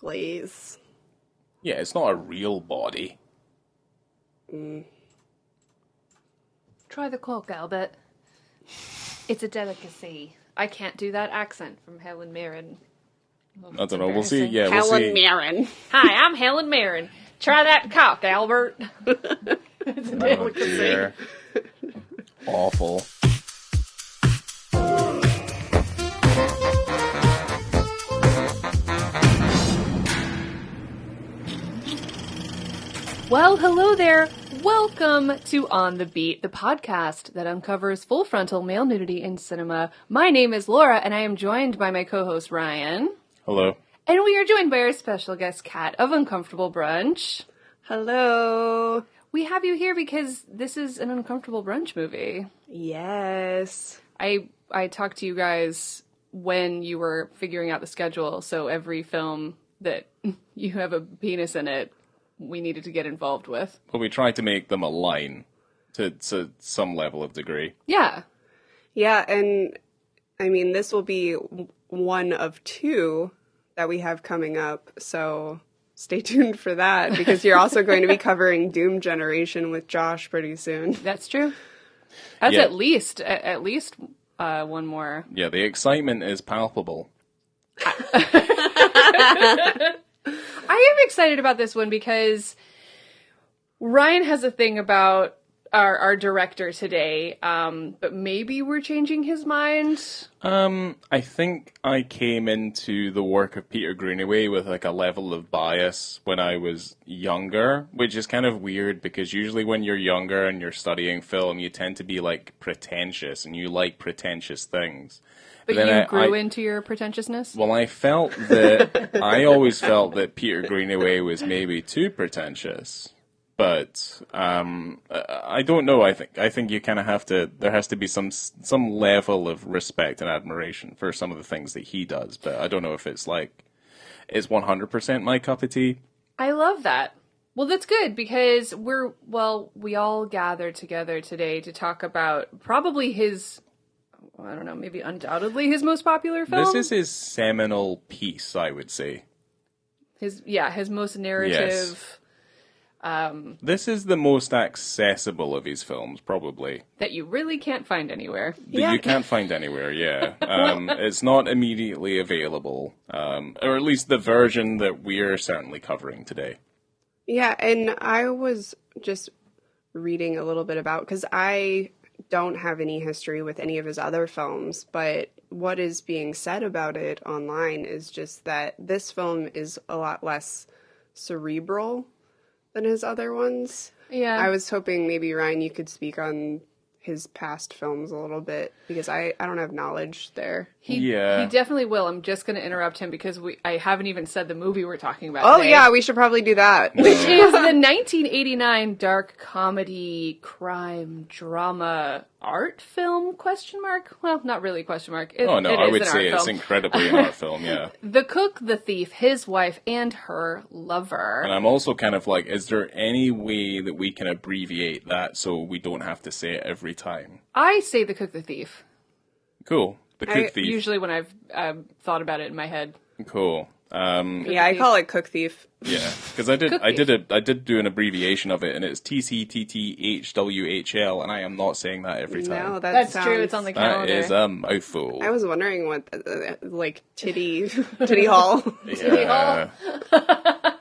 glaze. Yeah, it's not a real body. Try the Coke, Albert. It's a delicacy. I can't do that accent from Helen Mirren. I don't know. We'll see. Yeah, we'll Helen see. Mirren. Hi, I'm Helen Mirren. Try that cock, Albert. It's a Oh, delicacy. dear. Awful. Well, hello there. Welcome to On the Beat, the podcast that uncovers full frontal male nudity in cinema. My name is Laura, and I am joined by my co-host Ryan. Hello. And we are joined by our special guest, Kat of Uncomfortable Brunch. Hello. We have you here because this is an Uncomfortable Brunch movie. Yes. I talked to you guys when you were figuring out the schedule, so every film that you have a penis in it, we needed to get involved with. Well, we tried to make them align to some level of degree. Yeah. Yeah, and I mean, this will be one of two that we have coming up, so stay tuned for that, because you're also going to be covering Doom Generation with Josh pretty soon. That's true. That's Yeah. at least one more. Yeah, the excitement is palpable. I am excited about this one because Ryan has a thing about our director today, but maybe we're changing his mind. I think I came into the work of Peter Greenaway with like a level of bias when I was younger, which is kind of weird because usually when you're younger and you're studying film, you tend to be like pretentious and you like pretentious things. But then you grew into your pretentiousness? Well, I always felt that Peter Greenaway was maybe too pretentious. But I don't know. I think you kind of have to. There has to be some level of respect and admiration for some of the things that he does. But I don't know if it's 100% my cup of tea. I love that. Well, that's good because we all gathered together today to talk about probably his, I don't know, maybe undoubtedly his most popular film. This is his seminal piece, I would say. His most narrative. Yes. This is the most accessible of his films, probably. That you really can't find anywhere. That you can't find anywhere, yeah. It's not immediately available, or at least the version that we're certainly covering today. Yeah, and I was just reading a little bit about, because I don't have any history with any of his other films, but what is being said about it online is just that this film is a lot less cerebral than his other ones. Yeah. I was hoping maybe, Ryan, you could speak on his past films a little bit, because I don't have knowledge there. He definitely will. I'm just going to interrupt him because I haven't even said the movie we're talking about today. Yeah, we should probably do that. Which is the 1989 dark comedy crime drama art film, ? Well, not really ? I would say it's incredibly an art film, yeah. The cook, the thief, his wife, and her lover. And I'm also kind of like, is there any way that we can abbreviate that so we don't have to say it every time? I say the cook, the thief. Cool. The cook thief. Usually when I've thought about it in my head. Cool. I call it Cook Thief. Yeah, because I did do an abbreviation of it, and it's TCTTHWHL, and I am not saying that every time. No, That's true. It's on the calendar. That is a mouthful. I was wondering what, titty hall. Titty hall.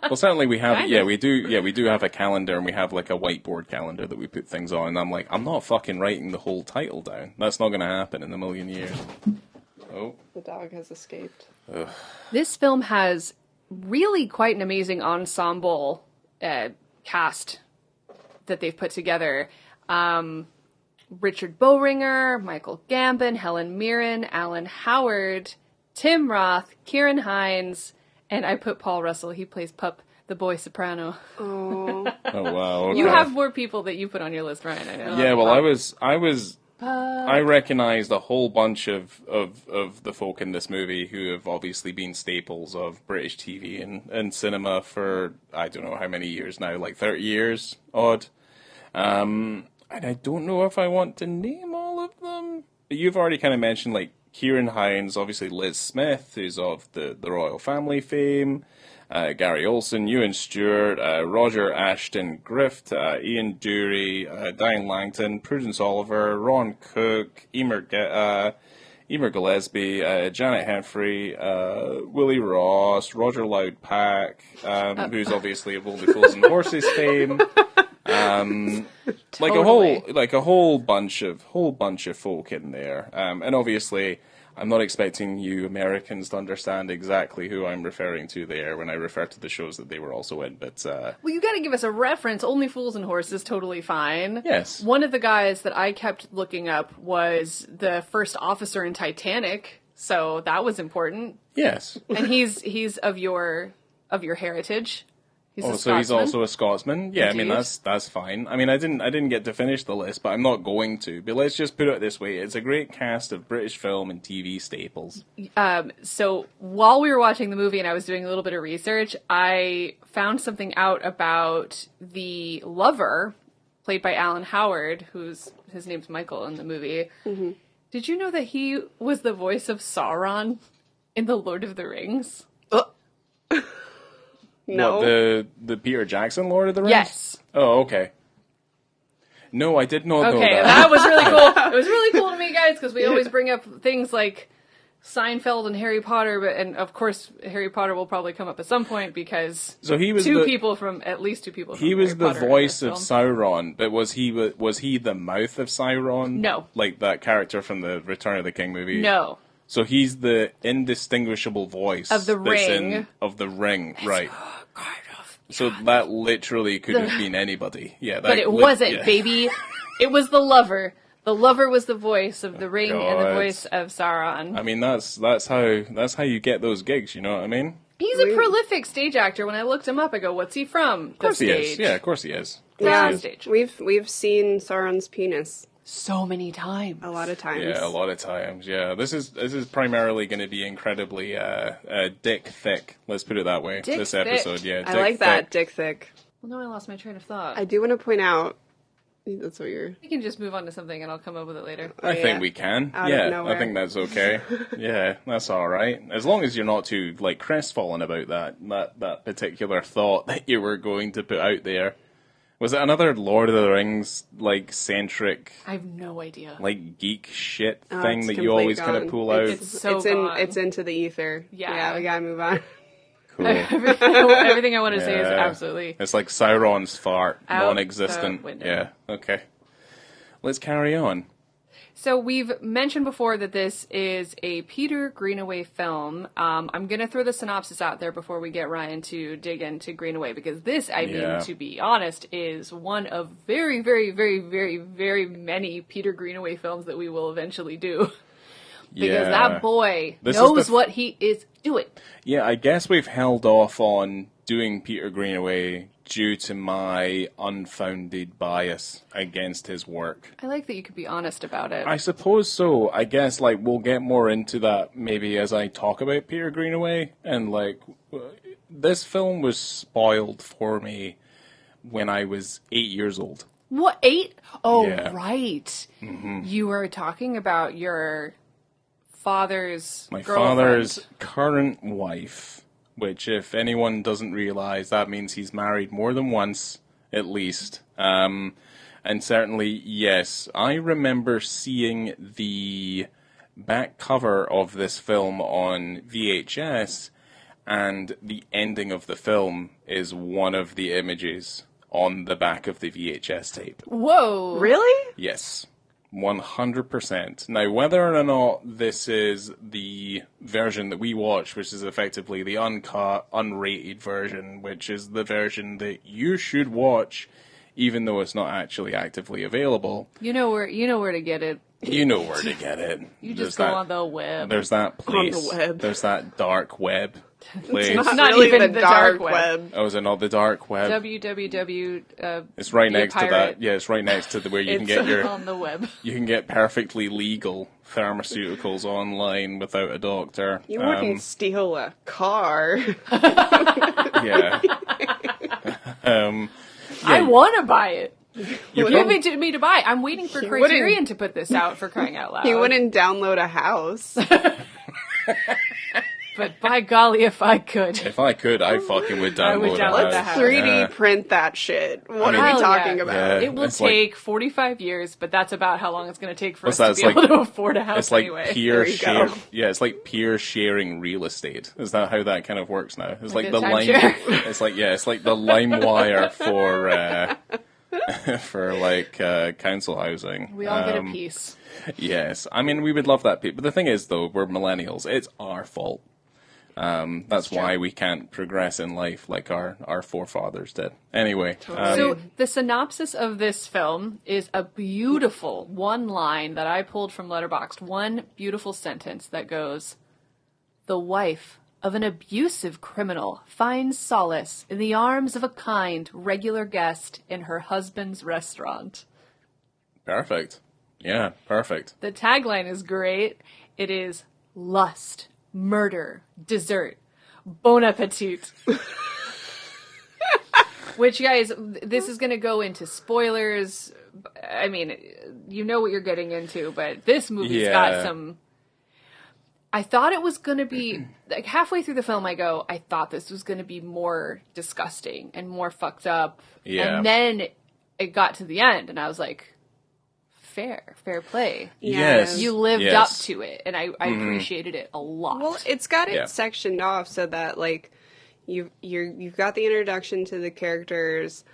Well, certainly we have. We do have a calendar, and we have like a whiteboard calendar that we put things on. And I'm like, I'm not fucking writing the whole title down. That's not going to happen in a million years. Oh, The dog has escaped. ugh. This film has really quite an amazing ensemble cast that they've put together. Richard Bowringer, Michael Gambon, Helen Mirren, Alan Howard, Tim Roth, Kieran Hines, and I put Paul Russell. He plays Pup, the boy soprano. Oh. Oh wow. Okay. You have more people that you put on your list, Ryan, I know. Yeah, well, I recognized a whole bunch of the folk in this movie who have obviously been staples of British TV and cinema for, I don't know how many years now, like 30 years odd. And I don't know if I want to name all of them. But you've already kind of mentioned, like, Kieran Hines, obviously Liz Smith, who's of the royal family fame. Gary Olson, Ewan Stewart, Roger Ashton Grift, Ian Dury, Diane Langton, Prudence Oliver, Ron Cook, Emer Gillespie, Janet Heffrey, Willie Ross, Roger Loudpack, who's obviously of Oldie Fools and Horses fame. Totally. like a whole bunch of folk in there. And obviously, I'm not expecting you Americans to understand exactly who I'm referring to there when I refer to the shows that they were also in, but... Well, you gotta give us a reference. Only Fools and Horses, totally fine. Yes. One of the guys that I kept looking up was the first officer in Titanic, so that was important. Yes. And he's of your heritage. He's a So he's Scotsman. also a Scotsman. Yeah, Indeed. I mean that's fine. I mean I didn't get to finish the list, but I'm not going to. But let's just put it this way: it's a great cast of British film and TV staples. So while we were watching the movie and I was doing a little bit of research, I found something out about the lover, played by Alan Howard, his name's Michael in the movie. Mm-hmm. Did you know that he was the voice of Sauron in The Lord of the Rings? No. What, the Peter Jackson Lord of the Rings? Yes. Oh, okay. No, I did not know Okay, that. that was really cool. It was really cool to me, guys, because we always bring up things like Seinfeld and Harry Potter, and of course Harry Potter will probably come up at some point because So he was at least two the people from he was Harry the Potter in voice this of film. Sauron, but was he the mouth of Sauron? No. Like that character from the Return of the King movie? No. So he's the indistinguishable voice Of the that's Ring. of the Ring, right? Kind of. So that literally could have been anybody. Yeah, that But it wasn't, yeah. baby. It was the lover. The lover was the voice of the Ring and the God. voice of Sauron. I mean, that's how you get those gigs. You know what I mean? He's a prolific stage actor. When I looked him up, I go, "What's he from?" Of course he is. Yeah, of course he is. Yeah, Stage. we've seen Sauron's penis So many times. a lot of times. Yeah, a lot of times. Yeah, this is primarily going to be incredibly dick thick. Let's put it that way. Dick this thick. episode, yeah. I dick like that, thick. dick thick. Well, no, I lost my train of thought. I do want to point out. That's what you're. We can just move on to something, and I'll come up with it later. I yeah. think we can. Out of Yeah, nowhere. I think that's okay. Yeah, that's all right. As long as you're not too like crestfallen about that particular thought that you were going to put out there. Was it another Lord of the Rings like centric I have no idea. like geek shit Oh, thing it's that you complete always kind of gone. pull out? It's so it's gone. it's into the ether. Yeah. we gotta move on. Cool. Everything I want to say is Yeah. absolutely. It's like Sauron's fart, Out non-existent. the window. Yeah. Okay. Let's carry on. So we've mentioned before that this is a Peter Greenaway film. I'm going to throw the synopsis out there before we get Ryan to dig into Greenaway, because this, I Yeah. mean, to be honest, is one of very, very, very, very, very many Peter Greenaway films that we will eventually do. Because Yeah. that boy This is knows the what he is doing. Yeah, I guess we've held off on doing Peter Greenaway due to my unfounded bias against his work. I like that you could be honest about it. I suppose so. I guess like we'll get more into that maybe as I talk about Peter Greenaway, and like this film was spoiled for me when I was 8 years old. What, 8? Oh, Yeah. right. You were talking about your father's My girlfriend. father's current wife, which if anyone doesn't realize, that means he's married more than once, at least. And certainly, yes, I remember seeing the back cover of this film on VHS, and the ending of the film is one of the images on the back of the VHS tape. Whoa. Really? Yes, 100%. Now, whether or not this is the version that we watch, which is effectively the uncut, unrated version, which is the version that you should watch, even though it's not actually actively available, You know where to get it. you know where to get it. You There's just go that- on the web. There's that place. On the web. There's that dark web place. not really even the the dark web. web. Oh, is it not the dark web? www. It's right be a next to pirate. that. Yeah, it's right next to the where you can It's get your on the web. you can get perfectly legal pharmaceuticals online without a doctor. You wouldn't steal a car. Yeah. I want to buy it. You Give it to me to buy. I'm waiting for Criterion to put this out, for crying out loud. You wouldn't download a house. but by golly, if I could. If I could, I fucking would I would download download it. that house. 3D print that shit. What are Hell we talking yeah. about? Yeah. It will It's like- take 45 years, but that's about how long it's going to take for us What's to that? be It's able like- to afford a house It's like anyway. peer There you share. go. Yeah, it's like peer sharing real estate. Is that how that kind of works now? It's Like like, a the lime. timeshare. It's like the LimeWire for for like council housing. We all get a piece. Yes, I mean we would love that. But the thing is, though, we're millennials. It's our fault. That's why we can't progress in life like our forefathers did. Anyway, So the synopsis of this film is a beautiful one line that I pulled from Letterboxd. One beautiful sentence that goes, "The wife of an abusive criminal finds solace in the arms of a kind, regular guest in her husband's restaurant." perfect. Yeah, perfect. The tagline is great. It is lust, murder, dessert, bon appetit. Which, guys, this is going to go into spoilers. I mean, you know what you're getting into, but this movie's got some... I thought it was going to be... Like, halfway through the film, I thought this was going to be more disgusting and more fucked up. Yeah. And then it got to the end, and I was like, fair play. Yes. You lived Yes. up to it, and I appreciated it a lot. Well, it's got it Yeah. sectioned off so that like you've got the introduction to the characters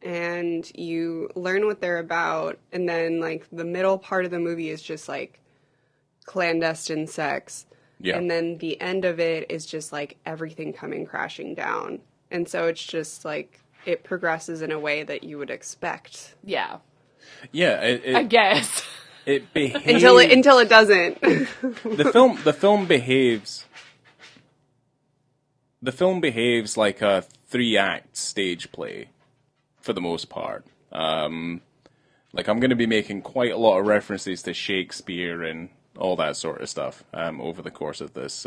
and you learn what they're about, and then like the middle part of the movie is just like clandestine sex. Yeah. And then the end of it is just like everything coming crashing down. And so it's just like it progresses in a way that you would expect. Yeah, Yeah, I guess. it behaves Until it doesn't. the film behaves like a 3-act stage play for the most part. Like I'm going to be making quite a lot of references to Shakespeare and all that sort of stuff over the course of this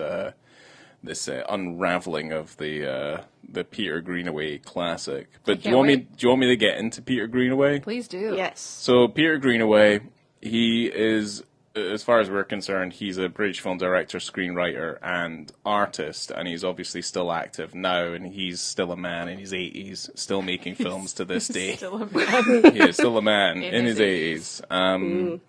unraveling of the Peter Greenaway classic. But do you want me to get into Peter Greenaway? Please do. Yes. So Peter Greenaway, he is, as far as we're concerned, he's a British film director, screenwriter, and artist, and he's obviously still active now, and he's still a man in his 80s, still making films to this day. Still a man. He is still a man in his 80s.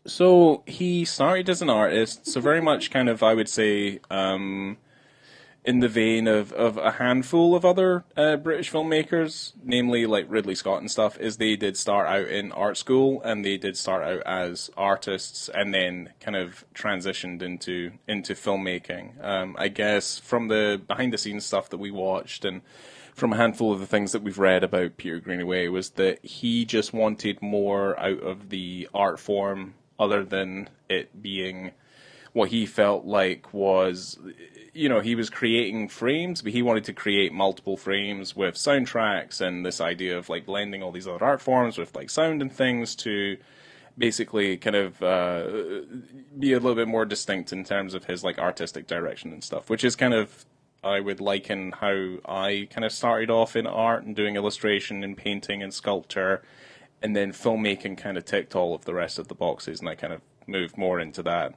So he started as an artist, so very much kind of, I would say, in the vein of a handful of other British filmmakers, namely like Ridley Scott and stuff, is they did start out in art school and they did start out as artists and then kind of transitioned into filmmaking. I guess from the behind the scenes stuff that we watched and from a handful of the things that we've read about Peter Greenaway was that he just wanted more out of the art form other than it being what he felt like was, you know, he was creating frames, but he wanted to create multiple frames with soundtracks and this idea of like blending all these other art forms with like sound and things to basically kind of be a little bit more distinct in terms of his like artistic direction and stuff, which is kind of, I would liken how I kind of started off in art and doing illustration and painting and sculpture, and then filmmaking kind of ticked all of the rest of the boxes, and I kind of moved more into that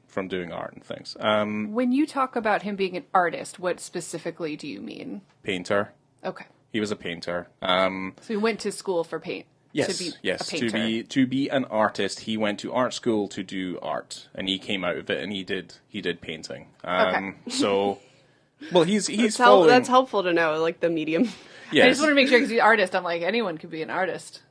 from doing art and things. When you talk about him being an artist, what specifically do you mean? Painter. Okay. He was a painter. So he went to school for paint. Yes, To be yes. a painter. To be an artist, he went to art school to do art, and he came out of it, and he did painting. Okay. So, well, he's That's following. that's helpful to know, like the medium. Yes. I just want to make sure because he's an artist. I'm like, anyone could be an artist.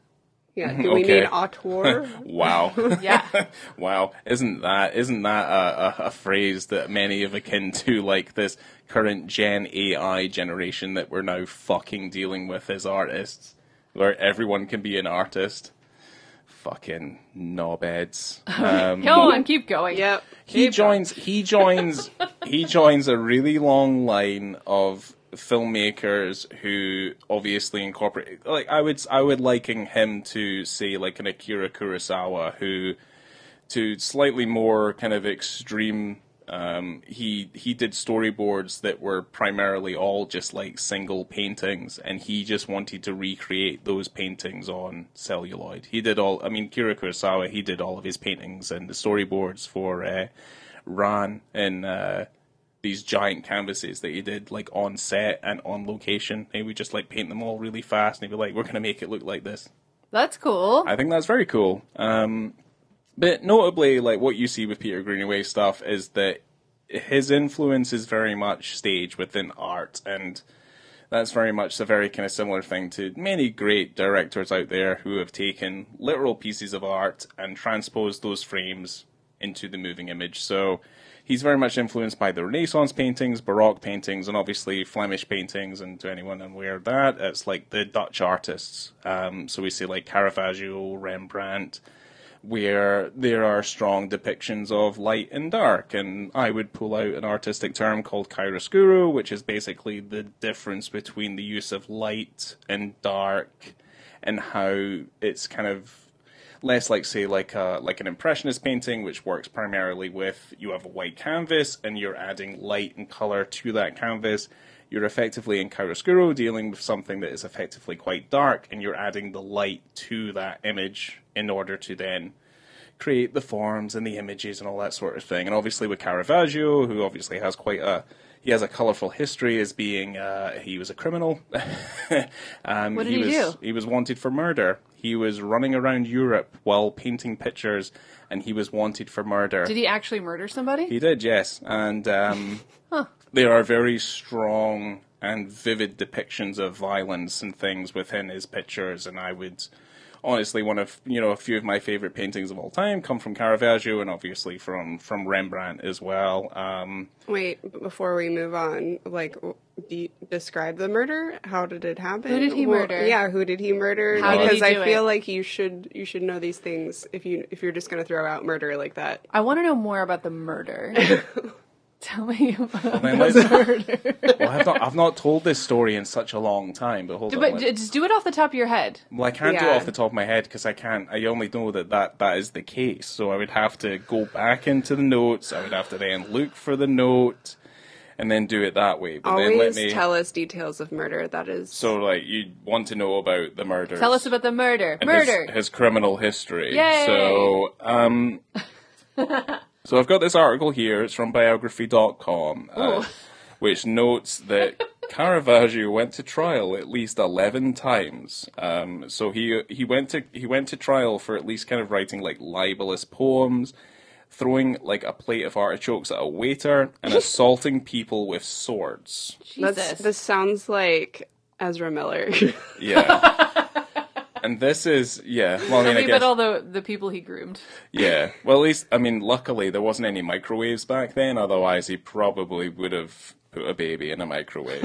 Yeah. Do we Okay. mean auteur? Wow. Yeah. Wow. Isn't that a phrase that many have akin to like this current Gen AI generation that we're now fucking dealing with as artists, where everyone can be an artist? Fucking knobheads. Go on, keep going. Yep. He joins a really long line of filmmakers who obviously incorporate, like I would liken him to say like an Akira Kurosawa, who to slightly more kind of extreme, he did storyboards that were primarily all just like single paintings, and he just wanted to recreate those paintings on celluloid. He did all, I mean, Akira Kurosawa, he did all of his paintings and the storyboards for Ran and these giant canvases that he did like on set and on location. He would just like paint them all really fast, and he'd be like, "We're gonna make it look like this." That's cool. I think that's very cool. But notably, like what you see with Peter Greenaway stuff is that his influence is very much stage within art, and that's very much a very kind of similar thing to many great directors out there who have taken literal pieces of art and transposed those frames into the moving image. So he's very much influenced by the Renaissance paintings, Baroque paintings, and obviously Flemish paintings. And to anyone unaware of that, it's like the Dutch artists. So we see like Caravaggio, Rembrandt, where there are strong depictions of light and dark. And I would pull out an artistic term called chiaroscuro, which is basically the difference between the use of light and dark and how it's kind of less like, say, like an impressionist painting, which works primarily with you have a white canvas and you're adding light and color to that canvas. You're effectively in chiaroscuro dealing with something that is effectively quite dark, and you're adding the light to that image in order to then create the forms and the images and all that sort of thing. And obviously with Caravaggio, who obviously has he has a colourful history as being, he was a criminal. What did he do? He was wanted for murder. He was running around Europe while painting pictures, and he was wanted for murder. Did he actually murder somebody? He did, yes. And there are very strong and vivid depictions of violence and things within his pictures, and I would honestly, one of a few of my favorite paintings of all time come from Caravaggio, and obviously from Rembrandt as well. Wait, before we move on, like, describe the murder. How did it happen? Who did he murder? Yeah, who did he murder? How did he do I feel it? like you should know these things if you're just going to throw out murder like that. I want to know more about the murder. Tell me about Then the murder. Well, I've not told this story in such a long time, but hold on. But just do it off the top of your head. Well, I can't do it Yeah. off the top of my head because I can't. I only know that is the case. So I would have to go back into the notes. I would have to then look for the note and then do it that way. But then Always let me tell us details of murder. That is... So, like, you want to know about the murders. Tell us about the murder. and Murder. His criminal history. Yay! So, so I've got this article here. It's from biography.com, which notes that Caravaggio went to trial at least 11 times. So he went to trial for at least kind of writing like libelous poems, throwing like a plate of artichokes at a waiter, and assaulting people with swords. Jesus. This sounds like Ezra Miller. Yeah. And this is, yeah, well, I mean, Tell I me guess, about all the people he groomed. yeah. Well, at least, I mean, luckily there wasn't any microwaves back then, otherwise he probably would have put a baby in a microwave.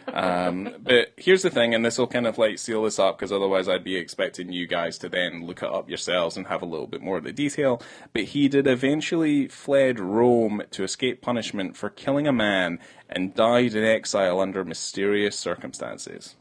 But here's the thing, and this will kind of like seal this up, because otherwise I'd be expecting you guys to then look it up yourselves and have a little bit more of the detail. But he did eventually fled Rome to escape punishment for killing a man and died in exile under mysterious circumstances.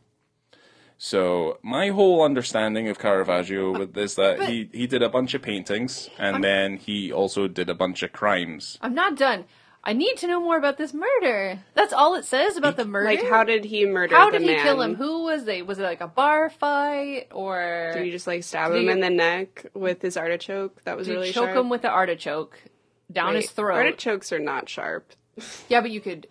So my whole understanding of Caravaggio is that he did a bunch of paintings, and then he also did a bunch of crimes. I'm not done. I need to know more about this murder. That's all it says about the murder? Like, how did he murder How the did he man? kill him? Who was they? Was it like a bar fight, or Did he just like stab Did him he- in the neck with his artichoke? That was did really he choke sharp. him with the artichoke down his Wait, throat? Artichokes are not sharp. Yeah, but you could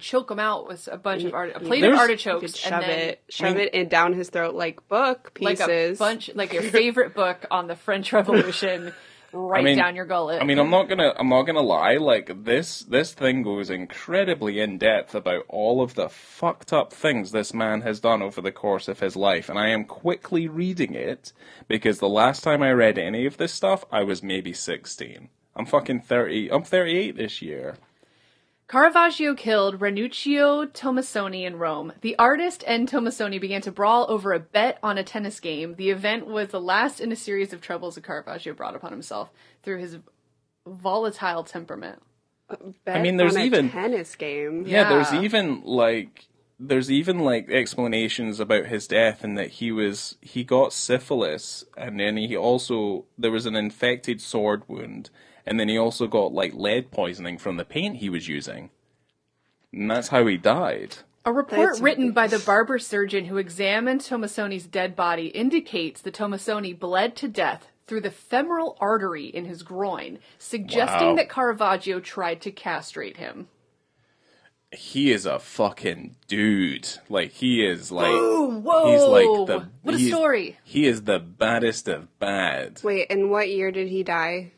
choke him out with a bunch of a plate of There's- You artichokes could shove and then it, in down his throat like book like pieces. a bunch, like your favorite book on the French Revolution, right down your gullet. I mean, I'm not gonna lie. Like this thing goes incredibly in depth about all of the fucked up things this man has done over the course of his life, and I am quickly reading it because the last time I read any of this stuff, I was maybe 16. I'm fucking 30. I'm 38 this year. Caravaggio killed Ranuccio Tomasoni in Rome. The artist and Tomasoni began to brawl over a bet on a tennis game. The event was the last in a series of troubles that Caravaggio brought upon himself through his volatile temperament. Bet I mean, there's on a even- tennis game. Yeah, there's Yeah. even like explanations about his death, and that he got syphilis, and then there was an infected sword wound, and then he also got like lead poisoning from the paint he was using, and that's how he died. A report That's- written by the barber surgeon who examined Tomasoni's dead body indicates that Tomasoni bled to death through the femoral artery in his groin, suggesting Wow. that Caravaggio tried to castrate him. he is a fucking dude. Like, he is like, Boom! Whoa! he's like the, What a he's- story! He is the baddest of bad. Wait, and what year did he die?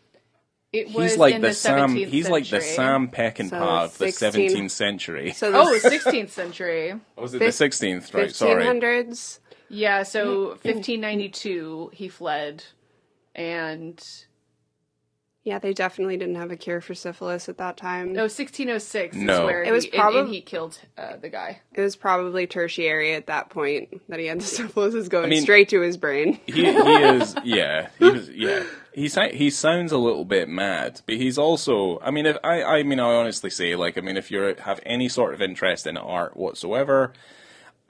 It was He's like in the the Sam. 17th He's like the century. Sam Peckinpah of the 16 17th century. So Oh, 16th century. Was it the 16th? Right. Sorry. 1500s. Yeah, so 1592 he fled, and Yeah, they definitely didn't have a cure for syphilis at that time. no, 1606 No. is where It was and he killed the guy. It was probably tertiary at that point that he had the syphilis is going I mean, straight to his brain. He is. Yeah. He was. Yeah. He sounds a little bit mad, but he's also. I mean, I honestly say, like, I mean, if you have any sort of interest in art whatsoever,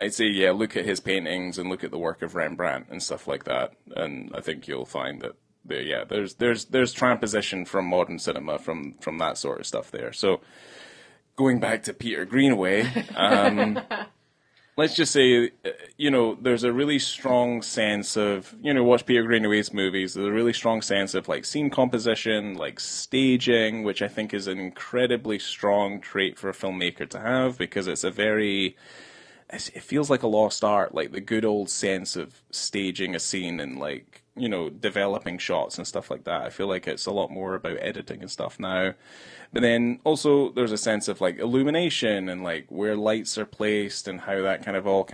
I'd say, yeah, look at his paintings and look at the work of Rembrandt and stuff like that, and I think you'll find that there's transposition from modern cinema from that sort of stuff there. So, going back to Peter Greenaway, let's just say, there's a really strong sense of, watch Peter Greenaway's movies, there's a really strong sense of, like, scene composition, like, staging, which I think is an incredibly strong trait for a filmmaker to have, because it's it feels like a lost art, like the good old sense of staging a scene and, like, developing shots and stuff like that. I feel like it's a lot more about editing and stuff now. But then also there's a sense of, like, illumination and, like, where lights are placed and how that kind of all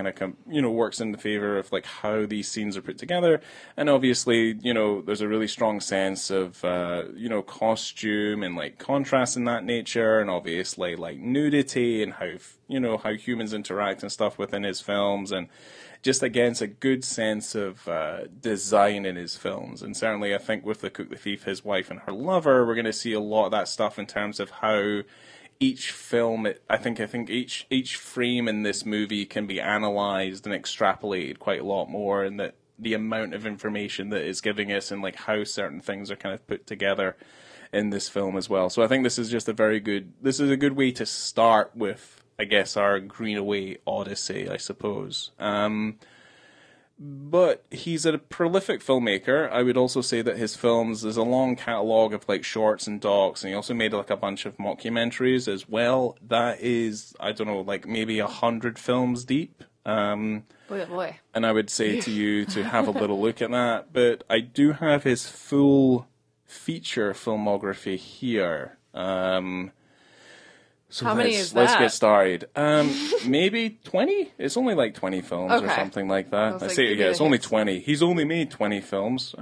works in the favor of, like, how these scenes are put together. And obviously, there's a really strong sense of, costume and, like, contrast in that nature, and obviously, like, nudity and how humans interact and stuff within his films, and just, again, it's a good sense of design in his films. And certainly I think with The Cook, the Thief, His Wife, and Her Lover, we're going to see a lot of that stuff in terms of how each film, I think each frame in this movie can be analysed and extrapolated quite a lot more, and that the amount of information that it's giving us and, like, how certain things are kind of put together in this film as well. So I think this is a good way to start with, I guess, our Greenaway Odyssey, I suppose. But he's a prolific filmmaker. I would also say that his films, there's a long catalogue of, like, shorts and docs, and he also made, like, a bunch of mockumentaries as well. That is, I don't know, like, maybe 100 films deep. Boy, oh boy. And I would say to you to have a little look at that. But I do have his full feature filmography here. So how many is that? Let's get started. Maybe 20? It's only like 20 films or something like that. I say it again, it's only 20. He's only made 20 films.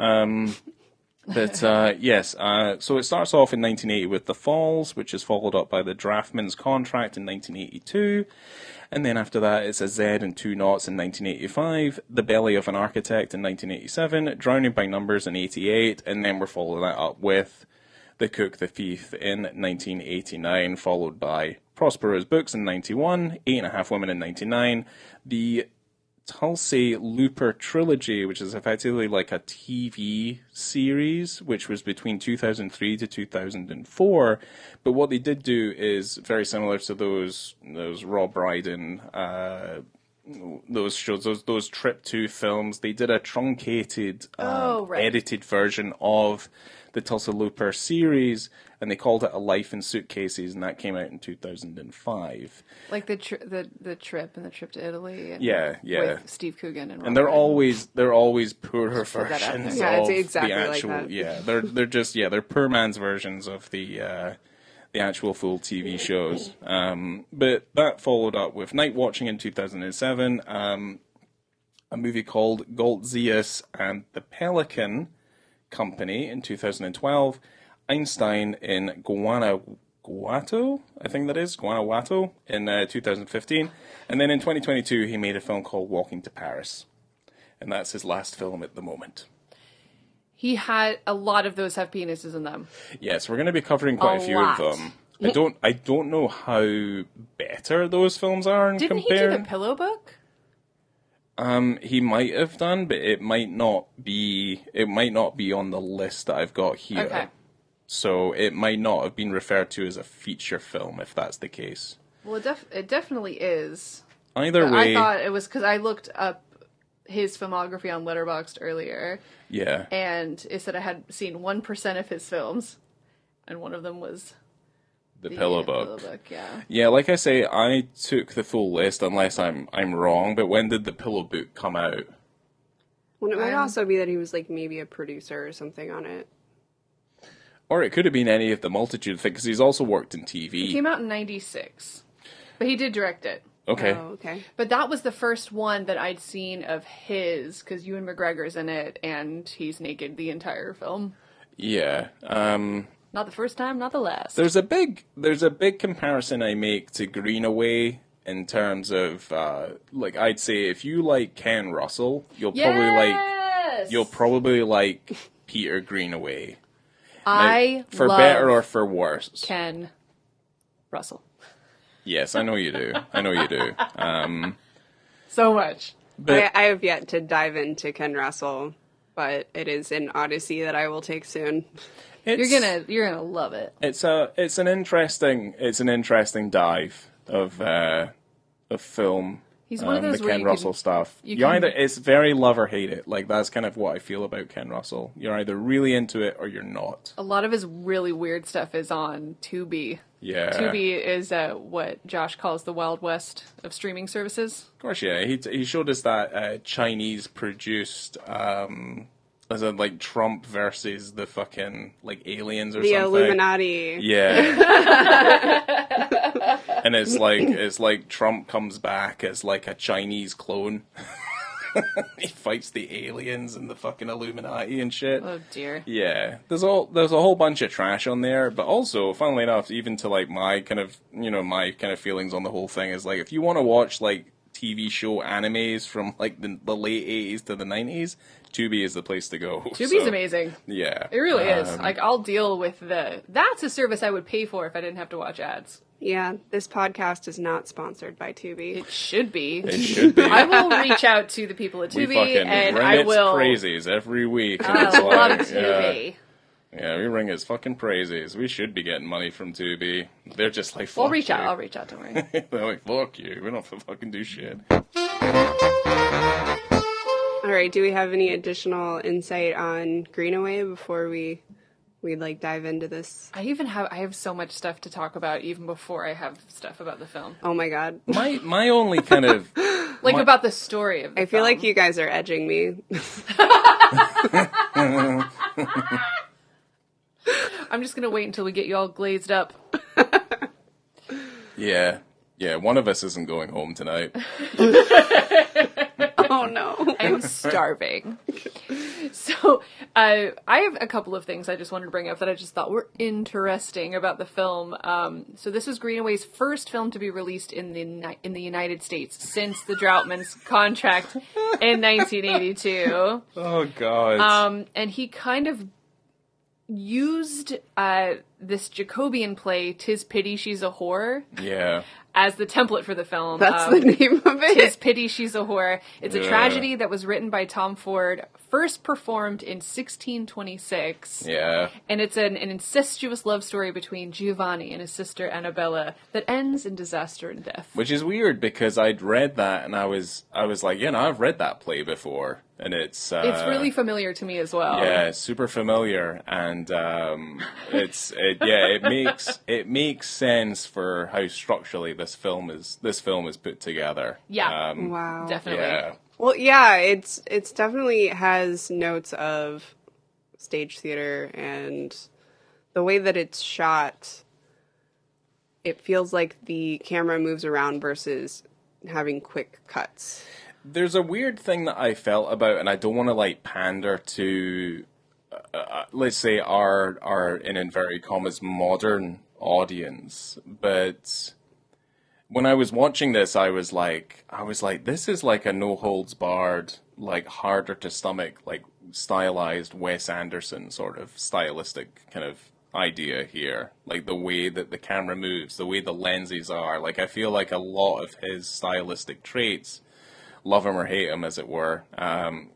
Yes. So it starts off in 1980 with The Falls, which is followed up by The Draftman's Contract in 1982. And then after that, it's A Z and Two Knots in 1985, The Belly of an Architect in 1987, Drowning by Numbers in 88, and then we're following that up with The Cook, the Thief in 1989, followed by Prospero's Books in 91, 8.5 Women in 99, the Tulsi Looper trilogy, which is effectively like a TV series, which was between 2003 to 2004. But what they did do is very similar to those Rob Brydon, those shows, those Trip 2 films. They did a truncated, edited version of the Tulsa Looper series, and they called it A Life in Suitcases, and that came out in 2005. Like the trip and the trip to Italy. And yeah. With Steve Coogan and they're always poorer versions Yeah, of it's exactly the actual. like that. Yeah, they're poor man's versions of the actual full TV shows. But that followed up with Night Watching in 2007, a movie called Goltzius and the Pelican Company in 2012, Einstein in Guanajuato, I think that is, Guanajuato, in 2015. And then in 2022, he made a film called Walking to Paris. And that's his last film at the moment. He had a lot of those have penises in them. Yes, we're going to be covering quite a few lot. of them. I don't know how better those films are in Didn't he do the Pillow Book? He might have done, but it might not be on the list that I've got here. Okay. So it might not have been referred to as a feature film, if that's the case. Well, it definitely is. Either But way, I thought it was because I looked up his filmography on Letterboxd earlier. yeah. And it said I had seen 1% of his films, and one of them was the pillow Pillow book. book, yeah. Yeah, like I say, I took the full list, unless I'm wrong. But when did the pillow book come out? Well, it might also be that he was like maybe a producer or something on it. Or it could have been any of the multitude of things, because he's also worked in TV. It came out in 96. But he did direct it. Okay. Oh, okay. But that was the first one that I'd seen of his, because Ewan McGregor's in it, and he's naked the entire film. Yeah. Not the first time, not the last. There's a big comparison I make to Greenaway in terms of like, I'd say if you like Ken Russell, you'll probably like Peter Greenaway. I for love better or for worse. Ken Russell. Yes, I know you do. I know you do. So much. But I have yet to dive into Ken Russell, but it is an odyssey that I will take soon. You're gonna love it. It's an interesting dive of film. He's one of those the where Ken Russell stuff. It's very love or hate it. Like, that's kind of what I feel about Ken Russell. You're either really into it or you're not. A lot of his really weird stuff is on Tubi. Yeah. Tubi is what Josh calls the Wild West of streaming services. Of course, yeah. He showed us that Chinese produced as in like Trump versus the fucking like aliens or The something. Illuminati. Yeah. And it's like Trump comes back as like a Chinese clone. He fights the aliens and the fucking Illuminati and shit. Oh dear. Yeah, there's a whole bunch of trash on there, but also, funnily enough, even to like my kind of feelings on the whole thing is like, if you want to watch like TV show animes from like the late 80s to the 90s, Tubi is the place to go. Tubi's amazing. Yeah, It really is. Like, I'll deal with that's a service I would pay for if I didn't have to watch ads. Yeah, this podcast is not sponsored by Tubi. It should be. It should be. I will reach out to the people at We Tubi, fucking and ring I its will. praises every week. And I it's love like, Tubi. Yeah, we ring its fucking praises. We should be getting money from Tubi. They're just like, fuck I'll reach out. you. I'll reach out. Don't worry. They're like, fuck you. We don't have to fucking do shit. All right, do we have any additional insight on Greenaway before we like dive into this? I have so much stuff to talk about even before I have stuff about the film. Oh my god. My only kind of About the story of the I feel film. like you guys are edging me. I'm just gonna wait until we get you all glazed up. yeah, one of us isn't going home tonight. Oh no. I'm starving. So, I have a couple of things I just wanted to bring up that I just thought were interesting about the film. So this was Greenaway's first film to be released in the United States since the Droutman's contract in 1982. Oh god. And he kind of used this Jacobian play, "'Tis Pity She's a Whore," Yeah. as the template for the film. That's the name of it. "'Tis Pity She's a Whore." It's a Yeah. tragedy that was written by Tom Ford, first performed in 1626. Yeah. And it's an incestuous love story between Giovanni and his sister Annabella that ends in disaster and death. Which is weird because I'd read that and I was like, I've read that play before, and it's really familiar to me as well. yeah, it's super familiar, and it makes sense for how structurally this film is put together. Yeah. Wow. Definitely. Yeah. Well, yeah, it's definitely has notes of stage theater, and the way that it's shot, it feels like the camera moves around versus having quick cuts. There's a weird thing that I felt about, and I don't want to like pander to, let's say our in inverted commas modern audience, but when I was watching this, I was like, this is like a no holds barred, like harder to stomach, like stylized Wes Anderson sort of stylistic kind of idea here. Like the way that the camera moves, the way the lenses are. Like I feel like a lot of his stylistic traits, love him or hate him, as it were,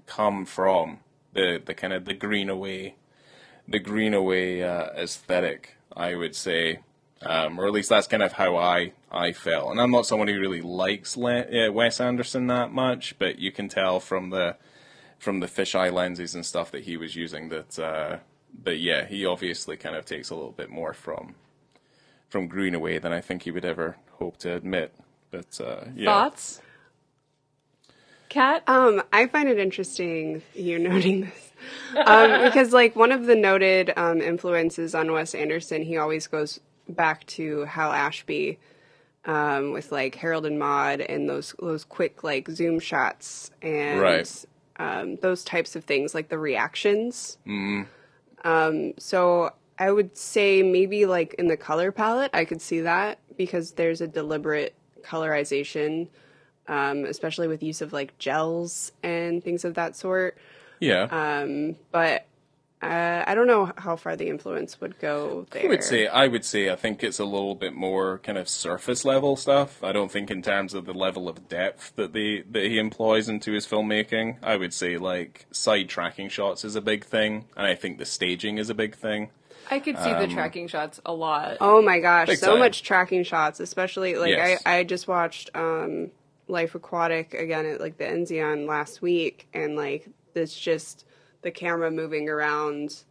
come from the kind of the Greenaway aesthetic, I would say. Or at least that's kind of how I felt. And I'm not someone who really likes Wes Anderson that much, but you can tell from the fisheye lenses and stuff that he was using that yeah, he obviously kind of takes a little bit more from from Greenaway than I think he would ever hope to admit. But yeah. Thoughts? Kat? I find it interesting you noting this. Because, like, one of the noted influences on Wes Anderson, he always goes back to Hal Ashby with, like, Harold and Maude and those quick, like, zoom shots and those types of things, like the reactions. So I would say maybe, like, in the color palette, I could see that because there's a deliberate colorization, especially with use of, like, gels and things of that sort. Yeah. But I don't know how far the influence would go there. I would say I think it's a little bit more kind of surface level stuff. I don't think in terms of the level of depth that he employs into his filmmaking. I would say, like, side tracking shots is a big thing, and I think the staging is a big thing. I could see the tracking shots a lot. Oh my gosh, Big so time. much tracking shots, especially, like, Yes. I just watched Life Aquatic again at, like, the Enzion last week, and, like, it's just the camera moving around,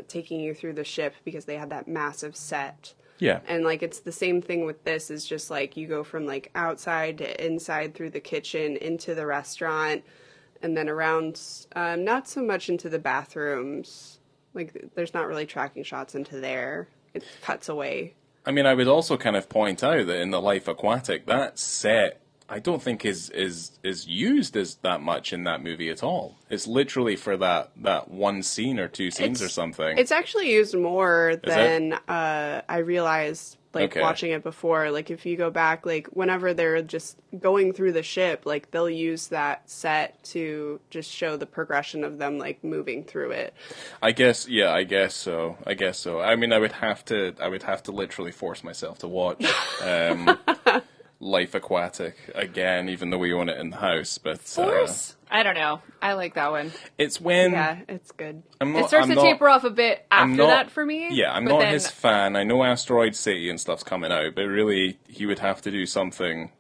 taking you through the ship because they had that massive set. Yeah. And, like, it's the same thing with this, is just, like, you go from, like, outside to inside through the kitchen into the restaurant, and then around, not so much into the bathrooms. Like, there's not really tracking shots into there. It cuts away. I mean, I would also kind of point out that in the Life Aquatic, that set, I don't think is used as that much in that movie at all. It's literally for that one scene or two scenes or something. It's actually used more than I realized, like, watching it before. Like, if you go back, like, whenever they're just going through the ship, like, they'll use that set to just show the progression of them, like, moving through it. I guess so. I mean, I would have to literally force myself to watch Life Aquatic again, even though we own it in the house. But Force? I don't know. I like that one. it's when Yeah, it's good. It starts to taper off a bit after that for me. Yeah, I'm not his fan. I know Asteroid City and stuff's coming out, but really, he would have to do something.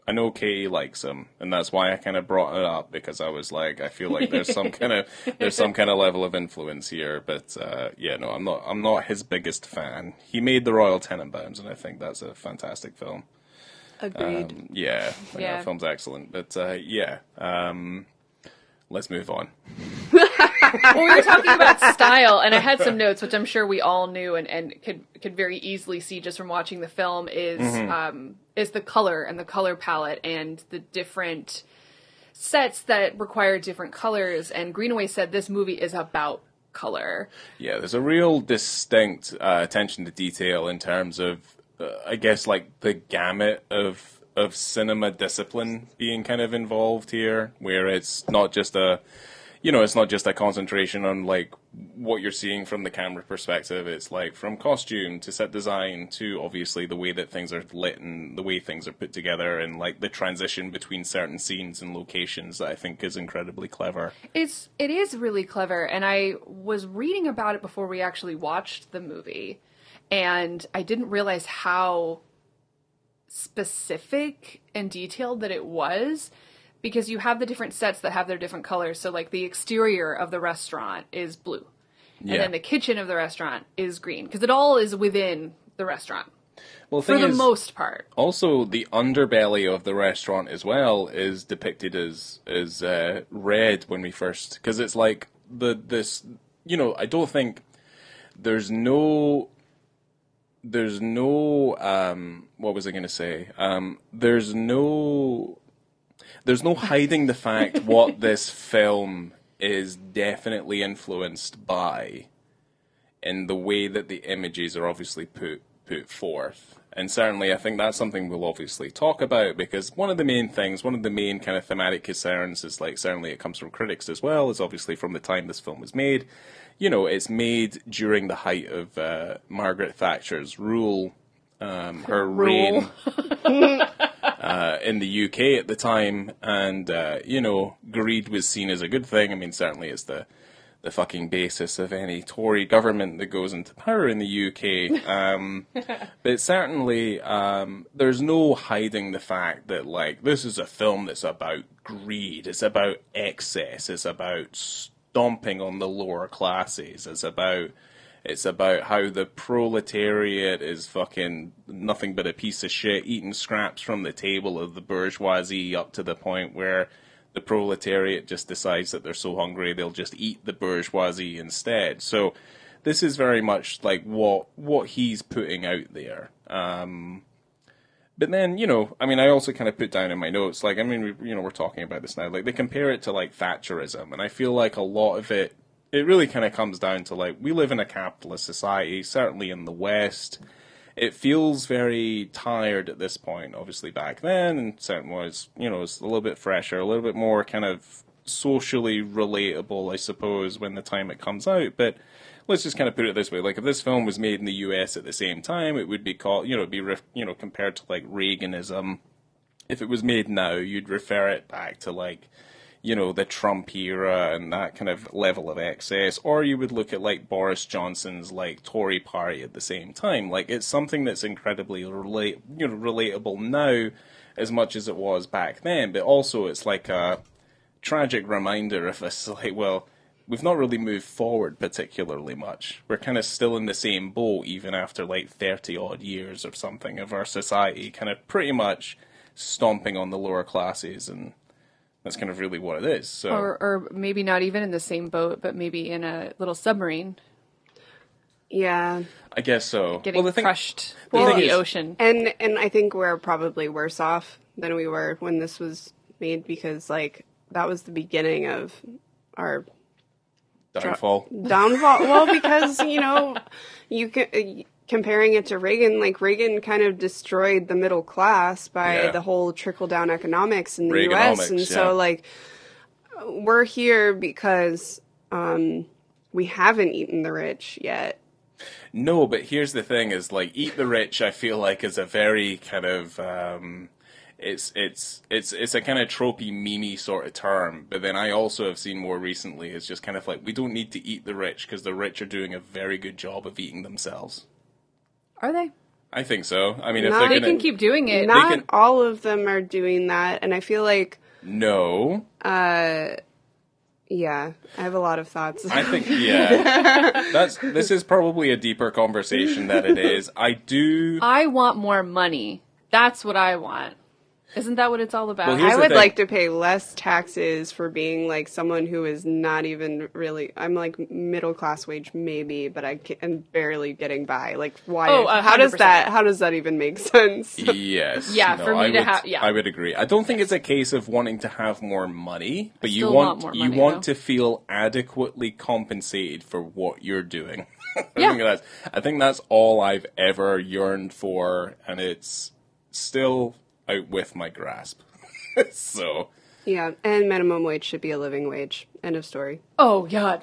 I know Katie likes him, and that's why I kind of brought it up, because I was like, I feel like there's some kind of level of influence here. But yeah, no, I'm not his biggest fan. He made The Royal Tenenbaums, and I think that's a fantastic film. Agreed. Yeah, Yeah. the film's excellent. But yeah, let's move on. Well, we were talking about style, and I had some notes, which I'm sure we all knew and could very easily see just from watching the film, is the color and the color palette and the different sets that require different colors. And Greenaway said this movie is about color. Yeah, there's a real distinct attention to detail in terms of, I guess, like, the gamut of cinema discipline being kind of involved here, where it's not just a concentration on, like, what you're seeing from the camera perspective. It's like from costume to set design to obviously the way that things are lit and the way things are put together, and, like, the transition between certain scenes and locations that I think is incredibly clever. It is really clever, and I was reading about it before we actually watched the movie, and I didn't realize how specific and detailed that it was, because you have the different sets that have their different colors. So, like, the exterior of the restaurant is blue, and then the kitchen of the restaurant is green, because it all is within the restaurant. Well, for the most part. Also, the underbelly of the restaurant as well is depicted as red when we first, because it's like I don't think there's no what was I going to say? There's no hiding the fact what this film is definitely influenced by, in the way that the images are obviously put forth. And certainly I think that's something we'll obviously talk about, because one of the main kind of thematic concerns is, like, certainly it comes from critics as well, is obviously from the time this film was made. You know, it's made during the height of Margaret Thatcher's rule, her reign in the UK at the time, and greed was seen as a good thing. I mean, certainly it's the fucking basis of any Tory government that goes into power in the UK. But certainly, there's no hiding the fact that, like, this is a film that's about greed. It's about excess. It's about stomping on the lower classes. It's about It's about how the proletariat is fucking nothing but a piece of shit, eating scraps from the table of the bourgeoisie, up to the point where the proletariat just decides that they're so hungry they'll just eat the bourgeoisie instead. So this is very much like what he's putting out there. But then, I mean, I also kind of put down in my notes, like, I mean, we're talking about this now, like, they compare it to, like, Thatcherism, and I feel like a lot of it really kind of comes down to, like, we live in a capitalist society, certainly in the West. It feels very tired at this point, obviously back then, and certain ways, it's a little bit fresher, a little bit more kind of socially relatable, I suppose, when the time it comes out, but let's just kind of put it this way, like, if this film was made in the US at the same time, it would be called, compared to, like, Reaganism. If it was made now, you'd refer it back to, like, the Trump era and that kind of level of excess, or you would look at, like, Boris Johnson's, like, Tory party at the same time. Like, it's something that's incredibly relatable now as much as it was back then, but also it's like a tragic reminder of us, like, well, we've not really moved forward particularly much. We're kind of still in the same boat even after, like, 30-odd years or something of our society kind of pretty much stomping on the lower classes, and that's kind of really what it is. So, or maybe not even in the same boat, but maybe in a little submarine. Yeah. I guess so. Getting crushed in the ocean. And I think we're probably worse off than we were when this was made, because, like, that was the beginning of our downfall. Well, because, you can, comparing it to Reagan, like, Reagan kind of destroyed the middle class by the whole trickle-down economics in the U.S. And so, like, we're here because we haven't eaten the rich yet. No, but here's the thing, is, like, eat the rich, I feel like, is a very kind of... It's a kind of tropey, memey sort of term, but then I also have seen more recently, it's just kind of like, we don't need to eat the rich because the rich are doing a very good job of eating themselves. Are they? I think so. I mean, they can keep doing it. Not all of them are doing that, and I feel like... No. Yeah, I have a lot of thoughts. I think, this is probably a deeper conversation than it is. I want more money. That's what I want. Isn't that what it's all about? Well, I would like to pay less taxes for being, like, someone who is not even really... I'm, like, middle class wage, maybe, but I am barely getting by. Like, why? How does that even make sense? Yes. Yeah, no, for me I would agree. I don't think it's a case of wanting to have more money, but you want to feel adequately compensated for what you're doing. I think that's all I've ever yearned for, and it's still out with my grasp. So. Yeah, and minimum wage should be a living wage. End of story. Oh, God.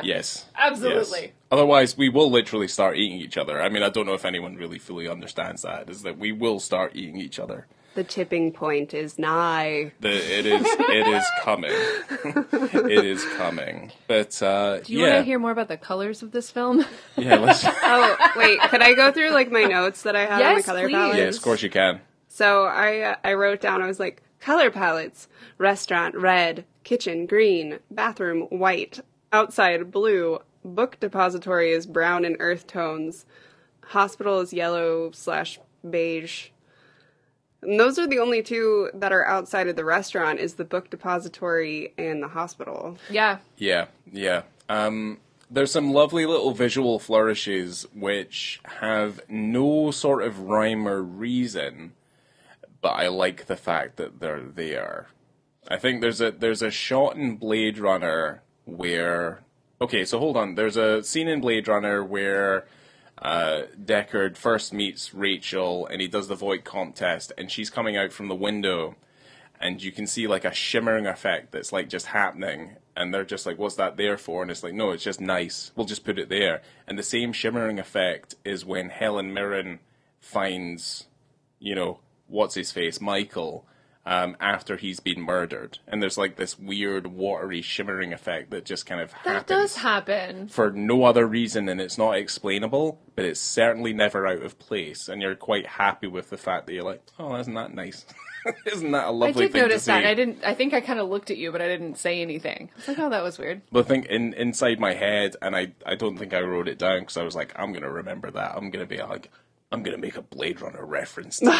Yes. Absolutely. Yes. Otherwise, we will literally start eating each other. I mean, I don't know if anyone really fully understands that, is that we will start eating each other. The tipping point is nigh. It is coming. It is coming. But, do you want to hear more about the colors of this film? Yeah, let's... Oh, wait, could I go through, like, my notes that I have on the color palette? Yes, of course you can. So I wrote down, I was like, color palettes: restaurant, red; kitchen, green; bathroom, white; outside, blue; book depository is brown and earth tones; hospital is yellow/beige. And those are the only two that are outside of the restaurant, is the book depository and the hospital. Yeah. Yeah. There's some lovely little visual flourishes which have no sort of rhyme or reason, but I like the fact that they're there. I think there's a shot in Blade Runner where... Okay, so hold on. There's a scene in Blade Runner where Deckard first meets Rachel, and he does the Voight comp test, and she's coming out from the window, and you can see, like, a shimmering effect that's, like, just happening, and they're just like, what's that there for? And it's like, no, it's just nice. We'll just put it there. And the same shimmering effect is when Helen Mirren finds, what's-his-face, Michael, after he's been murdered. And there's, like, this weird, watery, shimmering effect that just kind of happens. That does happen. For no other reason, and it's not explainable, but it's certainly never out of place. And you're quite happy with the fact that you're like, oh, isn't that nice? Isn't that a I lovely did thing to notice see? that. I think I kind of looked at you, but I didn't say anything. I was like, oh, that was weird. But I think inside my head, and I don't think I wrote it down because I was like, I'm going to remember that. I'm going to be like, I'm going to make a Blade Runner reference today.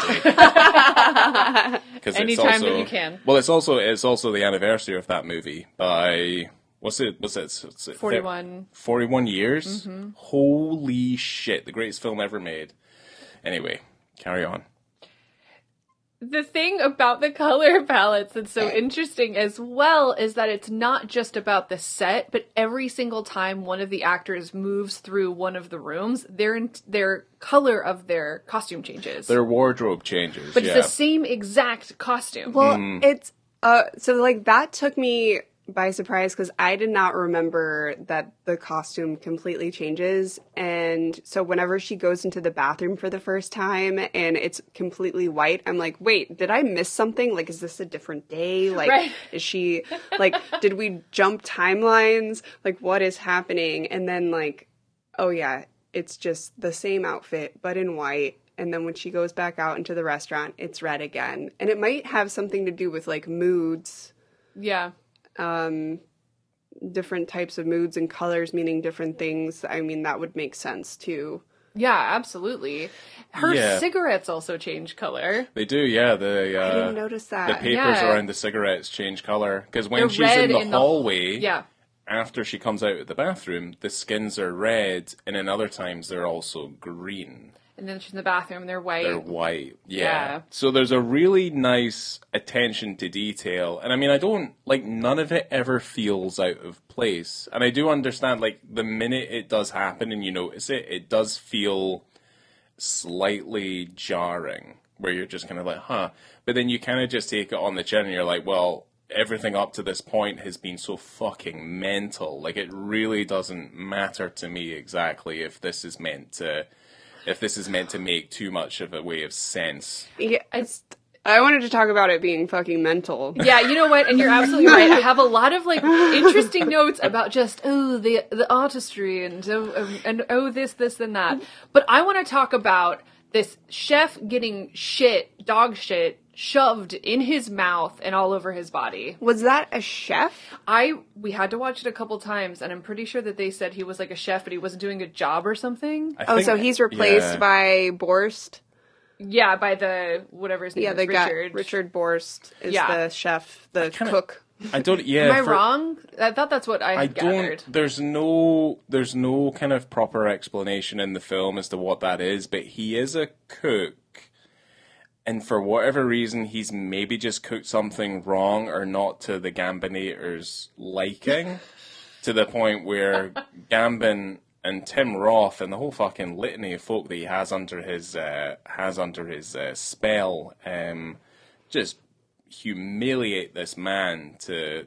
Anytime that you can. Well, it's also the anniversary of that movie by, what's it 41. 41 years? Mm-hmm. Holy shit, the greatest film ever made. Anyway, carry on. The thing about the color palettes that's so interesting as well is that it's not just about the set, but every single time one of the actors moves through one of the rooms, their color of their costume changes. Their wardrobe changes, but it's the same exact costume. Well, it's so like that took me by surprise because I did not remember that the costume completely changes. And so whenever she goes into the bathroom for the first time and it's completely white, I'm like, wait, did I miss something? Like, is this a different day? Like, right. Is she, like, did we jump timelines? Like, what is happening? And then, like, oh yeah, it's just the same outfit, but in white. And then when she goes back out into the restaurant, it's red again. And it might have something to do with, like, moods. Yeah. Different types of moods and colors meaning different things. I mean, that would make sense too. Yeah, absolutely. Her cigarettes also change color. They do, yeah. I didn't notice that. The papers around the cigarettes change color. Because when she's in the hallway, after she comes out of the bathroom, the skins are red, and in other times they're also green. And then she's in the bathroom, and they're white. They're white, yeah. So there's a really nice attention to detail. And I mean, none of it ever feels out of place. And I do understand, like, the minute it does happen and you notice it, it does feel slightly jarring, where you're just kind of like, huh. But then you kind of just take it on the chin and you're like, well, everything up to this point has been so fucking mental. Like, it really doesn't matter to me exactly if this is meant to make too much of a way of sense. Yeah, I wanted to talk about it being fucking mental. Yeah, you know what? And you're absolutely right. I have a lot of like interesting notes about just the artistry and this and that. But I want to talk about this chef getting dog shit shoved in his mouth and all over his body. Was that a chef? We had to watch it a couple times, and I'm pretty sure that they said he was like a chef, but he wasn't doing a job or something. So he's replaced by Borst? Yeah, by whatever his name is, Richard. Richard Borst is the chef, cook. I don't. Yeah. Am I wrong? I thought that's what I gathered. There's no kind of proper explanation in the film as to what that is, but he is a cook. And for whatever reason, he's maybe just cooked something wrong or not to the Gambonators' liking, to the point where Gambon and Tim Roth and the whole fucking litany of folk that he has under his spell just humiliate this man to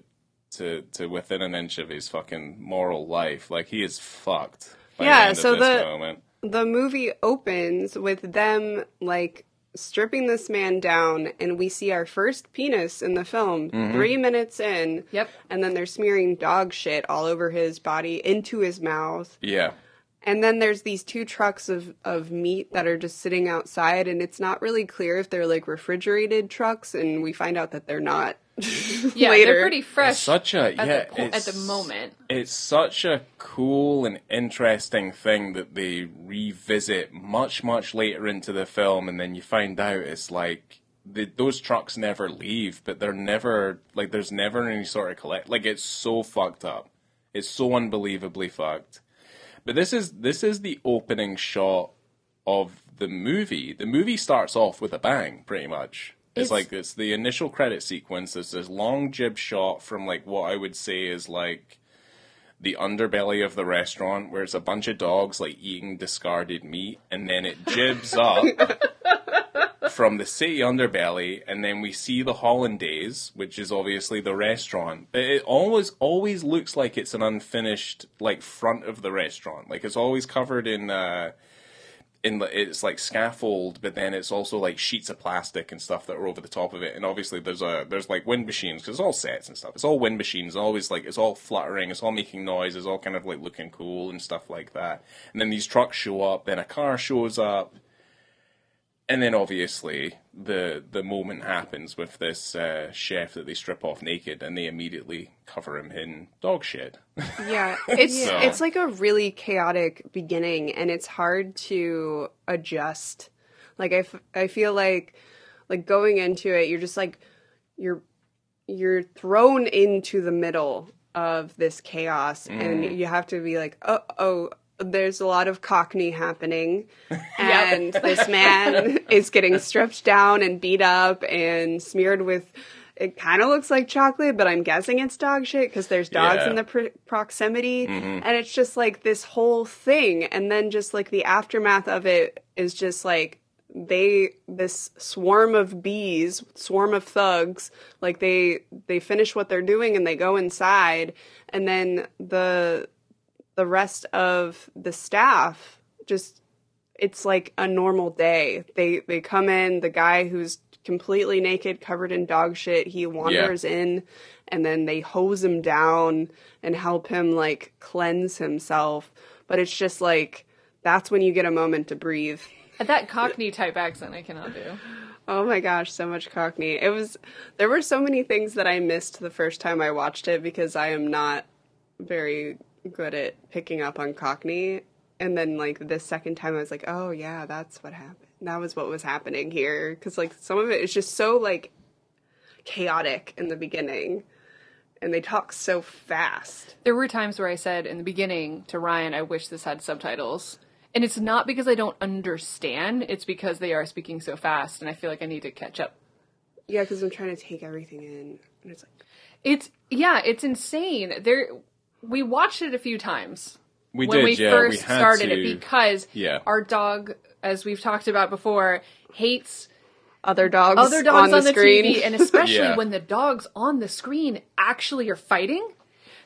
within an inch of his fucking moral life. Like, he is fucked by the end of this moment. The movie opens with them, like, stripping this man down, and we see our first penis in the film 3 minutes in. Yep. And then they're smearing dog shit all over his body into his mouth. Yeah. And then there's these 2 trucks of meat that are just sitting outside, and it's not really clear if they're like refrigerated trucks, and we find out that they're not. Yeah, later. They're pretty fresh at the moment. It's such a cool and interesting thing that they revisit much, much later into the film, and then you find out it's like those trucks never leave, but they're never, like, there's never any sort of like, it's so fucked up. It's so unbelievably fucked. But this is the opening shot of the movie. The movie starts off with a bang, pretty much. It's the initial credit sequence. There's this long jib shot from, like, what I would say is, like, the underbelly of the restaurant, where it's a bunch of dogs, like, eating discarded meat, and then it jibs up from the city underbelly, and then we see the Hollandaise, which is obviously the restaurant. But it always looks like it's an unfinished, like, front of the restaurant. Like, it's always covered in it's like scaffold, but then it's also like sheets of plastic and stuff that are over the top of it. And obviously there's like wind machines, because it's all sets and stuff. It's all wind machines, always, like, it's all fluttering, it's all making noise, it's all kind of like looking cool and stuff like that. And then these trucks show up, then a car shows up, And then obviously the moment happens with this chef that they strip off naked, and they immediately cover him in dog shit. Yeah, it's like a really chaotic beginning, and it's hard to adjust. Like I feel like going into it, you're just like you're thrown into the middle of this chaos, and you have to be like, oh, there's a lot of Cockney happening, and this man is getting stripped down and beat up and smeared with, it kind of looks like chocolate, but I'm guessing it's dog shit because there's dogs in the proximity, and it's just like this whole thing, and then just like the aftermath of it is just like this swarm of thugs, like they finish what they're doing and they go inside, and then the rest of the staff just, it's like a normal day. They come in, the guy who's completely naked, covered in dog shit, he wanders in, and then they hose him down and help him like cleanse himself. But it's just like, that's when you get a moment to breathe. That Cockney type accent I cannot do. Oh my gosh, so much Cockney. There were so many things that I missed the first time I watched it because I am not very good at picking up on Cockney. And then like the second time I was like, oh yeah, that's what happened. That was what was happening here. Because like some of it is just so like chaotic in the beginning. And they talk so fast. There were times where I said in the beginning to Ryan, I wish this had subtitles. And it's not because I don't understand. It's because they are speaking so fast, and I feel like I need to catch up. Yeah, because I'm trying to take everything in. And it's like... It's insane. We watched it a few times. We when did, we first started to... it, because our dog, as we've talked about before, hates other dogs on the screen. TV, and especially when the dogs on the screen actually are fighting.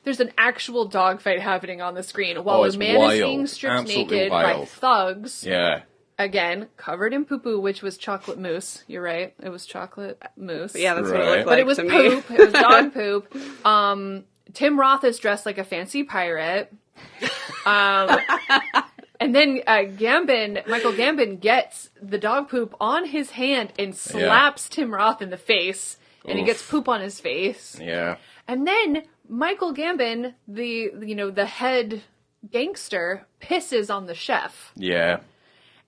There's an actual dog fight happening on the screen while a man is being stripped naked by thugs. Yeah. Again, covered in poo-poo, which was chocolate mousse. You're right. It was chocolate mousse. Yeah, that's what it looked like. But it was poop. It was dog poop. Tim Roth is dressed like a fancy pirate. And then Michael Gambon gets the dog poop on his hand and slaps Tim Roth in the face. And he gets poop on his face. Yeah. And then Michael Gambon, the head gangster, pisses on the chef. Yeah.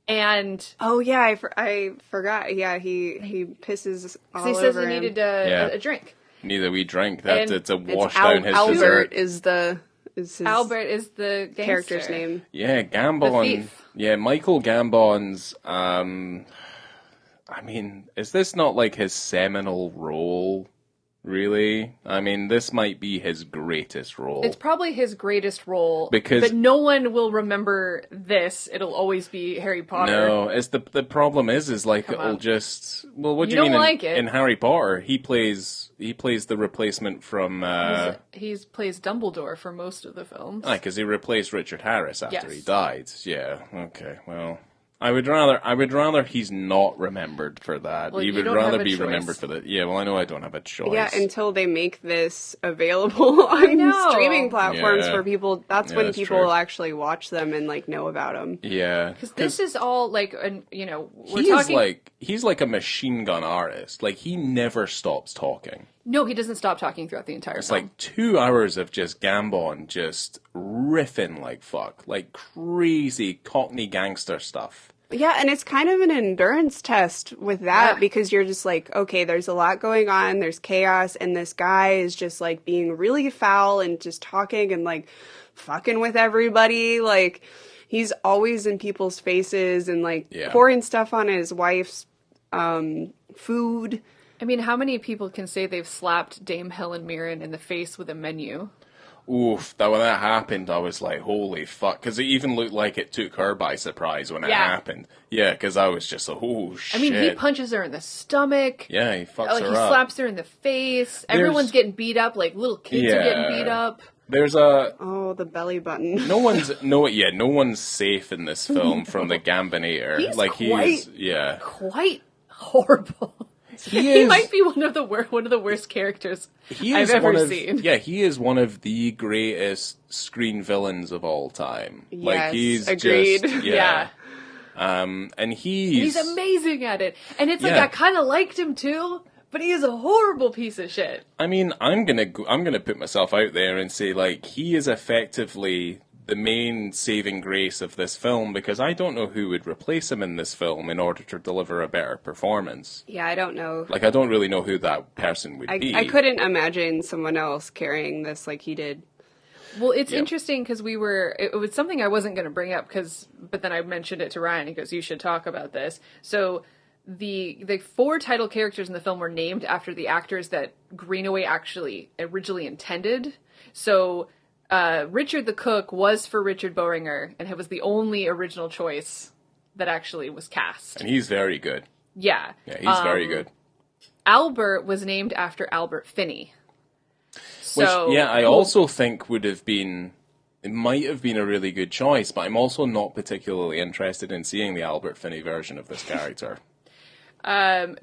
And I forgot. Yeah, he pisses all over him. He says he needed a drink. Neither we drink. It's a wash down down his Albert dessert. Albert is the gangster. Character's name. Yeah, Gambon. Yeah, Michael Gambon's. I mean, is this not like his seminal role? Really? I mean, this might be his greatest role. It's probably his greatest role. But no one will remember this. It'll always be Harry Potter. No, it's the problem is like it'll just... Well, what do you mean? Like it. In Harry Potter, he plays the replacement from... He plays Dumbledore for most of the films. Because he replaced Richard Harris after he died. Yeah, okay, well... I would rather he's not remembered for that. Well, he would rather be remembered for that. Yeah, well, I know I don't have a choice. Yeah, until they make this available on streaming platforms for people. That's when people will actually watch them and like know about them. Yeah, because this is all like, he's like a machine gun artist. Like he never stops talking. No, he doesn't stop talking throughout the entire film. It's like 2 hours of just Gambon just riffing like fuck, like crazy Cockney gangster stuff. Yeah, and it's kind of an endurance test with that because you're just like, okay, there's a lot going on, there's chaos, and this guy is just like being really foul and just talking and like fucking with everybody. Like he's always in people's faces and like pouring stuff on his wife's food. I mean, how many people can say they've slapped Dame Helen Mirren in the face with a menu? Oof, when that happened, I was like, holy fuck. Because it even looked like it took her by surprise when it happened. Yeah, because I was just like, oh, shit. I mean, he punches her in the stomach. Yeah, he fucks her up. He slaps her in the face. Everyone's getting beat up, like little kids are getting beat up. There's the belly button. No one's safe in this film from the Gambonator. He's quite horrible. He might be one of the worst characters I've ever seen. Yeah, he is one of the greatest screen villains of all time. Yes, like he's agreed. Just, And He's amazing at it. And it's like, Yeah. I kind of liked him too, but he is a horrible piece of shit. I mean, I'm gonna put myself out there and say, like, he is effectively the main saving grace of this film, because I don't know who would replace him in this film in order to deliver a better performance. Yeah, I don't know. Like, I don't really know who that person would be. I couldn't imagine someone else carrying this like he did. Well, it's interesting because it was something I wasn't going to bring up but then I mentioned it to Ryan. He goes, you should talk about this. So the 4 title characters in the film were named after the actors that Greenaway actually originally intended. So Richard the Cook was for Richard Boehringer, and it was the only original choice that actually was cast. And he's very good. Yeah. Yeah, he's very good. Albert was named after Albert Finney. So, Which, yeah, I also think it might have been a really good choice, but I'm also not particularly interested in seeing the Albert Finney version of this character.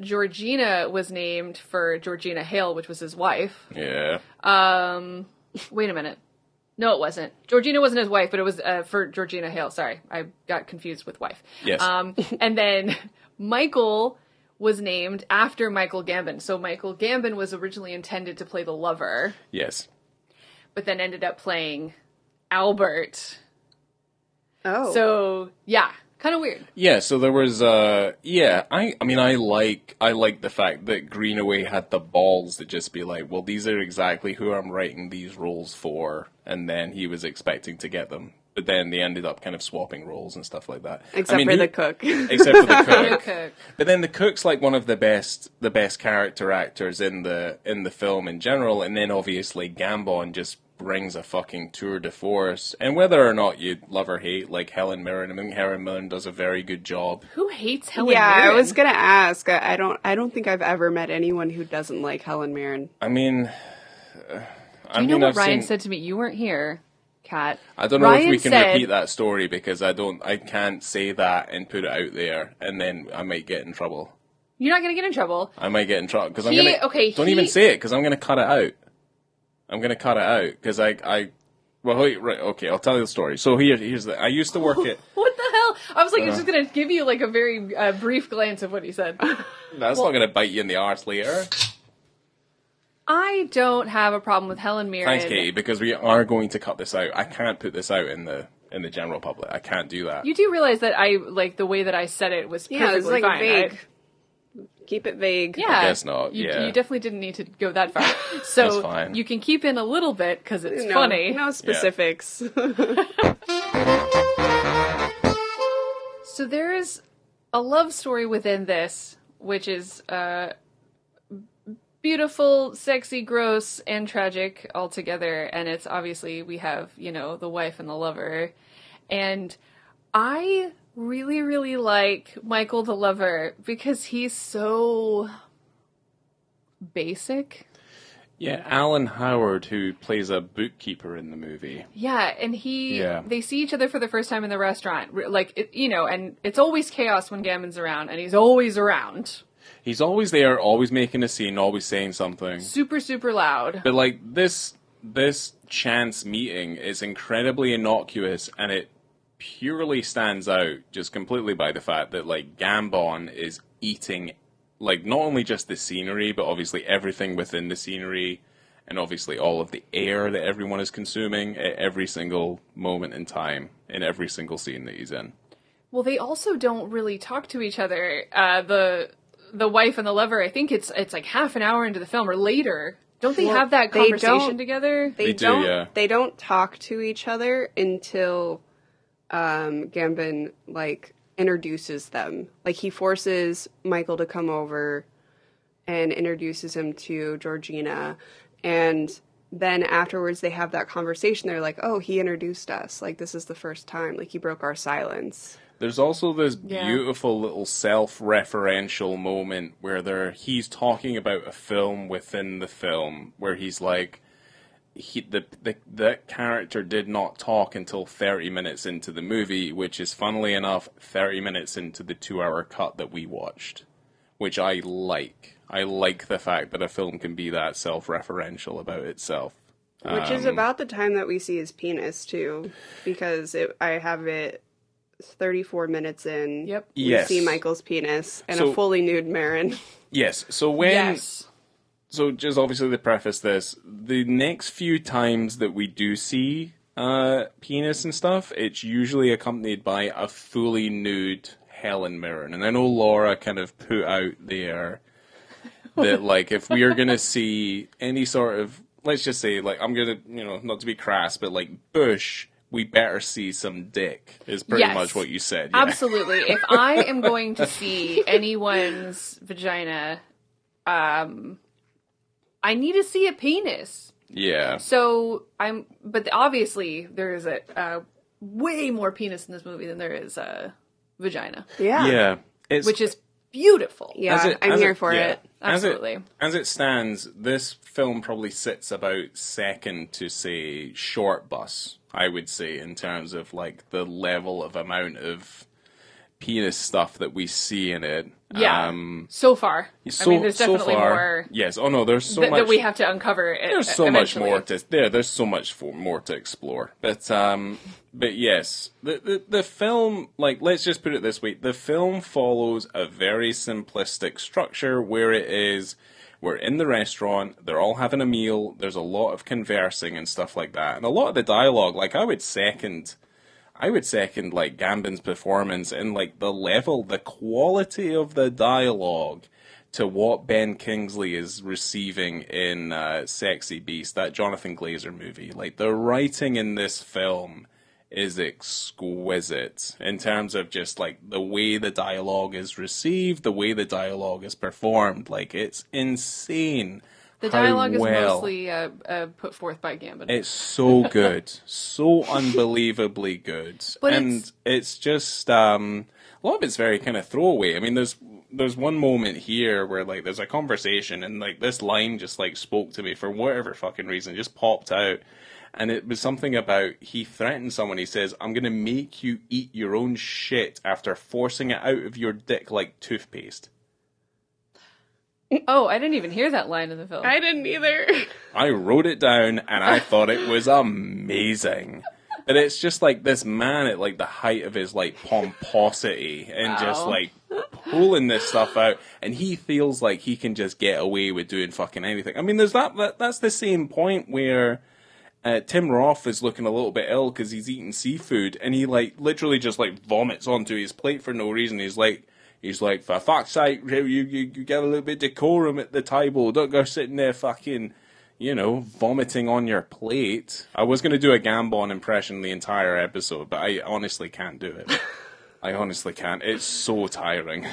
Georgina was named for Georgina Hale, which was his wife. Yeah. Wait a minute. No, it wasn't. Georgina wasn't his wife, but it was for Georgina Hale. Sorry, I got confused with wife. Yes. And then Michael was named after Michael Gambon. So Michael Gambon was originally intended to play the lover. Yes. But then ended up playing Albert. Oh. So, yeah. Kind of weird. Yeah, so there was, I mean, I like the fact that Greenaway had the balls to just be like, well, these are exactly who I'm writing these roles for, and then he was expecting to get them. But then they ended up kind of swapping roles and stuff like that. Except for the cook. Except for the cook. Cook. But then the cook's like one of the best character actors in the film in general, and then obviously Gambon just brings a fucking tour de force. And whether or not you love or hate, like Helen Mirren, I think Helen Mirren does a very good job. Who hates Helen Yeah, Mirren? I was gonna ask. I don't think I've ever met anyone who doesn't like Helen Mirren. I mean, You know what Ryan said to me? You weren't here, Kat. I don't know Ryan if we can said, repeat that story, because I can't say that and put it out there, and then I might get in trouble. You're not going to get in trouble. I might get in trouble because Don't even say it, because I'm gonna cut it out. I'm gonna cut it out because well, wait, right, okay, I'll tell you the story. So here's I used to work at. What the hell? I was like, I'm just going to give you like a very brief glance of what he said. That's not gonna bite you in the arse later. I don't have a problem with Helen Mirren. Thanks, Katie, because we are going to cut this out. I can't put this out in the general public. I can't do that. You do realize that the way that I said it was perfectly it's like fine, vague. right? Keep it vague. Yeah. I guess not, You yeah. definitely didn't need to go that far. So That's fine. you can keep in a little bit because it's No, funny. No specifics. So there is a love story within this, which is beautiful, sexy, gross, and tragic all together. And it's obviously we have, the wife and the lover. And I really, really like Michael the lover because he's so basic. Yeah, Alan Howard, who plays a bookkeeper in the movie. Yeah, and Yeah. they see each other for the first time in the restaurant. And it's always chaos when Gambon's around, and he's always around. He's always there, always making a scene, always saying something. Super, super loud. But like this chance meeting is incredibly innocuous, and it purely stands out just completely by the fact that like Gambon is eating like not only just the scenery, but obviously everything within the scenery, and obviously all of the air that everyone is consuming at every single moment in time in every single scene that he's in. Well, they also don't really talk to each other. The wife and the lover, I think it's like half an hour into the film or later. Don't they have that conversation together? They do, yeah. They don't talk to each other until Gambon introduces them. Like he forces Michael to come over and introduces him to Georgina, and then afterwards they have that conversation. They're like, oh, he introduced us, like this is the first time, like he broke our silence. There's also this beautiful little self-referential moment where he's talking about a film within the film, where he's like, that character did not talk until 30 minutes into the movie, which is, funnily enough, 30 minutes into the 2-hour cut that we watched, which I like. I like the fact that a film can be that self-referential about itself. Which is about the time that we see his penis, too, because I have it 34 minutes in, Yep. we Yes. see Michael's penis and So- a fully nude Mirren. Yes. So when Yes. so just obviously to preface this, the next few times that we do see penis and stuff, it's usually accompanied by a fully nude Helen Mirren. And I know Laura kind of put out there that, like, if we are going to see any sort of, let's just say, like, I'm going to, not to be crass, but, like, Bush, we better see some dick, is pretty Yes. much what you said. Yeah. Absolutely. If I am going to see anyone's vagina, I need to see a penis. Yeah. So but obviously there is a way more penis in this movie than there is vagina, Yeah. Yeah. It's, which is beautiful. Yeah, I'm here for yeah. it. Absolutely. As it stands, this film probably sits about second to, say, Short Bus, I would say, in terms of, like, the level of amount of penis stuff that we see in it. Yeah. So far. I mean, there's so definitely far, more yes. Oh, no, there's so that much. we have to uncover. There's so eventually. much more to there's so much more to explore. But yes, the film, like, let's just put it this way: the film follows a very simplistic structure where it is, we're in the restaurant, they're all having a meal, there's a lot of conversing and stuff like that, and a lot of the dialogue. Like, I would second like Gambon's performance and, like, the quality of the dialogue to what Ben Kingsley is receiving in Sexy Beast, that Jonathan Glazer movie. Like, the writing in this film is exquisite in terms of just, like, the way the dialogue is received, the way the dialogue is performed. Like, it's insane. The how dialogue is well- mostly put forth by Gambon. It's so good. So unbelievably good. But and it's just, a lot of it's very kind of throwaway. I mean, there's one moment here where, like, there's a conversation and, like, this line just, like, spoke to me for whatever fucking reason. It just popped out. And it was something about, he threatened someone. He says, "I'm going to make you eat your own shit after forcing it out of your dick like toothpaste." Oh, I didn't even hear that line in the film. I didn't either. I wrote it down and I thought it was amazing. But it's just like this man at, like, the height of his, like, pomposity and just, Wow. like, pulling this stuff out, and he feels like he can just get away with doing fucking anything. I mean, there's that's the same point where Tim Roth is looking a little bit ill because he's eating seafood, and he, like, literally just, like, vomits onto his plate for no reason. He's like, "For fuck's sake, you get a little bit of decorum at the table. Don't go sitting there fucking, vomiting on your plate." I was going to do a Gambon impression the entire episode, but I honestly can't do it. I honestly can't. It's so tiring.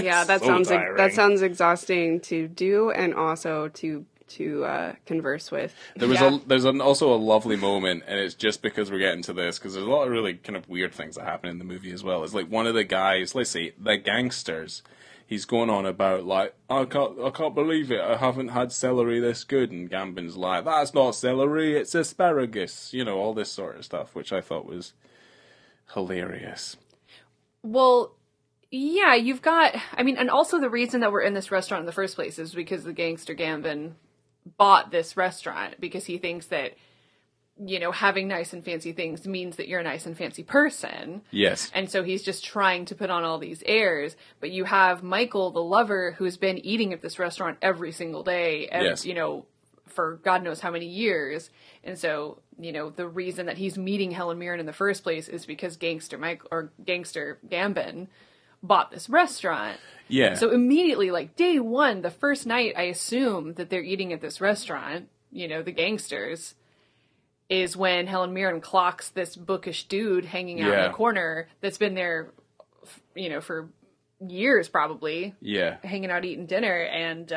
Yeah, that so sounds tiring. exhausting to do and also to converse with. There's Yeah. also a lovely moment, and it's just because we're getting to this, because there's a lot of really kind of weird things that happen in the movie as well. It's like one of the guys, let's say, the gangsters, he's going on about, like, I can't believe it, I haven't had celery this good, and Gambon's like, "That's not celery, it's asparagus," all this sort of stuff, which I thought was hilarious. Well, yeah, you've got, and also the reason that we're in this restaurant in the first place is because the gangster Gambon bought this restaurant because he thinks that, having nice and fancy things means that you're a nice and fancy person. Yes. And so he's just trying to put on all these airs. But you have Michael, the lover, who's been eating at this restaurant every single day, Yes. for God knows how many years. And so, the reason that he's meeting Helen Mirren in the first place is because gangster Gambon bought this restaurant. Yeah. So immediately, like, day one, the first night, I assume that they're eating at this restaurant, the gangsters, is when Helen Mirren clocks this bookish dude hanging out in Yeah. the corner that's been there, for years probably, Yeah. hanging out eating dinner and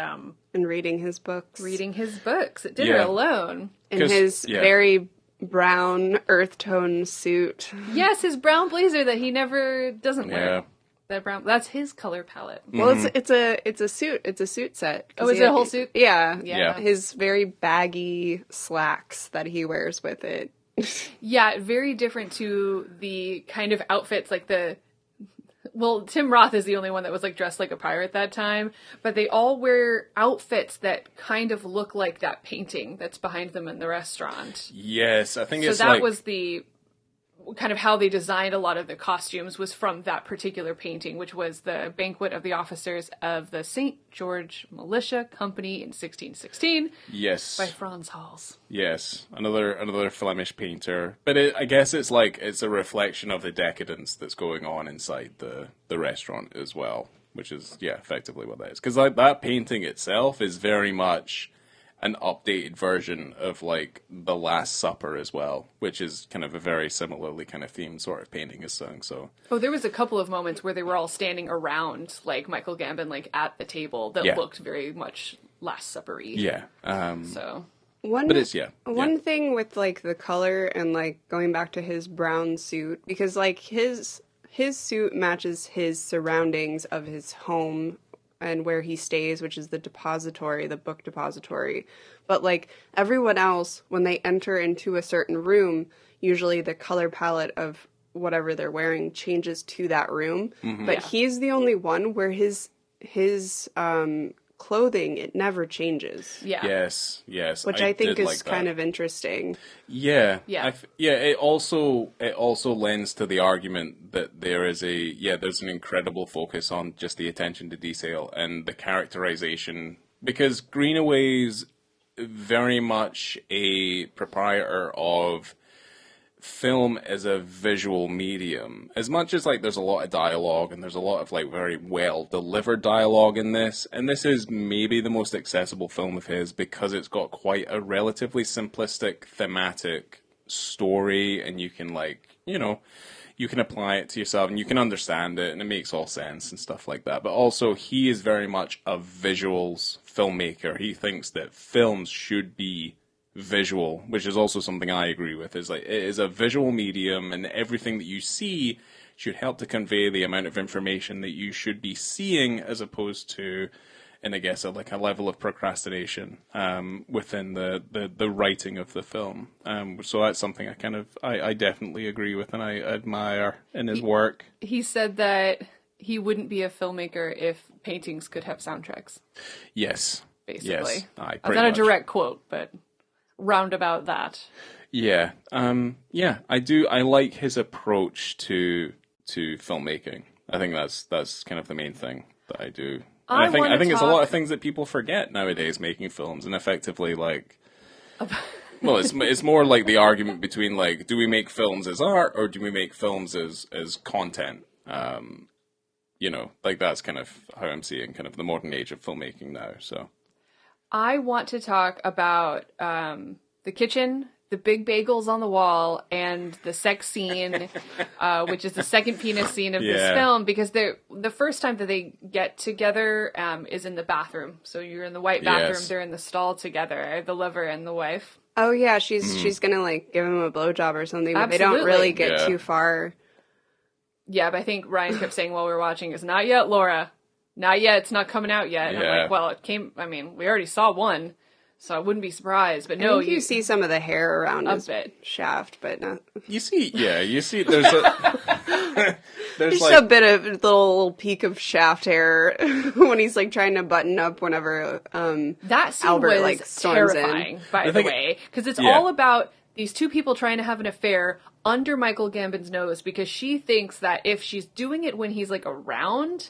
reading his books. reading his books at dinner Yeah. alone. in 'Cause- his yeah. very brown earth tone suit. Yes, his brown blazer that he never doesn't wear. Yeah. That's his color palette. Well, it's a suit. It's a suit set. 'Cause Oh, is he- it a whole suit? Yeah. Yeah. His very baggy slacks that he wears with it. Yeah, very different to the kind of outfits like Tim Roth is the only one that was, like, dressed like a pirate that time, but they all wear outfits that kind of look like that painting that's behind them in the restaurant. Yes, I think So it's that like... was the kind of how they designed a lot of the costumes was from that particular painting, which was the banquet of the officers of the St. George Militia Company in 1616. Yes. By Frans Hals. Yes, another Flemish painter. But I guess it's a reflection of the decadence that's going on inside the restaurant as well, which is, effectively what that is. Because that painting itself is very much an updated version of The Last Supper as well, which is kind of a very similarly kind of themed sort of painting as sung. So there was a couple of moments where they were all standing around Michael Gambon at the table that looked very much Last Supper-y. Yeah. So one thing with the color and going back to his brown suit, because his suit matches his surroundings of his home and where he stays, which is the depository, the book depository. But everyone else, when they enter into a certain room, usually the color palette of whatever they're wearing changes to that room. Mm-hmm. But he's the only one where his clothing, it never changes. Yeah. Yes. Which I think is kind of interesting. Yeah. It also lends to the argument that there's an incredible focus on just the attention to detail and the characterization, because Greenaway's very much a proprietor of film as a visual medium. As much as there's a lot of dialogue and there's a lot of very well delivered dialogue in this, and this is maybe the most accessible film of his because it's got quite a relatively simplistic thematic story, and you can you can apply it to yourself and you can understand it and it makes all sense and stuff like that. But also he is very much a visuals filmmaker. He thinks that films should be visual, which is also something I agree with, is it is a visual medium, and everything that you see should help to convey the amount of information that you should be seeing, as opposed to, and I guess a level of procrastination within the writing of the film. So that's something I definitely agree with and I admire in his work. He said that he wouldn't be a filmmaker if paintings could have soundtracks. Yes. Basically. Yes. That's not a direct quote, but roundabout that. Yeah. I do. I like his approach to filmmaking. I think that's kind of the main thing that I do. I think it's a lot of things that people forget nowadays making films, and effectively well, it's more the argument between do we make films as art or do we make films as content? That's kind of how I'm seeing kind of the modern age of filmmaking now. So I want to talk about the kitchen, the big bagels on the wall, and the sex scene, which is the second penis scene of this film, because the first time that they get together is in the bathroom. So you're in the white bathroom, they're in the stall together, the lover and the wife. Oh yeah, she's gonna give him a blowjob or something, but they don't really get too far. Yeah, but I think Ryan kept saying while we were watching, is not yet, Laura. Not yet, it's not coming out yet. And I'm well, it came, we already saw one. So I wouldn't be surprised, but no, you see some of the hair around his shaft, but not. You see there's a bit of little peak of shaft hair when he's trying to button up whenever that scene Albert was storms terrifying, in. by the way, because it's all about these two people trying to have an affair under Michael Gambon's nose, because she thinks that if she's doing it when he's around,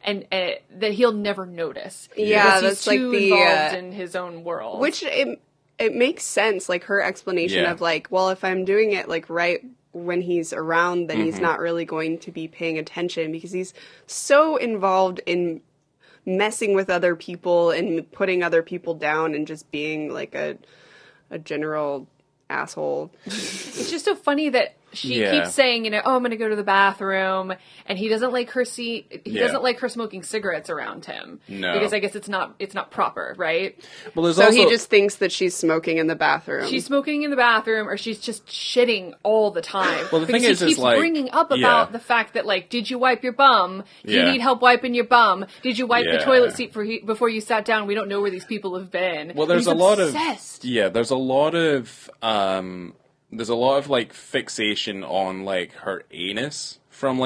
and that he'll never notice. Yeah, that's he's too involved in his own world. Which it makes sense, her explanation of well, if I'm doing it right when he's around, then he's not really going to be paying attention, because he's so involved in messing with other people and putting other people down and just being a general asshole. It's just so funny that she keeps saying, I'm going to go to the bathroom, and he doesn't like her doesn't like her smoking cigarettes around him. No. Because I guess it's not proper, right? Well, so he just thinks that she's smoking in the bathroom. She's smoking in the bathroom, or she's just shitting all the time. Well, the thing is, he keeps bringing up about the fact that, did you wipe your bum? Do you need help wiping your bum? Did you wipe the toilet seat before you sat down? We don't know where these people have been. Well, there's a lot of fixation on her anus from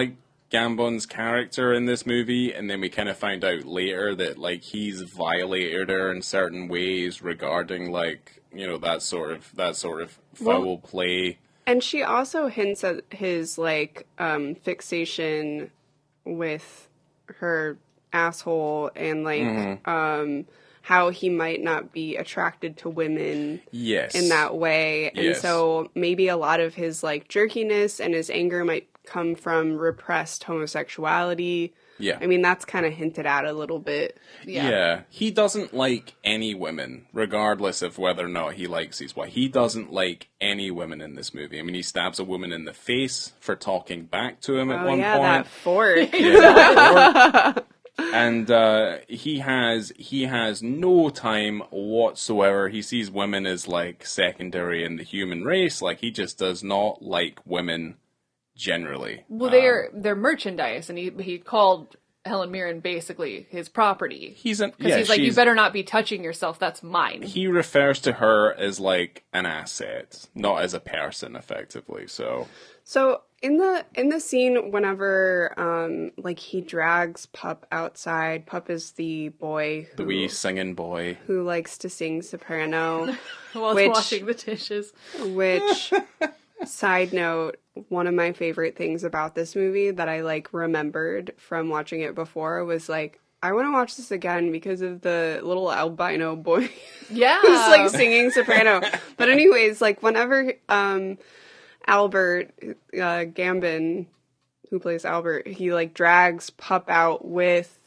Gambon's character in this movie, and then we kind of find out later that he's violated her in certain ways regarding that sort of foul play. And she also hints at his, like, fixation with her asshole and, like, how he might not be attracted to women Yes. in that way. And Yes. so maybe a lot of his, like, jerkiness and his anger might come from repressed homosexuality. Yeah. I mean, that's kind of hinted at a little bit. Yeah. He doesn't like any women, regardless of whether or not he likes his wife. He doesn't like any women in this movie. I mean, he stabs a woman in the face for talking back to him at one yeah, point. that fork. And he has no time whatsoever. He sees women as, like, secondary in the human race. Like, he just does not like women generally. Well, they're merchandise, and he called Helen Mirren basically his property. He's like, you better not be touching yourself. That's mine. He refers to her as, like, an asset, not as a person, effectively. So in the scene, whenever like he drags Pup outside, Pup is the boy the wee singing boy who likes to sing soprano While washing the dishes. Which, side note, one of my favorite things about this movie that I, like, remembered from watching it before was, like, I want to watch this again because of the little albino boy Yeah. who's, like, singing soprano. But anyways, like, whenever Albert Gambon, who plays Albert, he, like, drags Pup out with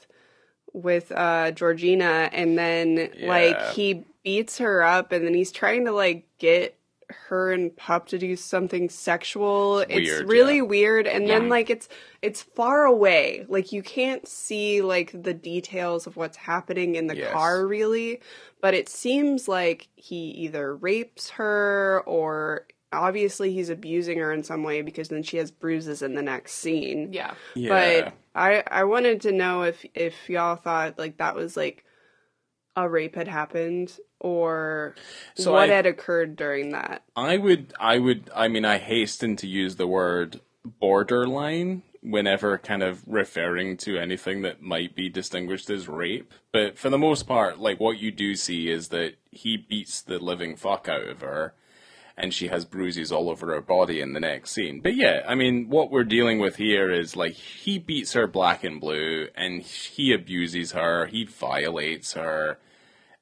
Georgina, and then like he beats her up, and then he's trying to, like, get her and Pup to do something sexual. It's really weird. And then, like, it's far away. Like, you can't see, like, the details of what's happening in the car, really. But it seems like he either rapes her, or obviously he's abusing her in some way, because then she has bruises in the next scene. Yeah. But I wanted to know if y'all thought, like, that was, like, a rape had happened, or what had occurred during that. I mean, I hasten to use the word borderline whenever kind of referring to anything that might be distinguished as rape. But for the most part, like, what you do see is that he beats the living fuck out of her, and she has bruises all over her body in the next scene. But yeah, I mean, what we're dealing with here is, like, he beats her black and blue, and he abuses her, he violates her.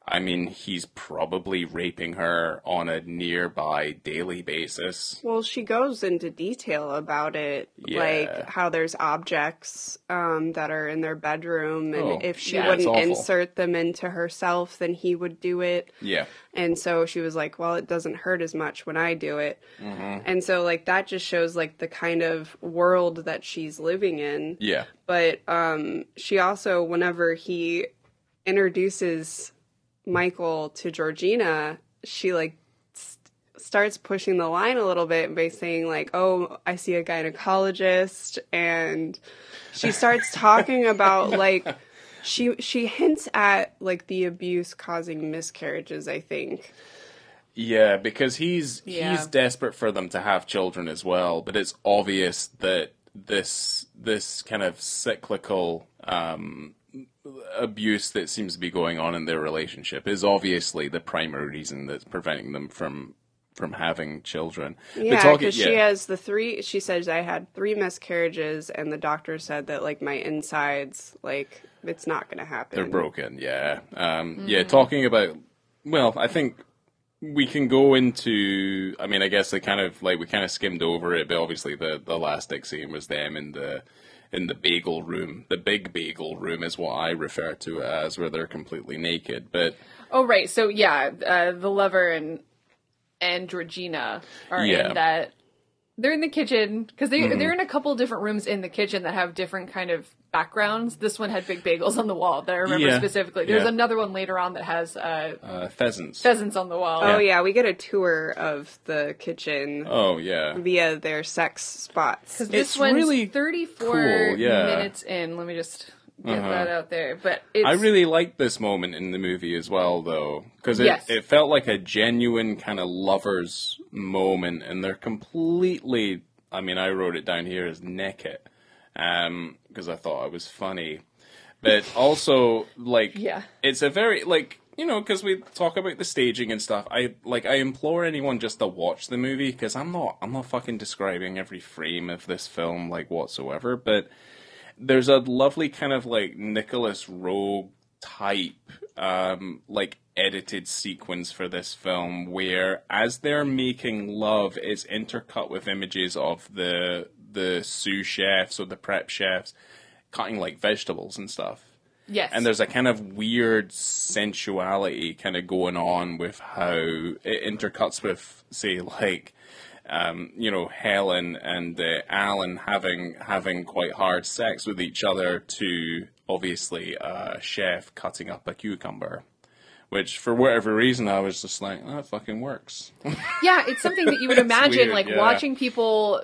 I mean, he's probably raping her on a nearby daily basis. Well, she goes into detail about it, like how there's objects that are in their bedroom, and if she wouldn't insert them into herself, then he would do it. Yeah. And so she was like, well, it doesn't hurt as much when I do it. Mm-hmm. And so, like, that just shows, like, the kind of world that she's living in. Yeah. But she also, whenever he introduces Michael to Georgina, she, like, starts pushing the line a little bit by saying, like, oh, I see a gynecologist, and she starts talking about, like, she hints at, like, the abuse causing miscarriages, I think. Yeah, because he's desperate for them to have children as well, but it's obvious that this kind of cyclical abuse that seems to be going on in their relationship is obviously the primary reason that's preventing them from having children. Yeah, because she has she says, I had 3 miscarriages, and the doctor said that, like, my insides, like, it's not going to happen. They're broken, yeah. Yeah, talking about, well, I think we can go into, I mean, I guess we kind of skimmed over it, but obviously the last big scene was them in the bagel room. The big bagel room is what I refer to it as, where they're completely naked. But oh, right. So yeah, the lover and Georgina are in that. They're in the kitchen because they're in a couple different rooms in the kitchen that have different kind of backgrounds. This one had big bagels on the wall that I remember specifically. There's another one later on that has pheasants on the wall. Oh yeah, we get a tour of the kitchen. Oh yeah, via their sex spots. Because this one's really 34 minutes in. Let me just get that out there. But I really liked this moment in the movie as well, though, because it felt like a genuine kind of lovers moment, and they're completely, I mean, I wrote it down here as naked, because I thought it was funny. But also, like, it's a very, like, because we talk about the staging and stuff, I implore anyone just to watch the movie, because I'm not fucking describing every frame of this film, like, whatsoever, but there's a lovely kind of, like, Nicholas Roeg type, like, edited sequence for this film, where as they're making love, it's intercut with images of the sous chefs or the prep chefs cutting, like, vegetables and stuff. Yes. And there's a kind of weird sensuality kind of going on with how it intercuts with, say, like, Helen and Alan having quite hard sex with each other, to obviously a chef cutting up a cucumber. Which, for whatever reason, I was just like, that fucking works. Yeah, it's something that you would imagine, weird, watching people,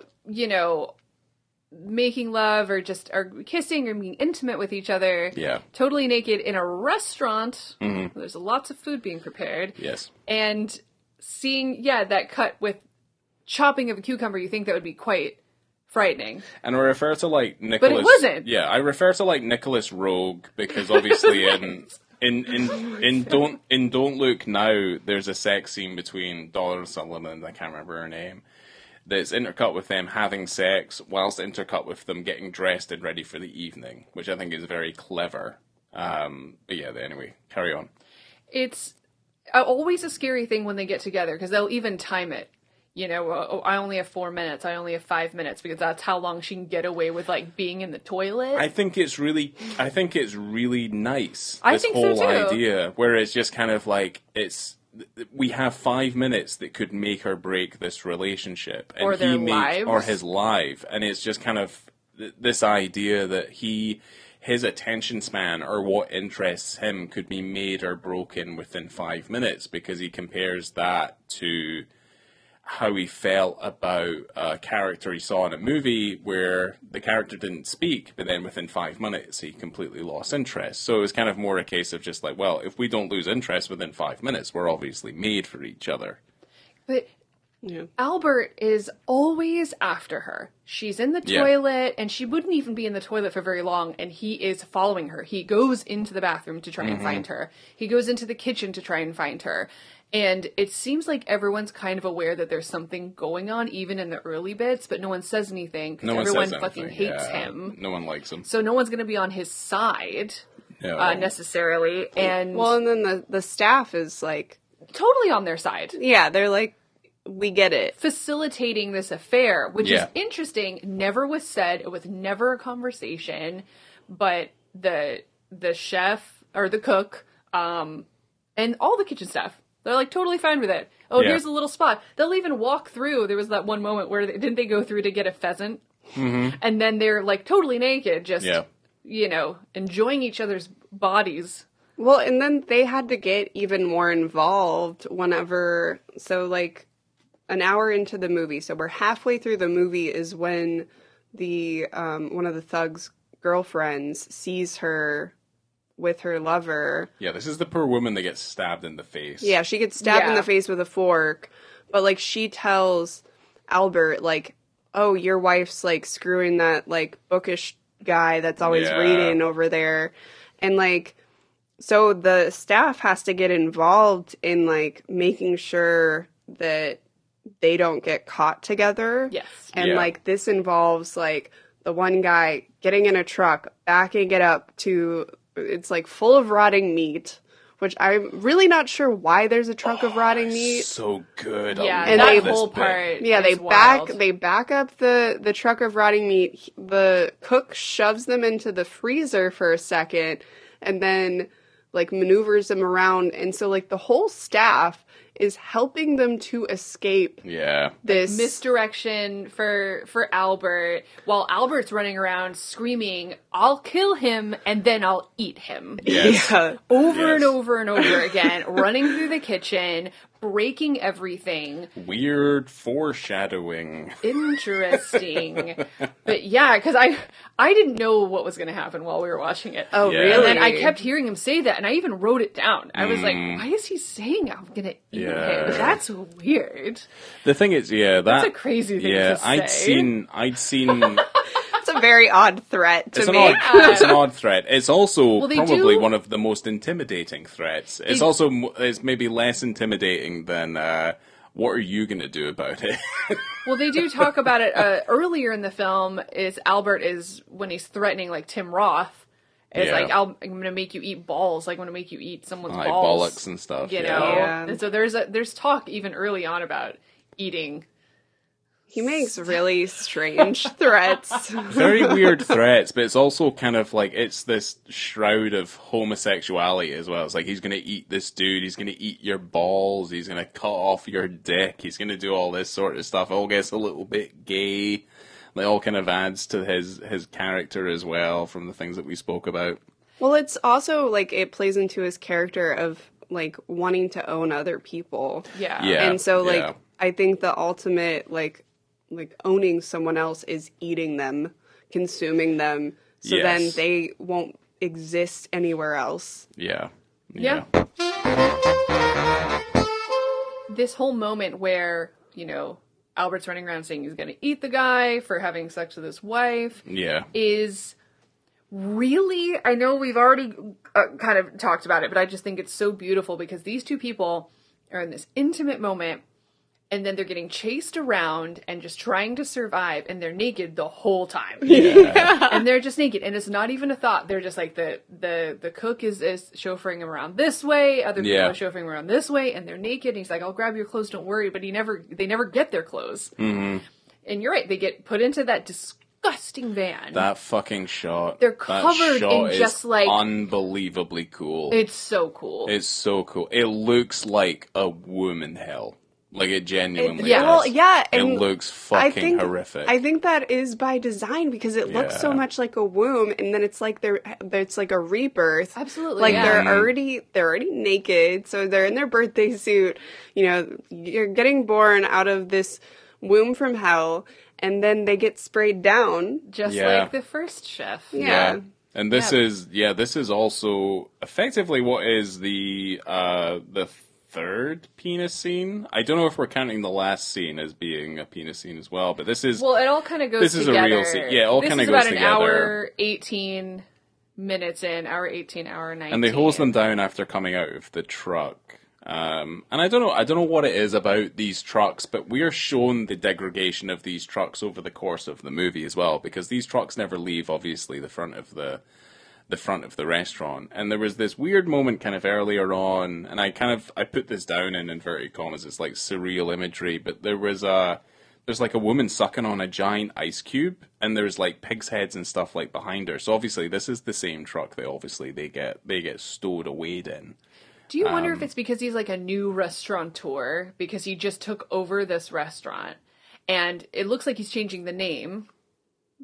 making love or kissing or being intimate with each other, totally naked in a restaurant. Mm-hmm. There's lots of food being prepared. Yes. And seeing, that cut with chopping of a cucumber, you think that would be quite frightening. And I refer to, like, Nicholas... But it wasn't. Yeah, I refer to, like, Nicholas Roeg, because obviously in Don't Look Now, there's a sex scene between Dollar and Sullivan, and I can't remember her name, that's intercut with them having sex, whilst intercut with them getting dressed and ready for the evening, which I think is very clever. But yeah, anyway, carry on. It's always a scary thing when they get together, because they'll even time it. I only have 4 minutes, I only have 5 minutes, because that's how long she can get away with, like, being in the toilet. I think it's really nice. I this think whole so too. idea, where it's just kind of like, we have 5 minutes that could make or break this relationship, and or their lives, or his life, and it's just kind of this idea that his attention span, or what interests him, could be made or broken within 5 minutes, because he compares that to how he felt about a character he saw in a movie where the character didn't speak, but then within 5 minutes he completely lost interest. So it was kind of more a case of just like, well, if we don't lose interest within 5 minutes, we're obviously made for each other. But Albert is always after her. She's in the toilet, and she wouldn't even be in the toilet for very long, and he is following her. He goes into the bathroom to try and find her. He goes into the kitchen to try and find her. And it seems like everyone's kind of aware that there's something going on, even in the early bits, but no one says anything, because everyone fucking hates him. No one likes him. So no one's going to be on his side, necessarily. And then the staff is, like... totally on their side. Yeah, they're like, we get it. Facilitating this affair, which is interesting. Never was said. It was never a conversation. But the chef, or the cook, and all the kitchen staff, they're, like, totally fine with it. Oh, here's a little spot. They'll even walk through. There was that one moment where, didn't they go through to get a pheasant? Mm-hmm. And then they're, like, totally naked, just, enjoying each other's bodies. Well, and then they had to get even more involved whenever... So, like, an hour into the movie, so we're halfway through the movie, is when the one of the thug's girlfriends sees her with her lover. Yeah, this is the poor woman that gets stabbed in the face. Yeah, she gets stabbed in the face with a fork, but, like, she tells Albert, like, oh, your wife's, like, screwing that, like, bookish guy that's always reading over there. And, like, so the staff has to get involved in, like, making sure that they don't get caught together. Yes. And, like, this involves, like, the one guy getting in a truck, backing it up to... It's, like, full of rotting meat, which I'm really not sure why there's a truck of rotting meat. So good. Yeah, and that whole part. Yeah, they back up the truck of rotting meat. The cook shoves them into the freezer for a second, and then, like, maneuvers them around. And so, like, the whole staff is helping them to escape this misdirection for Albert, while Albert's running around screaming, I'll kill him and then I'll eat him. Yes. Over and over and over again, running through the kitchen, breaking everything. Weird foreshadowing. Interesting. But yeah, because I didn't know what was going to happen while we were watching it. Oh, really? And then I kept hearing him say that, and I even wrote it down. I was like, why is he saying I'm going to eat him? That's weird. The thing is, that's a crazy thing to say. I'd seen It's a a very odd threat to It's me. it's an odd threat. It's also they probably do- one of the most intimidating threats. It's also it's maybe less intimidating than what are you going to do about it? Well, they do talk about it earlier in the film. Is Albert is when he's threatening like Tim Roth. It's Yeah. like I'm going to make you eat balls. Like I'm going to make you eat someone's Like balls, bollocks and stuff. You yeah. know. Yeah. And so there's talk even early on about eating. He makes really strange threats. Very weird threats, but it's also kind of like it's this shroud of homosexuality as well. It's like he's going to eat this dude, he's going to eat your balls, he's going to cut off your dick, he's going to do all this sort of stuff. It all gets a little bit gay. It all kind of adds to his character as well from the things that we spoke about. Well, it's also like it plays into his character of like wanting to own other people. Yeah. Yeah. And so like yeah. I think the ultimate like owning someone else is eating them, consuming them, so Yes. then they won't exist anywhere else. Yeah. Yeah. This whole moment where, you know, Albert's running around saying he's going to eat the guy for having sex with his wife Yeah. is really, I know we've already kind of talked about it, but I just think it's so beautiful because these two people are in this intimate moment and then they're getting chased around and just trying to survive and they're naked the whole time. Yeah. And they're just naked and it's not even a thought. They're just like the cook is chauffeuring him around this way, other people Yeah. are chauffeuring him around this way, and they're naked and he's like, I'll grab your clothes, don't worry, but they never get their clothes. Mm-hmm. And you're right, they get put into that disgusting van. That fucking shot. They're that covered shot in just, is like- unbelievably cool. It's so cool. It's so cool. It looks like a womb in hell. Like it genuinely yeah. does. Well, yeah, It and looks fucking horrific. I think that is by design because it looks so Yeah. much like a womb, and then it's like it's like a rebirth. Absolutely, like yeah. they're already naked, so they're in their birthday suit. You know, you're getting born out of this womb from hell, and then they get sprayed down. just Yeah. like the first chef. Yeah. And this Yeah. is also effectively what is the third penis scene. I don't know if we're counting the last scene as being a penis scene as well, but this is Well, it all kind of goes This is a together. real scene. Yeah, it all This kinda is goes about an together. hour 18 minutes in, hour 18, hour 19. and they hose them down after coming out of the truck. And I don't know what it is about these trucks, but we are shown the degradation of these trucks over the course of the movie as well, because these trucks never leave, obviously, the front of the restaurant. And there was this weird moment kind of earlier on, and I put this down in inverted commas, it's like surreal imagery, but there's like a woman sucking on a giant ice cube, and there's like pig's heads and stuff like behind her. So obviously this is the same truck that obviously they get stowed away in. Do you wonder if it's because he's like a new restaurateur, because he just took over this restaurant, and it looks like he's changing the name,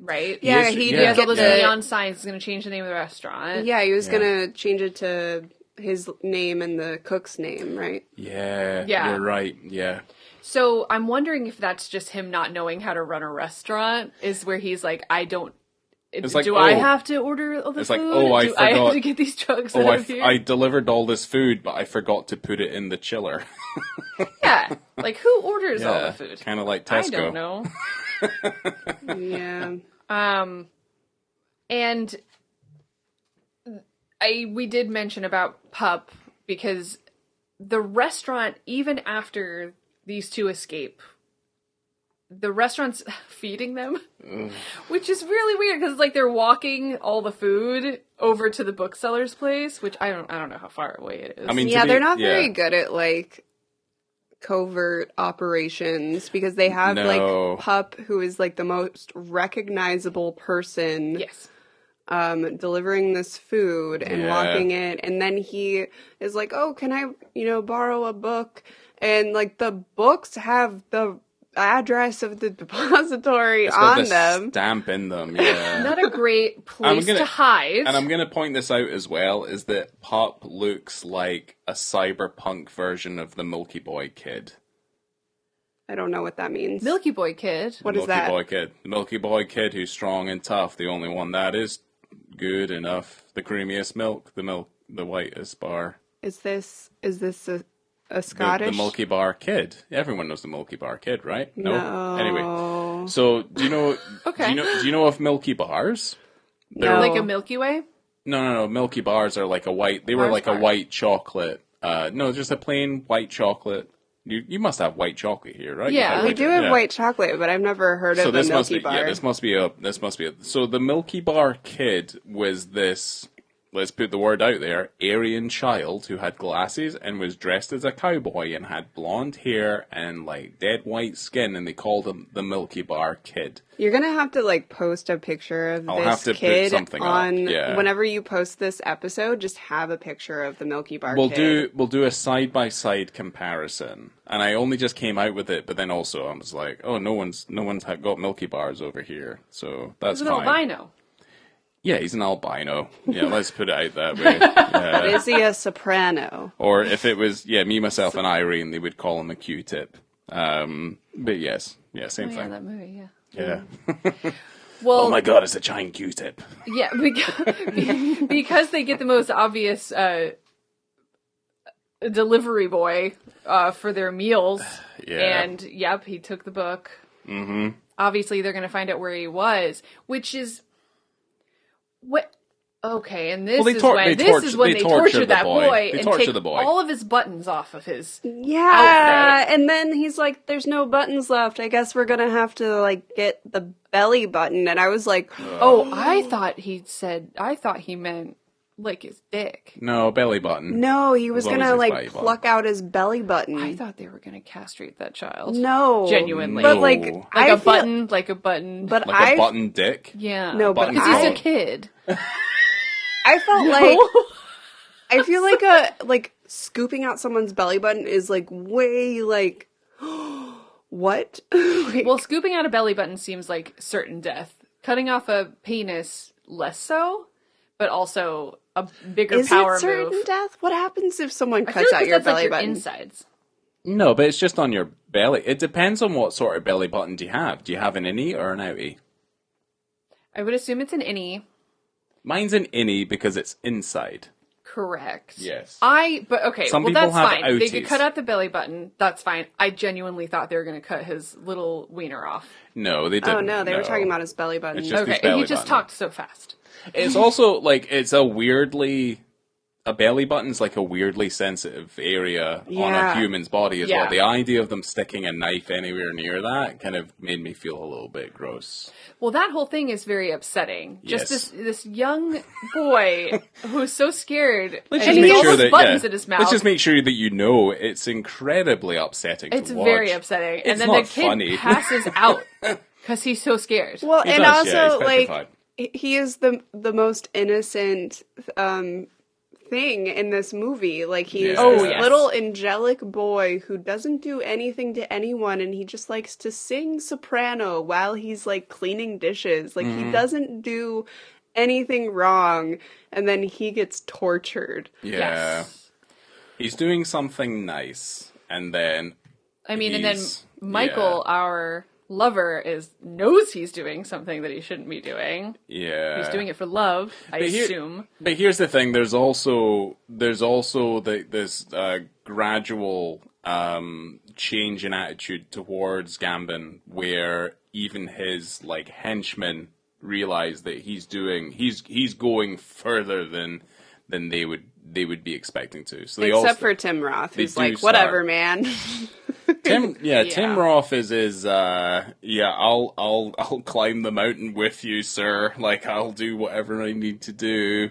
right? Yeah, He He has all those the- neon signs. He's going to change the name of the restaurant. Yeah, he was Yeah. gonna change it to his name and the cook's name, right? Yeah, Yeah. you're right. Yeah. So I'm wondering if that's just him not knowing how to run a restaurant, is where he's like, I don't. It's like, do I oh. have to order all the It's food? like, oh, I do I have forgot. to get these trucks Oh, out of here? I delivered all this food, but I forgot to put it in the chiller. Yeah, like who orders all the food? kind of like I Tesco. don't know. Yeah. And we did mention about Pup because the restaurant, even after these two escape, the restaurant's feeding them, which is really weird because it's like they're walking all the food over to the bookseller's place, which I don't know how far away it is. I mean, Yeah, to be- they're not yeah. very good at like covert operations because they have No. like Pup, who is like the most recognizable person yes. delivering this food and Yeah. walking it, and then he is like, oh, can I borrow a book? And like the books have the address of the depository It's got on this them. stamp in them, yeah. Not a great place gonna- to hide. And I'm going to point this out as well, is that Pup looks like a cyberpunk version of the Milky Boy Kid. I don't know what that means. Milky Boy Kid. What is Milky that? Boy Kid. The Milky Boy Kid who's strong and tough, the only one that is good enough. The creamiest milk, the whitest bar. Is this A Scottish? The Milky Bar Kid. Everyone knows the Milky Bar Kid, right? No. Anyway, so do you know? Okay. Do you know of Milky Bars? No. Like a Milky Way? No. Milky Bars are like a white. They were Mars like bar. a white chocolate. No, just a plain white chocolate. You must have white chocolate here, right? Yeah. We do have white chocolate, but I've never heard of a Milky Bar. Yeah, this must be a. So the Milky Bar Kid was this. Let's put the word out there, Aryan child who had glasses and was dressed as a cowboy and had blonde hair and like dead white skin, and they called him the Milky Bar Kid. You're gonna have to like post a picture of I'll have this to kid put something on up. Yeah. whenever you post this episode. Just have a picture of the Milky Bar Kid. We'll do a side by side comparison, and I only just came out with it, but then also I was like, oh, no one's got Milky Bars over here, so that's He's an fine. albino. Yeah, he's an albino. Yeah, let's put it out that way. Yeah. Is he a soprano? Or if it was, me, myself, and Irene, they would call him a Q-tip. But yes, same Yeah, thing. that movie, yeah. Yeah. Well, Oh my god, it's a giant Q-tip. yeah, because they get the most obvious delivery boy for their meals. Yeah. And, yep, he took the book. Mm-hmm. Obviously, they're going to find out where he was, which is... What? Okay, and this is when they torture that boy and take all of his buttons off of his outfit. And then he's like, "There's no buttons left. I guess we're gonna have to like get the belly button." And I was like, Oh, I thought he meant like his dick. No, belly button. "No, he was As long as gonna it's like belly button. pluck out his belly button." I thought they were going to castrate that child. No, Genuinely. but like, No. Like a button. button. But Like a button dick? Yeah. No, but because he's I- a kid. I felt like I feel like scooping out someone's belly button is like way like what? Like, Well, scooping out a belly button seems like certain death. Cutting off a penis, less so, but also a bigger is power it certain move. death? What happens if someone I feel cuts like out your that's like belly your button? insides. No, but it's just on your belly. It depends on what sort of belly button do you have. Do you have an innie or an outie? I would assume it's an innie. Mine's an innie because it's inside. Correct. Yes. But okay, Some well people that's have fine. They outies. could cut out the belly button. That's fine. I genuinely thought they were going to cut his little wiener off. No, they didn't. Oh no, they were talking about his belly button. It's just Okay, his and belly he just button. talked so fast. It's also like a belly button's like a weirdly sensitive area on a Yeah. human's body as Yeah. well. The idea of them sticking a knife anywhere near that kind of made me feel a little bit gross. Well, that whole thing is very upsetting. Just Yes. this young boy who's so scared, Let's and just he make has all sure those that buttons in his mouth. Let's just make sure that you know it's incredibly upsetting It's to watch. very upsetting. It's And then not the kid funny. passes out because he's so scared. Well, He and does, yeah, also he's like petrified. he is the most innocent thing in this movie. Like he is Yeah. this Oh, yes. little angelic boy who doesn't do anything to anyone, and he just likes to sing soprano while he's like cleaning dishes. Like Mm-hmm. he doesn't do anything wrong, and then he gets tortured. Yeah. Yes. He's doing something nice, and then I mean, and then he's- Michael, our lover, knows he's doing something that he shouldn't be doing. yeah, He's doing it for love, I But here- assume. But here's the thing: there's also this gradual change in attitude towards Gambon, where even his like henchmen realize that he's going further than they would be expecting to. So they Except for Tim Roth, they who's do like, start- whatever, man. Tim Yeah. Roth is I'll climb the mountain with you, sir. Like I'll do whatever I need to do.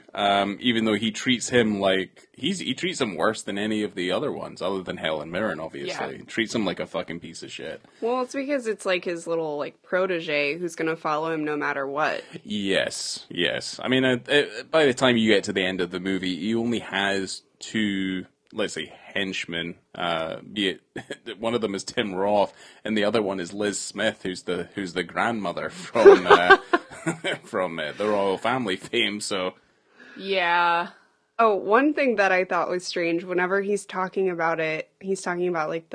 Even though he treats him like he treats him worse than any of the other ones, other than Helen Mirren, obviously. Yeah. He treats him like a fucking piece of shit. Well, it's because it's like his little like protege who's gonna follow him no matter what. Yes. I mean, by the time you get to the end of the movie, he only has two, let's say, henchmen. Be it one of them is Tim Roth, and the other one is Liz Smith, who's the grandmother from from the royal family fame. So Yeah. Oh, one thing that I thought was strange, whenever he's talking about it, he's talking about like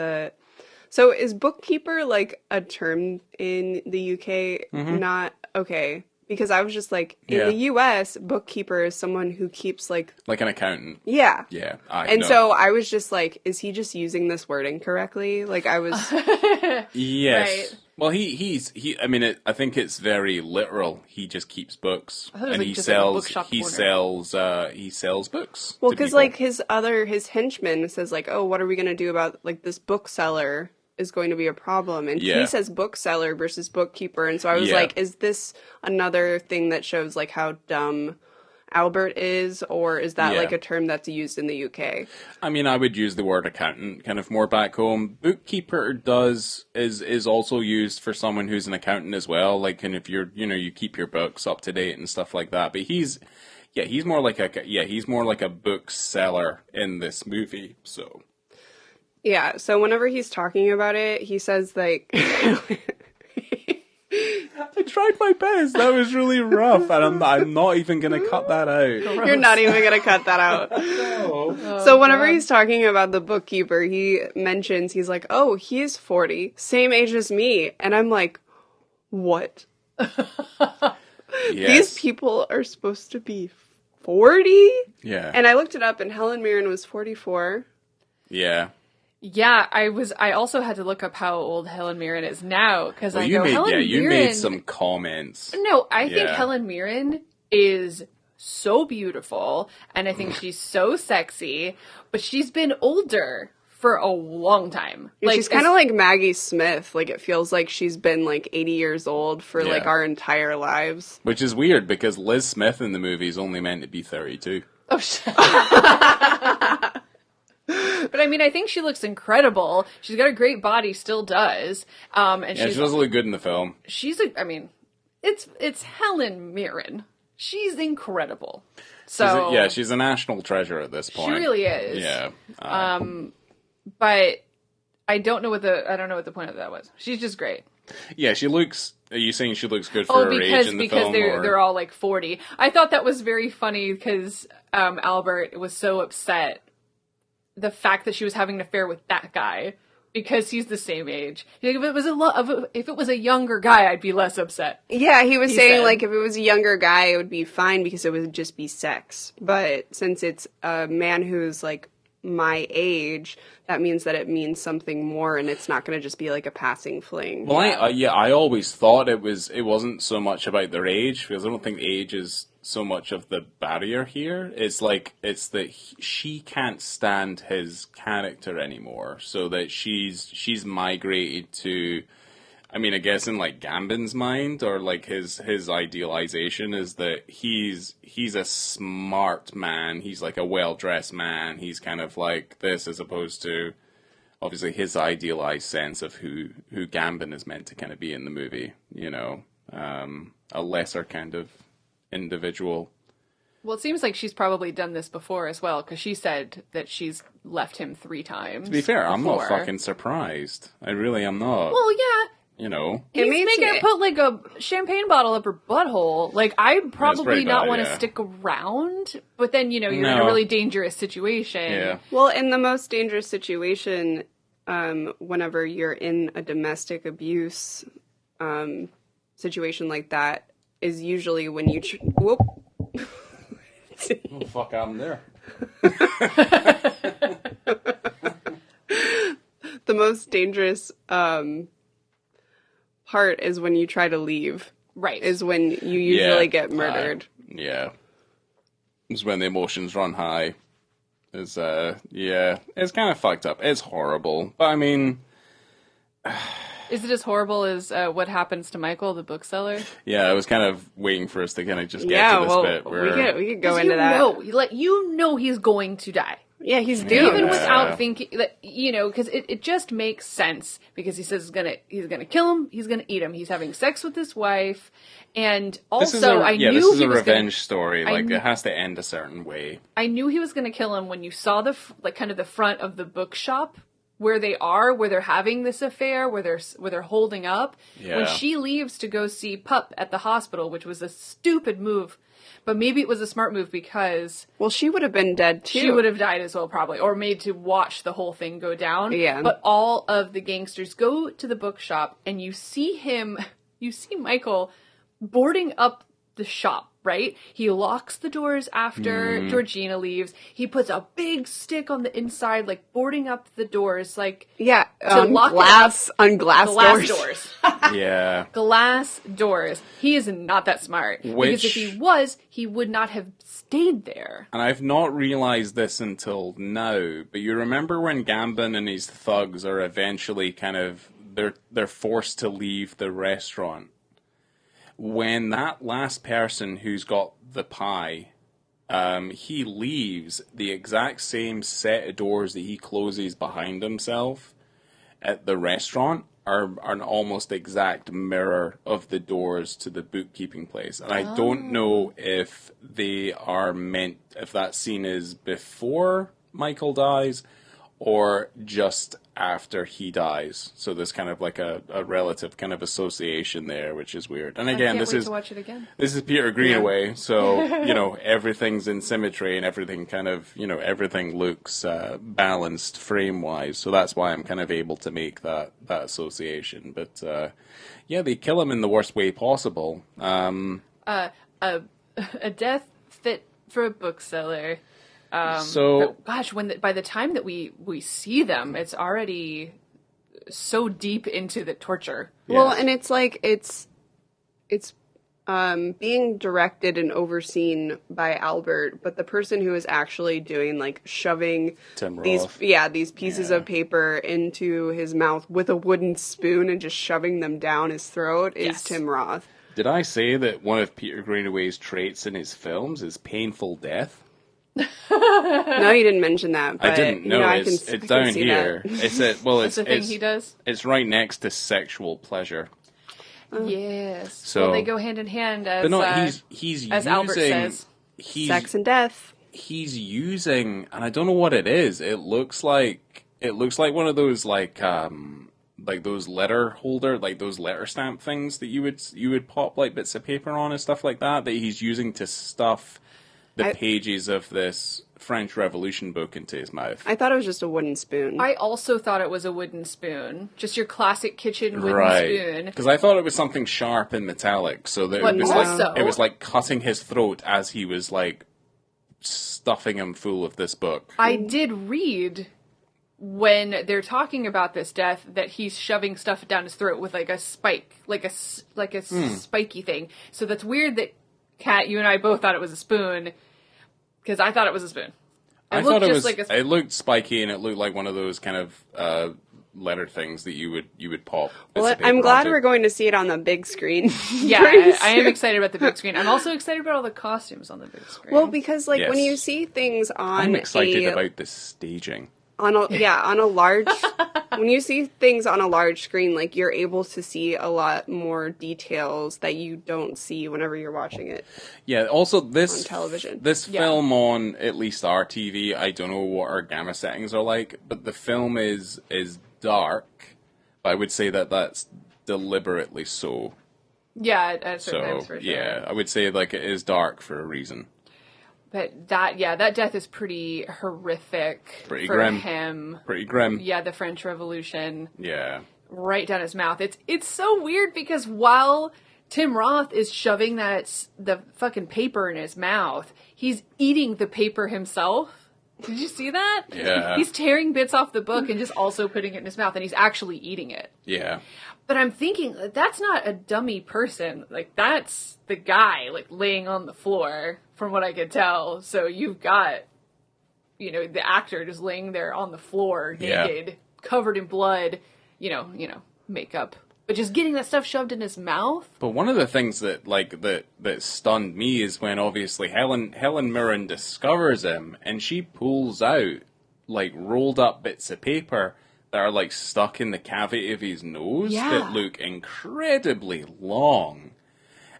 so is bookkeeper like a term in the UK? Not okay. because I was just like, in the U.S., bookkeeper is someone who keeps like an accountant. Yeah. Yeah. And so I was just like, is he just using this wording correctly? Like I was. Yes. Right. Well, I mean, I think it's very literal. He just keeps books, I thought it was and like he just like a sells. bookshop He corner. sells books. Well, to because people. like his henchman says like, oh, what are we gonna do about like this bookseller is going to be a problem, and Yeah. he says bookseller versus bookkeeper, and so I was Yeah. like, is this another thing that shows like how dumb Albert is, or is that Yeah. like a term that's used in the UK? I mean, I would use the word accountant kind of more back home. Bookkeeper is also used for someone who's an accountant as well. Like, and if you're, you keep your books up to date and stuff like that. But he's more like a bookseller in this movie. So. Yeah, so whenever he's talking about it, he says like I tried my best. That was really rough, and I'm not even gonna cut that out. you're not even gonna cut that out. No. So whenever he's talking about the bookkeeper, he mentions, he's like, oh, he's 40, same age as me. And I'm like, what? Yes. These people are supposed to be 40? Yeah. And I looked it up and Helen Mirren was 44. Yeah. Yeah, I also had to look up how old Helen Mirren is now, because Well, I you go, made Helen you Mirren... made some comments. No, I think Yeah. Helen Mirren is so beautiful, and I think she's so sexy, but she's been older for a long time. Like, she's kind of like Maggie Smith. Like, it feels like she's been like 80 years old for like Yeah. our entire lives. Which is weird because Liz Smith in the movie is only meant to be 32. Oh, But I mean, I think she looks incredible. She's got a great body, still does. And Yeah, she doesn't look good in the film. it's Helen Mirren. She's incredible. So She's a national treasure at this point. she really is. Yeah. But I don't know what the point of that was. She's just great. Yeah, she looks. Are you saying she looks good for her age in the film? Because they're all like 40. I thought that was very funny because Albert was so upset the fact that she was having an affair with that guy because he's the same age. Like, if it was a younger guy, I'd be less upset. Yeah, he was saying said. like if it was a younger guy, it would be fine because it would just be sex. But since it's a man who's like my age, that means that it means something more, and it's not going to just be like a passing fling. Well, I always thought it wasn't so much about their age, because I don't think age is so much of the barrier here. It's that she can't stand his character anymore, so that she's migrated to. I mean, I guess in like Gambon's mind, or like his idealization is that he's a smart man. He's like a well-dressed man. He's kind of like this, as opposed to obviously his idealized sense of who Gambon is meant to kind of be in the movie. A lesser kind of individual. Well, it seems like she's probably done this before as well, because she said that she's left him 3 times. To be fair, I'm not before. fucking surprised. I really am not. Well, yeah. You know. He's means making her put like a champagne bottle up her butthole. Like, I probably pretty not bad, want to yeah. stick around, but then, you're in No. a really dangerous situation. Yeah. Well, in the most dangerous situation, whenever you're in a domestic abuse situation like that, is usually when you... Whoop. Oh, fuck, I'm there. The most dangerous part is when you try to leave. Right. Is when you usually get murdered. Yeah. It's when the emotions run high. It's it's kind of fucked up. It's horrible. But I mean... Is it as horrible as what happens to Michael, the bookseller? Yeah, I was kind of waiting for us to kind of just get to this bit where... we could go into that. You know he's going to die. Yeah, he's doomed. Even without thinking that, because it just makes sense, because he says he's gonna kill him, he's gonna eat him, he's having sex with his wife, and also this is a revenge story. Like, it has to end a certain way. I knew he was gonna kill him when you saw the kind of the front of the bookshop where they're having this affair, where they're holding up. Yeah. When she leaves to go see Pup at the hospital, which was a stupid move. But maybe it was a smart move because... Well, she would have been dead, too. She would have died as well, probably. Or made to watch the whole thing go down. Yeah. But all of the gangsters go to the bookshop, and you see Michael boarding up the shop, right? He locks the doors after Georgina leaves. He puts a big stick on the inside, like boarding up the doors, like Yeah, to lock on glass doors. Yeah. Glass doors. He is not that smart. Because if he was, he would not have stayed there. And I've not realized this until now, but you remember when Gambon and his thugs are eventually kind of, they're forced to leave the restaurant. When that last person who's got the pie, he leaves, the exact same set of doors that he closes behind himself at the restaurant are an almost exact mirror of the doors to the bookkeeping place. And I don't know if they are meant, if that scene is before Michael dies or just after he dies. So there's kind of like a relative kind of association there, which is weird. And again, I can't wait to watch it again. This is Peter Greenaway, so, everything's in symmetry and everything kind of, everything looks balanced frame-wise. So that's why I'm kind of able to make that association. But, they kill him in the worst way possible. A death fit for a bookseller. So, gosh, by the time that we see them, it's already so deep into the torture. Well, and it's like it's being directed and overseen by Albert, but the person who is actually doing like shoving Tim these Roth. these pieces of paper into his mouth with a wooden spoon and just shoving them down his throat is Tim Roth. Did I say that one of Peter Greenaway's traits in his films is painful death? No, you didn't mention that. But, I didn't know. It's down here. That. That's the thing he does. It's right next to sexual pleasure. Yes. So, well, they go hand in hand as. But no, he's as using, Albert says, sex and death. He's using, and I don't know what it is. It looks like one of those like those letter holder, like those letter stamp things that you would pop like bits of paper on and stuff like that he's using to stuff the pages of this French Revolution book into his mouth. I thought it was just a wooden spoon. I also thought it was a wooden spoon. Just your classic kitchen wooden spoon. Because I thought it was something sharp and metallic, so that it was like cutting his throat as he was like stuffing him full of this book. I did read when they're talking about this death that he's shoving stuff down his throat with like a spike, like a spiky thing. So that's weird that Kat, you and I both thought it was a spoon. Because I thought it was a spoon. I thought it was. It looked spiky, and it looked like one of those kind of letter things that you would pop. Well, I'm glad we're going to see it on the big screen. Yeah, I am excited about the big screen. I'm also excited about all the costumes on the big screen. Well, because when you see things on, I'm excited about the staging. On a large, when you see things on a large screen, like you're able to see a lot more details that you don't see whenever you're watching it. Yeah. Also, on television. This film on at least our TV, I don't know what our gamma settings are like, but the film is dark. I would say that that's deliberately so. Yeah, at certain times for sure. Yeah, I would say like it is dark for a reason. But that death is pretty horrific for grim. him. Pretty grim. Yeah, the French Revolution. Yeah. Right down his mouth. It's so weird because while Tim Roth is shoving the fucking paper in his mouth, he's eating the paper himself. Did you see that? Yeah. He's tearing bits off the book and just also putting it in his mouth, and he's actually eating it. Yeah. But I'm thinking, that's not a dummy person. Like, that's the guy, like, laying on the floor, from what I could tell. So you've got, the actor just laying there on the floor, naked, covered in blood, makeup. But just getting that stuff shoved in his mouth. But one of the things that stunned me is when obviously Helen Mirren discovers him, and she pulls out, like, rolled up bits of paper that are like stuck in the cavity of his nose that look incredibly long.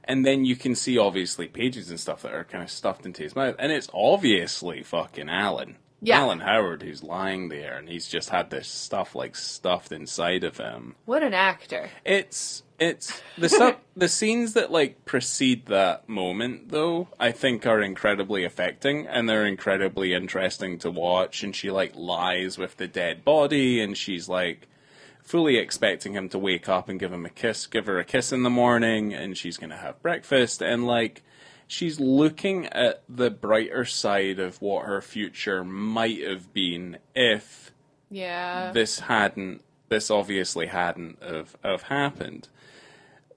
And then you can see obviously pages and stuff that are kind of stuffed into his mouth. And it's obviously fucking Alan. Yeah. Alan Howard who's lying there, and he's just had this stuff like stuffed inside of him. What an actor. It's the stuff, the scenes that like precede that moment though, I think are incredibly affecting, and they're incredibly interesting to watch. And she like lies with the dead body, and she's like fully expecting him to wake up and give her a kiss in the morning, and she's going to have breakfast, and like she's looking at the brighter side of what her future might have been if this obviously hadn't have happened.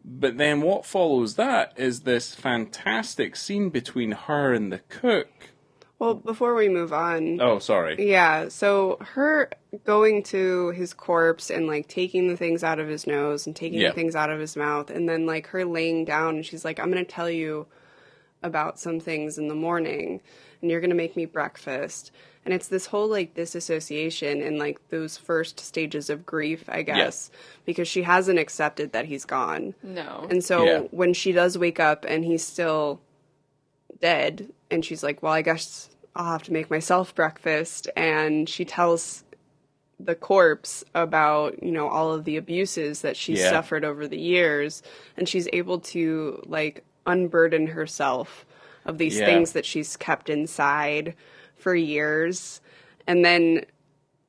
But then what follows that is this fantastic scene between her and the cook. Well, before we move on... Oh, sorry. Yeah, so her going to his corpse and, like, taking the things out of his nose and taking the things out of his mouth, and then, like, her laying down, and she's like, I'm going to tell you about some things in the morning, and you're going to make me breakfast. And it's this whole, like, disassociation and, like, those first stages of grief, I guess, because she hasn't accepted that he's gone. No. And so when she does wake up and he's still dead, and she's like, well, I guess I'll have to make myself breakfast, and she tells the corpse about, you know, all of the abuses that she's suffered over the years, and she's able to, like, unburden herself of these things that she's kept inside for years. And then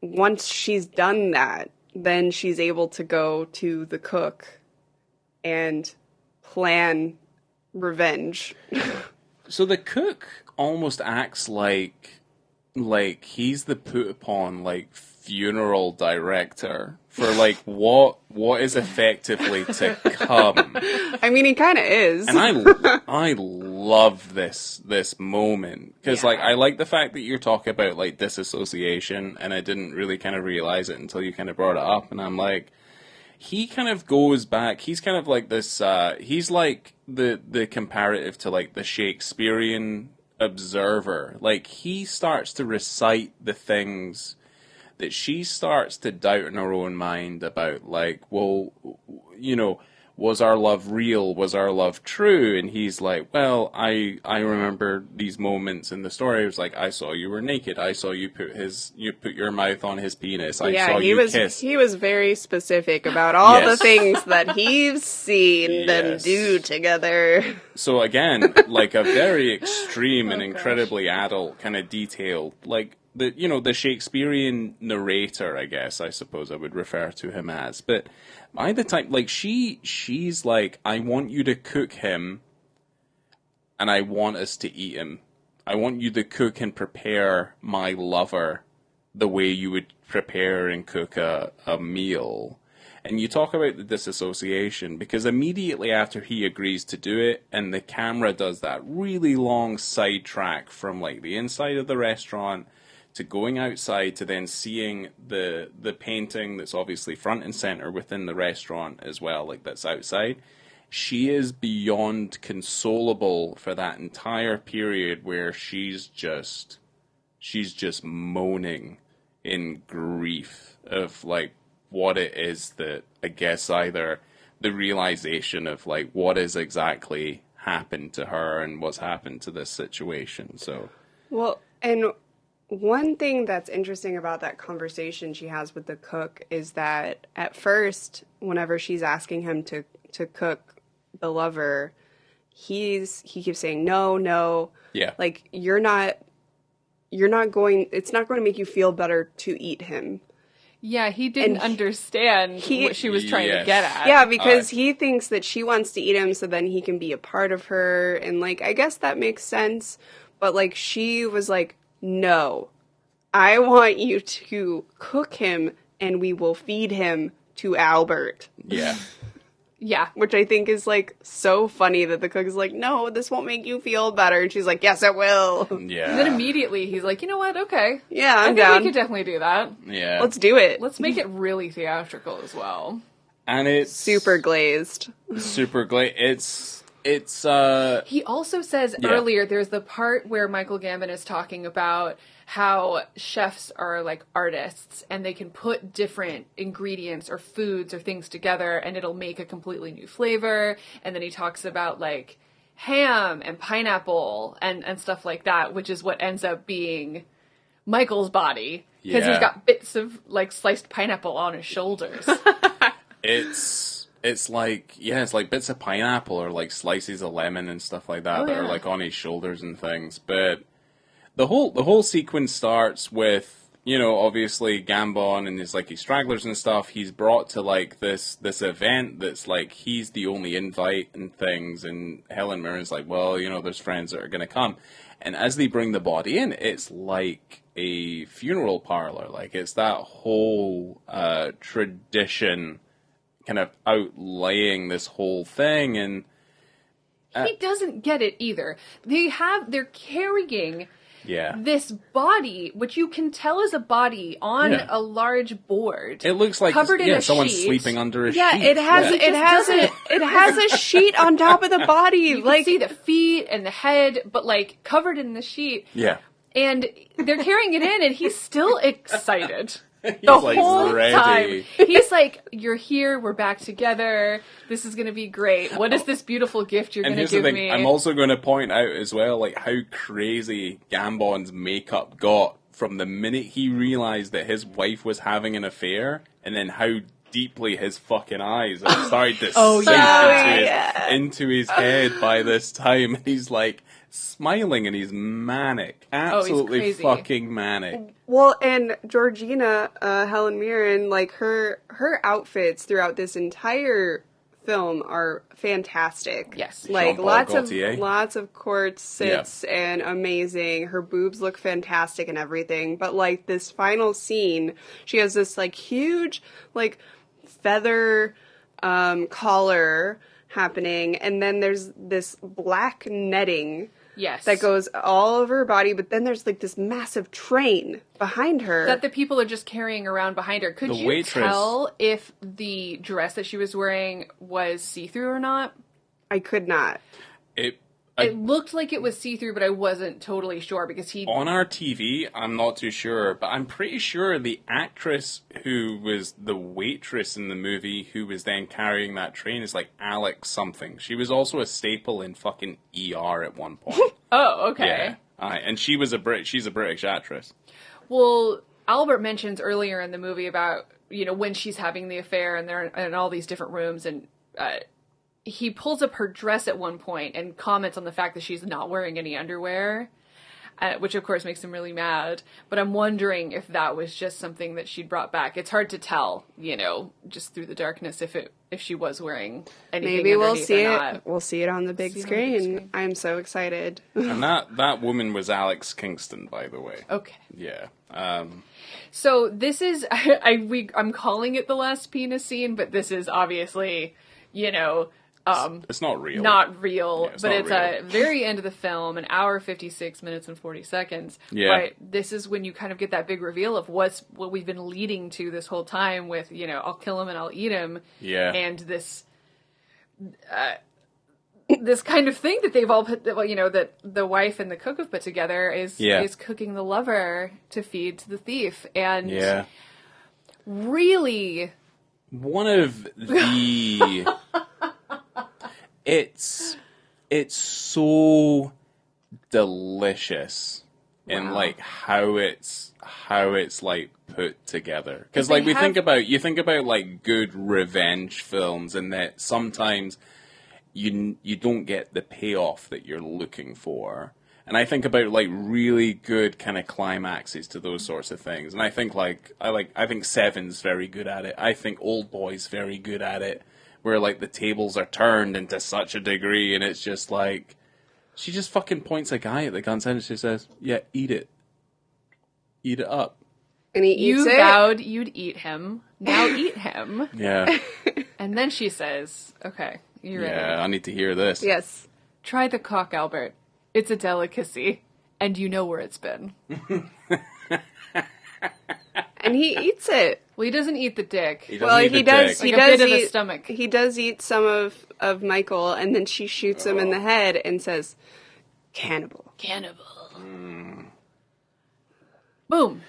once she's done that, then she's able to go to the cook and plan revenge. So the cook almost acts like he's the put upon, like, funeral director for, like, what is effectively to come. I mean, he kind of is. And I love this moment because, like, I like the fact that you're talking about, like, disassociation, and I didn't really kind of realize it until you kind of brought it up, and I'm like, he kind of goes back. He's kind of like this. He's like the comparative to, like, the Shakespearean observer. Like, he starts to recite the things that she starts to doubt in her own mind about, like, well, you know, was our love real? Was our love true? And he's like, well, I remember these moments in the story. It was like, I saw you were naked. I saw you put your mouth on his penis. I saw you kiss. He was very specific about all the things that he's seen them do together. So again, like a very extreme and incredibly adult kind of detailed, like, the Shakespearean narrator, I guess, I suppose I would refer to him as. But by the time, like, she's like, I want you to cook him, and I want us to eat him. I want you to cook and prepare my lover the way you would prepare and cook a meal. And you talk about the disassociation, because immediately after he agrees to do it, and the camera does that really long sidetrack from, like, the inside of the restaurant to going outside to then seeing the painting that's obviously front and center within the restaurant as well, like, that's outside. She is beyond consolable for that entire period where she's just moaning in grief of, like, what it is that, I guess, either the realization of, like, what has exactly happened to her and what's happened to this situation. So, well, and one thing that's interesting about that conversation she has with the cook is that at first, whenever she's asking him to cook the lover, he keeps saying, no. Yeah. Like, it's not going to make you feel better to eat him. Yeah, he didn't understand what she was trying to get at. Yeah, because he thinks that she wants to eat him so then he can be a part of her. And, like, I guess that makes sense. But, like, she was like, no, I want you to cook him and we will feed him to Albert. Yeah. Yeah. Which I think is, like, so funny that the cook is like, no, this won't make you feel better. And she's like, yes, it will. Yeah. And then immediately he's like, you know what? Okay. Yeah, I think down. we could definitely do that. Yeah. Let's do it. Let's make it really theatrical as well. And it's super glazed. He also says earlier, there's the part where Michael Gambon is talking about how chefs are like artists and they can put different ingredients or foods or things together and it'll make a completely new flavor. And then he talks about like ham and pineapple and stuff like that, which is what ends up being Michael's body. Because he's got bits of like sliced pineapple on his shoulders. It's like bits of pineapple or like slices of lemon and stuff like that are like on his shoulders and things. But the whole sequence starts with you know, obviously Gambon and his stragglers and stuff, he's brought to like this event that's like he's the only invite and things, and Helen Mirren's like, well, you know, there's friends that are gonna come. And as they bring the body in, it's like a funeral parlor. Like it's that whole tradition kind of outlaying this whole thing, and he doesn't get it either. They're carrying yeah, this body, which you can tell is a body on a large board. it looks like covered in a someone's sheet. sleeping under a Yeah, sheet. it has a sheet on top of the body. You can see the feet and the head, but like covered in the sheet. Yeah. And they're carrying it in, and he's still excited. He's The like whole ready. time. He's like, you're here, we're back together, this is going to be great. What is this beautiful gift you're going to here's the give thing, me? I'm also going to point out as well, like, how crazy Gambon's makeup got from the minute he realized that his wife was having an affair, and then how deeply his fucking eyes have started to sink into his head by this time. And he's like smiling and he's manic. Absolutely crazy. fucking manic. Well, and Georgina, Helen Mirren, like her outfits throughout this entire film are fantastic. Yes. Like Jean-Paul lots of corsets and amazing. Her boobs look fantastic and everything. But like this final scene, she has this like huge like feather collar happening, and then there's this black netting Yes. that goes all over her body, but then there's like this massive train behind her. That the people are just carrying around behind her. Could The you waitress. tell if the dress that she was wearing was see-through or not? I could not. It looked like it was see-through, but I wasn't totally sure because On our TV, I'm not too sure, but I'm pretty sure the actress who was the waitress in the movie who was then carrying that train is like Alex something. She was also a staple in fucking ER at one point. Oh, okay. Yeah. And she's a British actress. Well, Albert mentions earlier in the movie about, you know, when she's having the affair and they're in all these different rooms, and he pulls up her dress at one point and comments on the fact that she's not wearing any underwear, which of course makes him really mad. But I'm wondering if that was just something that she'd brought back. It's hard to tell, you know, just through the darkness if she was wearing anything. Maybe we'll underneath see or it. not. We'll see it on the big screen. I'm so excited. And that woman was Alex Kingston, by the way. Okay. Yeah. So this is I'm calling it the last penis scene, but this is obviously, you know, it's not real. not real, Yeah, but not it's real. a very end of the film, an hour 56 minutes and 40 seconds. Yeah. But this is when you kind of get that big reveal of what we've been leading to this whole time with, you know, I'll kill him and I'll eat him. Yeah. And this this kind of thing that they've all put, well, you know, that the wife and the cook have put together is cooking the lover to feed to the thief. And really, one of the it's so delicious in like how it's like put together, because like you think about like good revenge films, and that sometimes you don't get the payoff that you're looking for. And I think about like really good kind of climaxes to those sorts of things. And I think I think Seven's very good at it. I think Old Boy's very good at it, where like the tables are turned into such a degree, and it's just like she just fucking points a guy at the gun and she says, "Yeah, eat it up." And he eats you it. vowed you'd eat him. Now eat him. Yeah, And then she says, "Okay, you ready? yeah. I need to hear this. Yes. Try the cock, Albert. It's a delicacy, and you know where it's been." And he eats it. Well, he doesn't eat the dick. He doesn't Well, eat he the does. dick. He Like a does bit of the eat. stomach. He does eat some of Michael, and then she shoots him in the head and says, "Cannibal." Cannibal. Boom.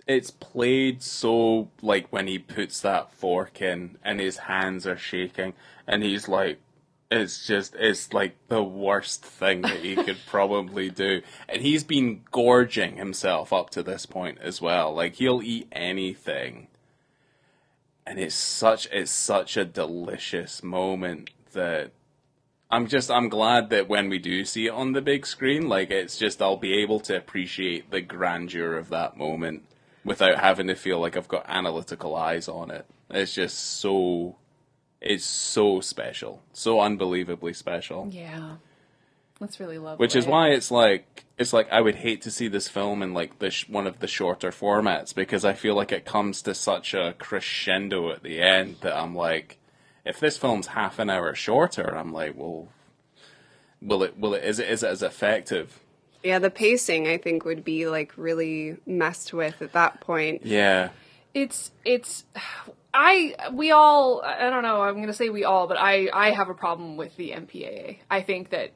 It's played so, like, when he puts that fork in and his hands are shaking and he's like, it's like the worst thing that he could probably do. And he's been gorging himself up to this point as well. Like, he'll eat anything. And it's such a delicious moment that I'm glad that when we do see it on the big screen, like, it's just, I'll be able to appreciate the grandeur of that moment without having to feel like I've got analytical eyes on it. It's so special. So unbelievably special. Yeah. That's really lovely. Which is why it's like I would hate to see this film in like one of the shorter formats, because I feel like it comes to such a crescendo at the end that I'm like, if this film's half an hour shorter, I'm like, well, is it as effective? Yeah, the pacing, I think, would be, like, really messed with at that point. Yeah. I don't know, I'm going to say we all, but I have a problem with the MPAA. I think that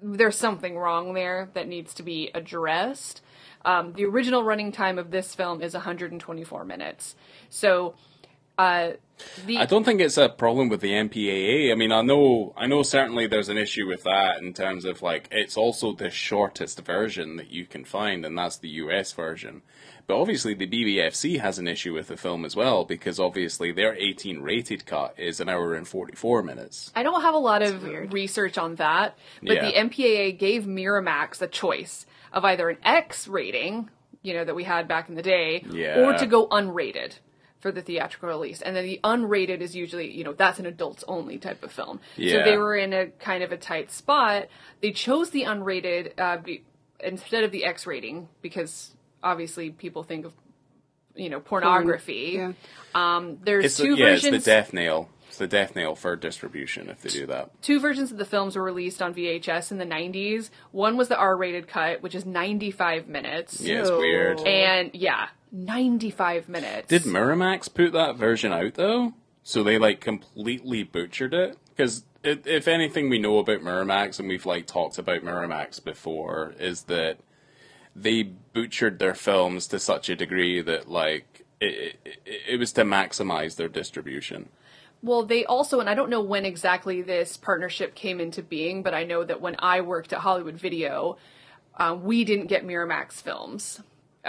there's something wrong there that needs to be addressed. The original running time of this film is 124 minutes. So, I don't think it's a problem with the MPAA. I mean, I know certainly there's an issue with that in terms of, like, it's also the shortest version that you can find, and that's the US version. But obviously the BBFC has an issue with the film as well, because obviously their 18 rated cut is 1 hour and 44 minutes. I don't have a lot of research on that, but the MPAA gave Miramax a choice of either an X rating, that we had back in the day, or to go unrated for the theatrical release. And then the unrated is usually, that's an adults only type of film. Yeah. So they were in a kind of a tight spot. They chose the unrated instead of the X rating because obviously people think of, pornography. Yeah. There's two versions. It's the death nail. It's the death nail for distribution if they do that. 2 versions of the films were released on VHS in the 90s. One was the R-rated cut, which is 95 minutes. Yeah, it's weird. And 95 minutes. Did Miramax put that version out, though? So they, like, completely butchered it? Because if anything we know about Miramax, and we've, like, talked about Miramax before, is that they butchered their films to such a degree that, like, it was to maximize their distribution. Well, they also, and I don't know when exactly this partnership came into being, but I know that when I worked at Hollywood Video, we didn't get Miramax films.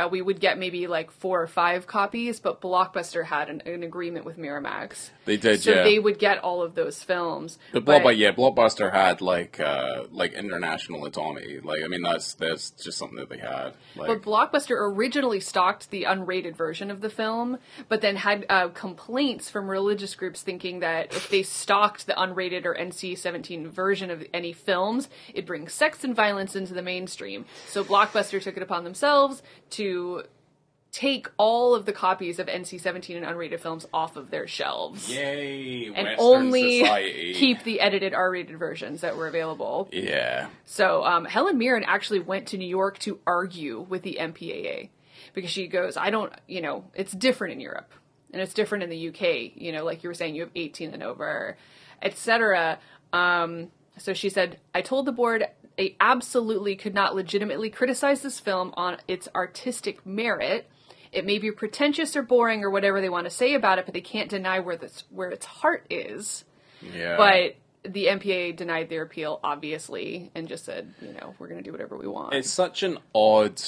We would get maybe like 4 or 5 copies, but Blockbuster had an agreement with Miramax. They did, so they would get all of those films. But Blockbuster had like international autonomy. Like, I mean, that's just something that they had. Like, but Blockbuster originally stocked the unrated version of the film, but then had complaints from religious groups thinking that if they stocked the unrated or NC-17 version of any films, it brings sex and violence into the mainstream. So Blockbuster took it upon themselves to take all of the copies of NC-17 and unrated films off of their shelves. Yay! And Western only society. keep the edited R-rated versions that were available. Yeah. So Helen Mirren actually went to New York to argue with the MPAA because she goes, it's different in Europe and it's different in the UK. Like you were saying, you have 18 and over, etc. So she said, I told the board I absolutely could not legitimately criticize this film on its artistic merit. It may be pretentious or boring or whatever they want to say about it, but they can't deny where its heart is. Yeah. But the MPAA denied their appeal, obviously, and just said, we're going to do whatever we want. It's such an odd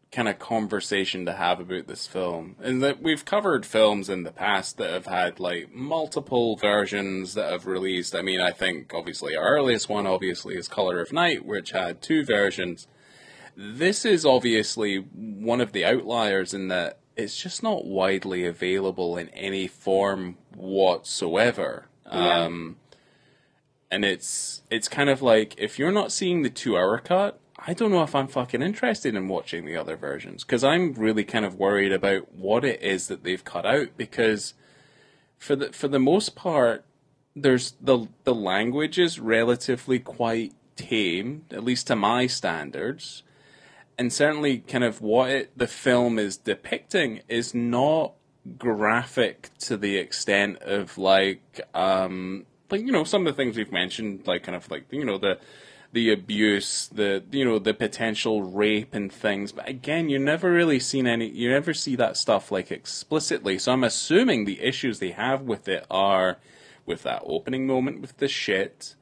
kind of conversation to have about this film. And that we've covered films in the past that have had, like, multiple versions that have released. I mean, I think, obviously, our earliest one, is Colour of Night, which had 2 versions. This is obviously one of the outliers in that it's just not widely available in any form whatsoever. Yeah. And it's kind of like, if you're not seeing the 2-hour cut, I don't know if I'm fucking interested in watching the other versions, because I'm really kind of worried about what it is that they've cut out, because for the most part, there's the language is relatively quite tame, at least to my standards, and certainly kind of what the film is depicting is not graphic to the extent of like some of the things we've mentioned, like kind of like the abuse, the potential rape and things. But again, you never see that stuff like explicitly. So I'm assuming the issues they have with it are with that opening moment with the shit,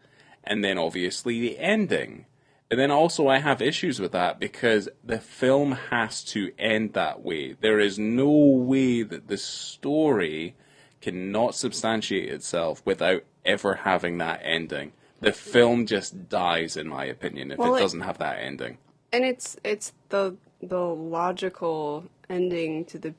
and then obviously the ending. And then also I have issues with that because the film has to end that way. There is no way that the story cannot substantiate itself without ever having that ending. the film just dies, in my opinion, if it doesn't have that ending. And it's the logical ending to the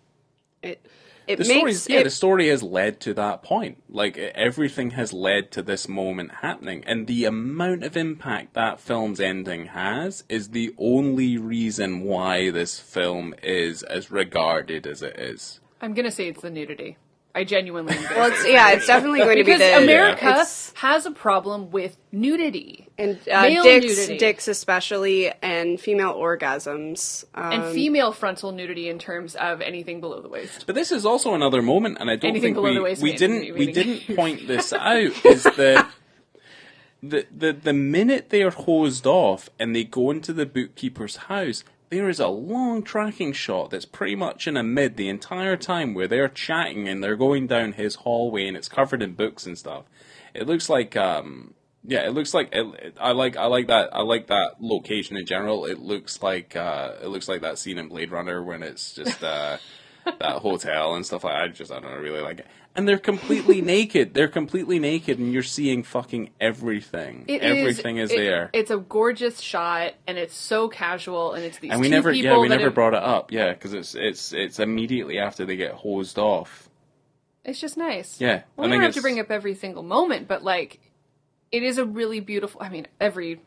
story has led to that point. Like, everything has led to this moment happening, and the amount of impact that film's ending has is the only reason why this film is as regarded as it is. I'm gonna say it's the nudity. I genuinely am well, it's definitely going to be because America has a problem with nudity and male dicks especially, and female orgasms, and female frontal nudity in terms of anything below the waist. But this is also another moment, and I don't anything think we didn't point this out. Is that the minute they are hosed off and they go into the bookkeeper's house, there is a long tracking shot that's pretty much in a mid the entire time where they're chatting and they're going down his hallway and it's covered in books and stuff. It looks like, I like that location in general. It looks like that scene in Blade Runner when it's just that hotel and stuff like that. I don't really like it. And they're completely naked. They're completely naked, and you're seeing fucking everything. Everything is there. It's a gorgeous shot, and it's so casual, and it's these and we two never, people. We never brought it up, because it's immediately after they get hosed off. It's just nice. Yeah, we don't have to bring up every single moment, but like, it is a really beautiful. I mean, every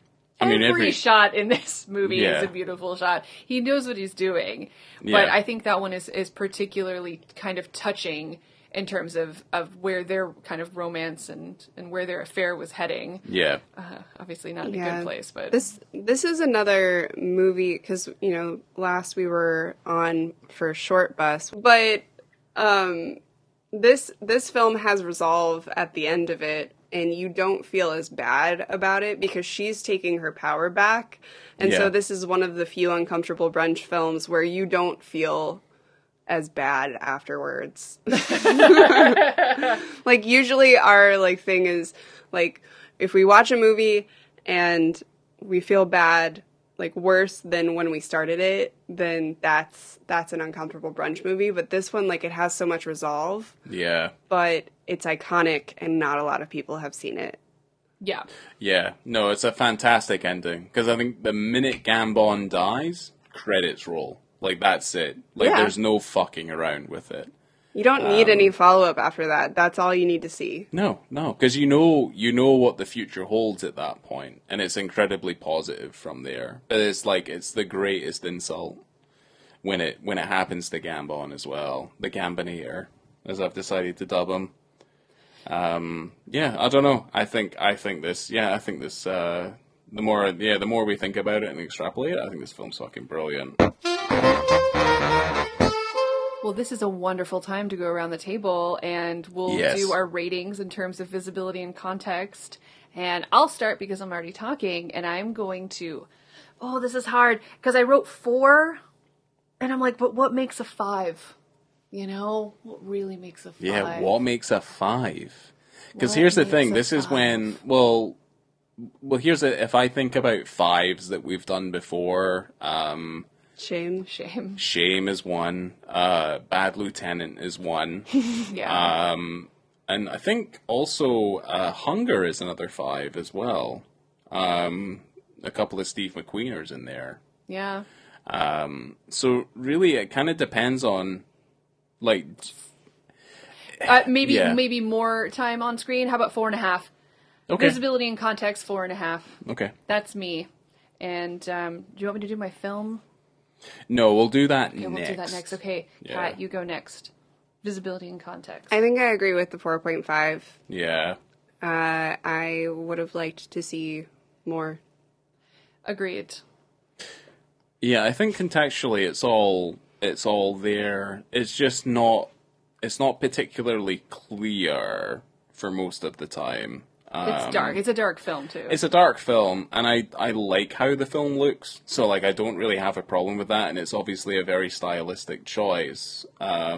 shot in this movie is a beautiful shot. He knows what he's doing, but I think that one is particularly kind of touching in terms of where their kind of romance and where their affair was heading. Yeah. Obviously not in a good place, but... This is another movie, because, last we were on for Short Bus, but this film has resolve at the end of it, and you don't feel as bad about it because she's taking her power back. And so this is one of the few uncomfortable brunch films where you don't feel as bad afterwards. Like, usually our thing is if we watch a movie and we feel bad, worse than when we started it, then that's an uncomfortable brunch movie. But this one, it has so much resolve. Yeah. But it's iconic and not a lot of people have seen it. Yeah. Yeah. No, it's a fantastic ending, because I think the minute Gambon dies, credits roll. That's it. There's no fucking around with it. You don't need any follow-up after that. That's all you need to see. No, because you know what the future holds at that point, and it's incredibly positive from there. But it's it's the greatest insult when it happens to Gambon as well. The Gamboneer, as I've decided to dub him. I don't know. I think this. The more we think about it and extrapolate it, I think this film's fucking brilliant. Well, this is a wonderful time to go around the table, and we'll do our ratings in terms of visibility and context. And I'll start because I'm already talking, and I'm going to... Oh, this is hard, because I wrote 4, and I'm like, but what makes a 5? What really makes a 5? Yeah, what makes a 5? Because here's the thing, this is when... Well, if I think about 5s that we've done before... Shame is 1. Bad Lieutenant is 1. Yeah. And I think also Hunger is another 5 as well. A couple of Steve McQueeners in there. Yeah. So really, it kind of depends on, maybe more time on screen. How about 4.5? Okay. Visibility and context, 4.5. Okay. That's me. And do you want me to do my film? No, we'll do that next. We'll do that next. Okay, Kat, you go next. Visibility and context. I think I agree with the 4.5. Yeah. I would have liked to see more. Agreed. Yeah, I think contextually it's all there. It's just not particularly clear for most of the time. It's dark. It's a dark film, too. It's a dark film, and I like how the film looks, so, I don't really have a problem with that, and it's obviously a very stylistic choice. But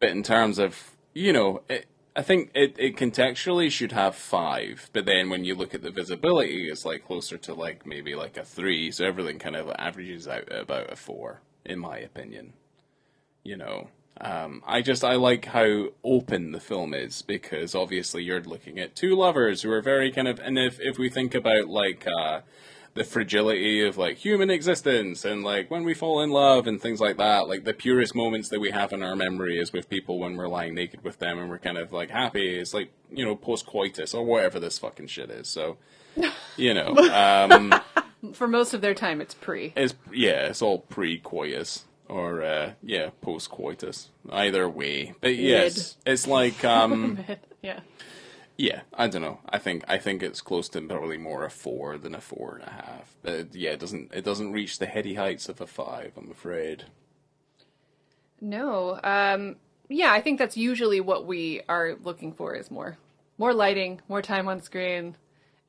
in terms of, I think it contextually should have 5, but then when you look at the visibility, it's, closer to, maybe, a 3, so everything kind of averages out at about a 4, in my opinion. I like how open the film is, because obviously you're looking at two lovers who are very kind of, and if we think about like the fragility of like human existence and like when we fall in love and things like that, like the purest moments that we have in our memory is with people when we're lying naked with them and we're kind of like happy. It's like, you know, post-coitus or whatever this fucking shit is. So, you know, For most of their time, it's pre. it's all pre-coitus. Or, post-coitus. Either way. But yes, it's like, Yeah. yeah, I don't know. I think it's close to probably more a 4 than a 4.5. But yeah, it doesn't reach the heady heights of a 5, I'm afraid. No. Yeah, I think that's usually what we are looking for, is more lighting, more time on screen.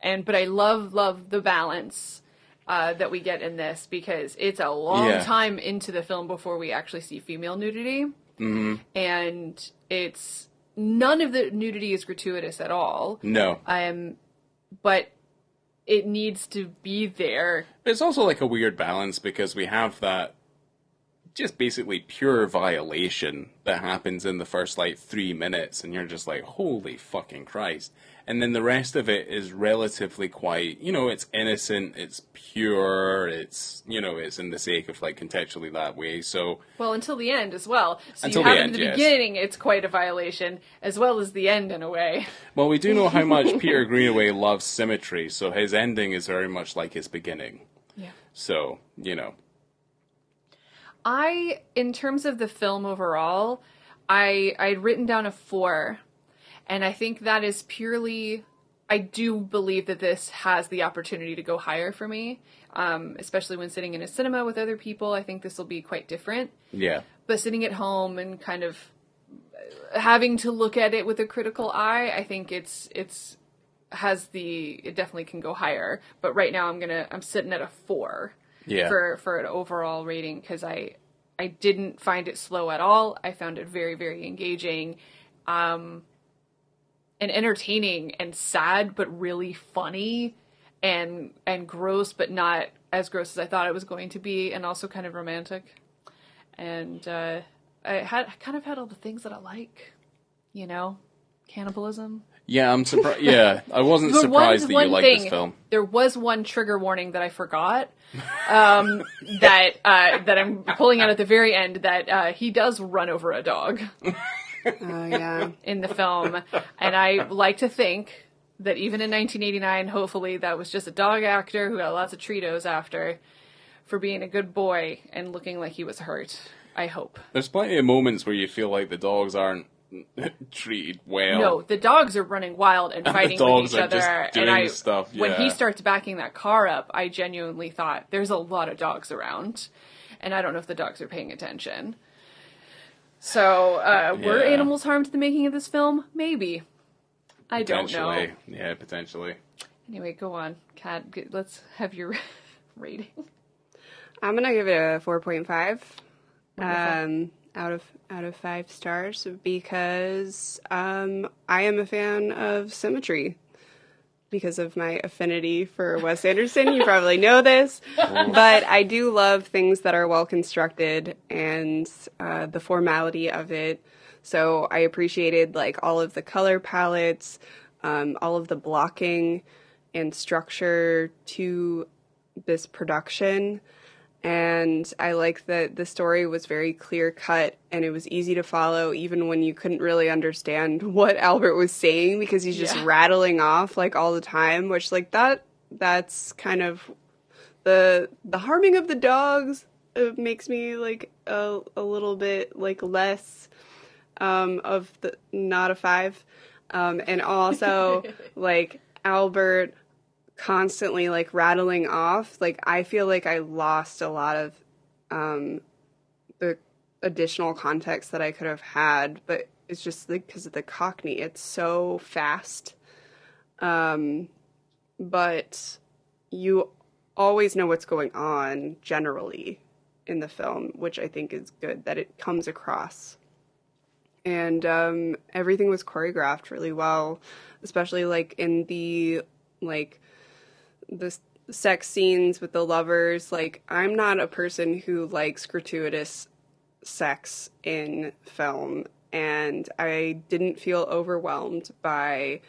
But I love the balance that we get in this, because it's a long time into the film before we actually see female nudity. Mm-hmm. And it's none of the nudity is gratuitous at all. No. But it needs to be there. It's also like a weird balance, because we have that just basically pure violation that happens in the first like 3 minutes, and you're just like, holy fucking Christ. And then the rest of it is relatively quite, you know, it's innocent, it's pure, it's, you know, it's in the sake of like contextually that way. So, well, until the end as well. So until you have the it end, in the yes. beginning, it's quite a violation, as well as the end in a way. Well, we do know how much Peter Greenaway loves symmetry, so his ending is very much like his beginning. Yeah. So, you know. In terms of the film overall, I'd written down a 4, and I think that is purely, I do believe that this has the opportunity to go higher for me, especially when sitting in a cinema with other people. I think this will be quite different. Yeah. But sitting at home and kind of having to look at it with a critical eye, I think it definitely can go higher. But right now I'm sitting at a 4. Yeah. For an overall rating, because I didn't find it slow at all. I found it very, very engaging, and entertaining and sad, but really funny and gross, but not as gross as I thought it was going to be, and also kind of romantic. And I kind of had all the things that I like, you know, cannibalism. Yeah, I'm surprised. Yeah, I wasn't surprised that you liked this film. There was one trigger warning that I forgot, that I'm pulling out at the very end, that he does run over a dog. Oh, yeah. In the film. And I like to think that even in 1989, hopefully that was just a dog actor who got lots of Cheetos after for being a good boy and looking like he was hurt. I hope. There's plenty of moments where you feel like the dogs aren't treated well. No, the dogs are running wild and fighting with each other. Just doing stuff. Yeah. When he starts backing that car up, I genuinely thought there's a lot of dogs around, and I don't know if the dogs are paying attention. So, were animals harmed in the making of this film? Maybe. I don't know. Yeah, potentially. Anyway, go on, Kat. Let's have your rating. I'm gonna give it a 4.5. Out of 5 stars, because I am a fan of symmetry because of my affinity for Wes Anderson. You probably know this, but I do love things that are well constructed and the formality of it. So I appreciated like all of the color palettes, all of the blocking and structure to this production. And I like that the story was very clear cut and it was easy to follow even when you couldn't really understand what Albert was saying, because he's just rattling off like all the time, which like that's kind of the harming of the dogs makes me like a little bit like less of the not a 5. And also like Albert constantly like rattling off, like I feel like I lost a lot of the additional context that I could have had, but it's just like because of the Cockney, it's so fast, but you always know what's going on generally in the film, which I think is good that it comes across. And everything was choreographed really well, especially like in the sex scenes with the lovers. Like, I'm not a person who likes gratuitous sex in film, and I didn't feel overwhelmed by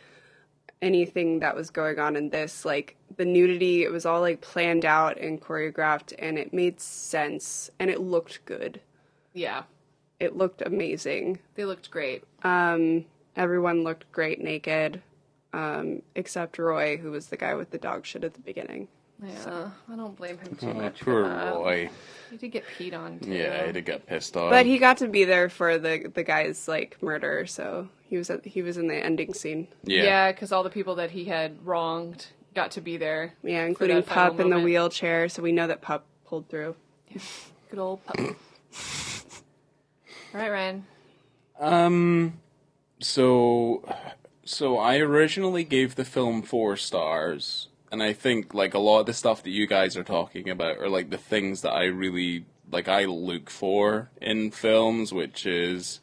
anything that was going on in this. Like, the nudity, it was all, like, planned out and choreographed, and it made sense, and it looked good. Yeah. It looked amazing. They looked great. Everyone looked great naked, except Roy, who was the guy with the dog shit at the beginning. Yeah, I don't blame him too much Poor for that. Roy. He did get peed on, too. Yeah, he did get pissed off. But he got to be there for the guy's, like, murder, so he was in the ending scene. Yeah, because all the people that he had wronged got to be there. Yeah, including for that final Pup in the moment. wheelchair, so we know that Pup pulled through. Good old Pup. All right, Ryan. So I originally gave the film 4 stars, and I think, like, a lot of the stuff that you guys are talking about are, like, the things that I really, like, I look for in films, which is,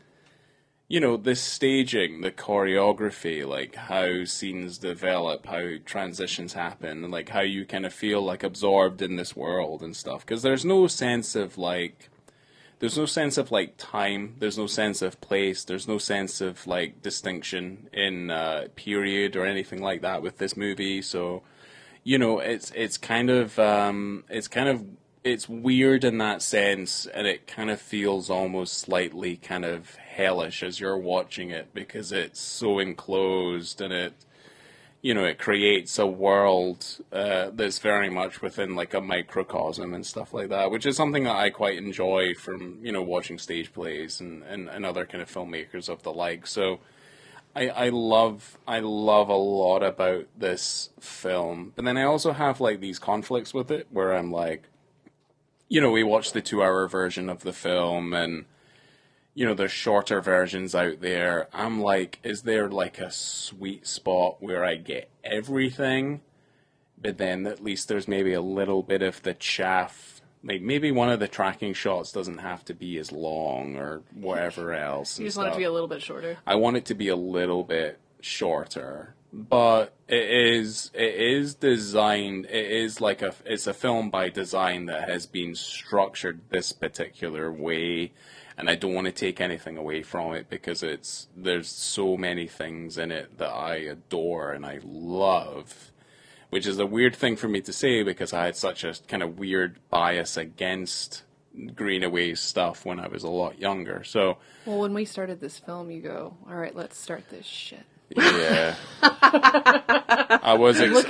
you know, the staging, the choreography, like, how scenes develop, how transitions happen, and, like, how you kind of feel, like, absorbed in this world and stuff. Because there's no sense of, like, time, there's no sense of place, there's no sense of, like, distinction in period or anything like that with this movie. So, you know, it's weird in that sense, and it kind of feels almost slightly kind of hellish as you're watching it, because it's so enclosed, and it creates a world that's very much within, like, a microcosm and stuff like that, which is something that I quite enjoy from, you know, watching stage plays and other kind of filmmakers of the like. So I love a lot about this film. But then I also have, like, these conflicts with it where I'm like, you know, we watched the 2-hour version of the film, and, you know, there's shorter versions out there. I'm like, is there, like, a sweet spot where I get everything, but then at least there's maybe a little bit of the chaff? Like, maybe one of the tracking shots doesn't have to be as long or whatever else. You just want it to be a little bit shorter. I want it to be a little bit shorter. But it is designed, it's a film by design that has been structured this particular way. And I don't want to take anything away from it, because there's so many things in it that I adore and I love, which is a weird thing for me to say, because I had such a kind of weird bias against Greenaway's stuff when I was a lot younger. So, well, when we started this film, you go, all right, let's start this shit. Yeah. Look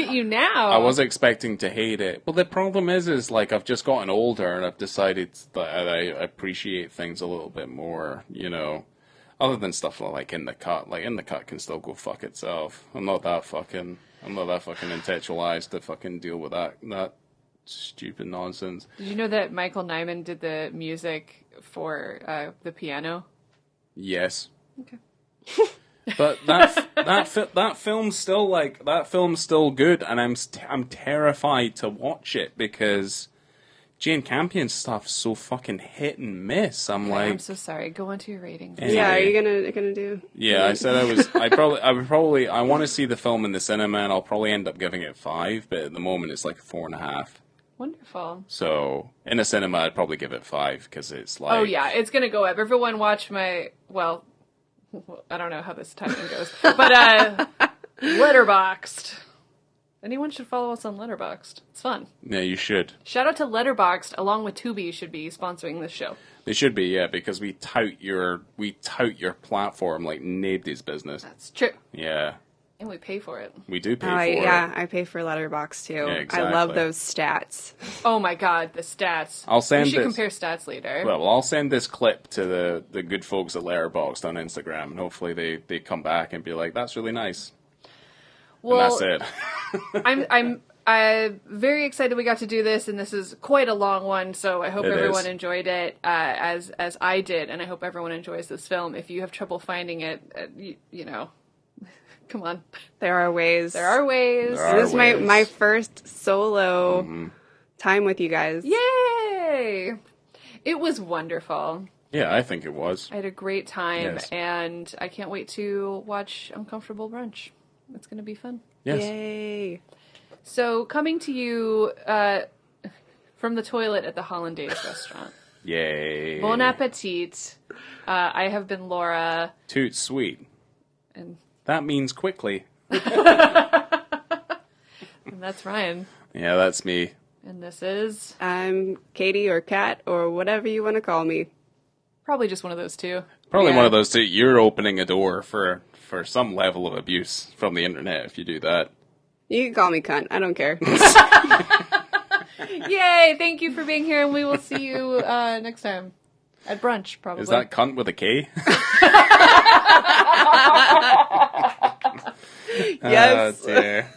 at you now. I was expecting to hate it. Well, the problem is like, I've just gotten older, and I've decided that I appreciate things a little bit more, you know, other than stuff like In the Cut. Like, In the Cut can still go fuck itself. I'm not that fucking intellectualized to fucking deal with that stupid nonsense. Did you know that Michael Nyman did the music for the piano? Yes. Okay. But that film's still good, and I'm terrified to watch it, because Jane Campion's stuff's so fucking hit and miss. I'm so sorry. Go on to your ratings. Anyway. Yeah, are you gonna do? Yeah, I said I want to see the film in the cinema, and I'll probably end up giving it 5, but at the moment it's like 4.5. Wonderful. So in a cinema, I'd probably give it 5, because it's like, oh yeah, it's gonna go up. Everyone watch I don't know how this timing goes, but Letterboxd. Anyone should follow us on Letterboxd. It's fun. Yeah, you should. Shout out to Letterboxd, along with Tubi should be sponsoring this show. They should be, yeah, because we tout your platform like nobody's business. That's true. Yeah. And we pay for it. We do pay for it. Yeah, I pay for Letterboxd too. Yeah, exactly. I love those stats. Oh my god, the stats. We should compare stats later. Well, I'll send this clip to the good folks at Letterboxd on Instagram, and hopefully they come back and be like, that's really nice. Well, and that's it. I'm very excited we got to do this, and this is quite a long one, so I hope everyone enjoyed it as I did, and I hope everyone enjoys this film. If you have trouble finding it, you know, come on. There are ways. This is my first solo time with you guys. Yay! It was wonderful. Yeah, I think it was. I had a great time, yes. And I can't wait to watch Uncomfortable Brunch. It's going to be fun. Yes. Yay! So, coming to you from the toilet at the Hollandaise restaurant. Yay. Bon appetit. I have been Laura. Toot sweet. And That means quickly. that's Ryan. Yeah, that's me. And this is I'm Katie or Kat or whatever you want to call me. probably just one of those two. Probably Yeah. one of those two. You're opening a door for some level of abuse from the internet if you do that. You can call me cunt. I don't care. Yay! Thank you for being here, and we will see you next time. At brunch, probably. Is that cunt with a K? Yes. Oh, dear.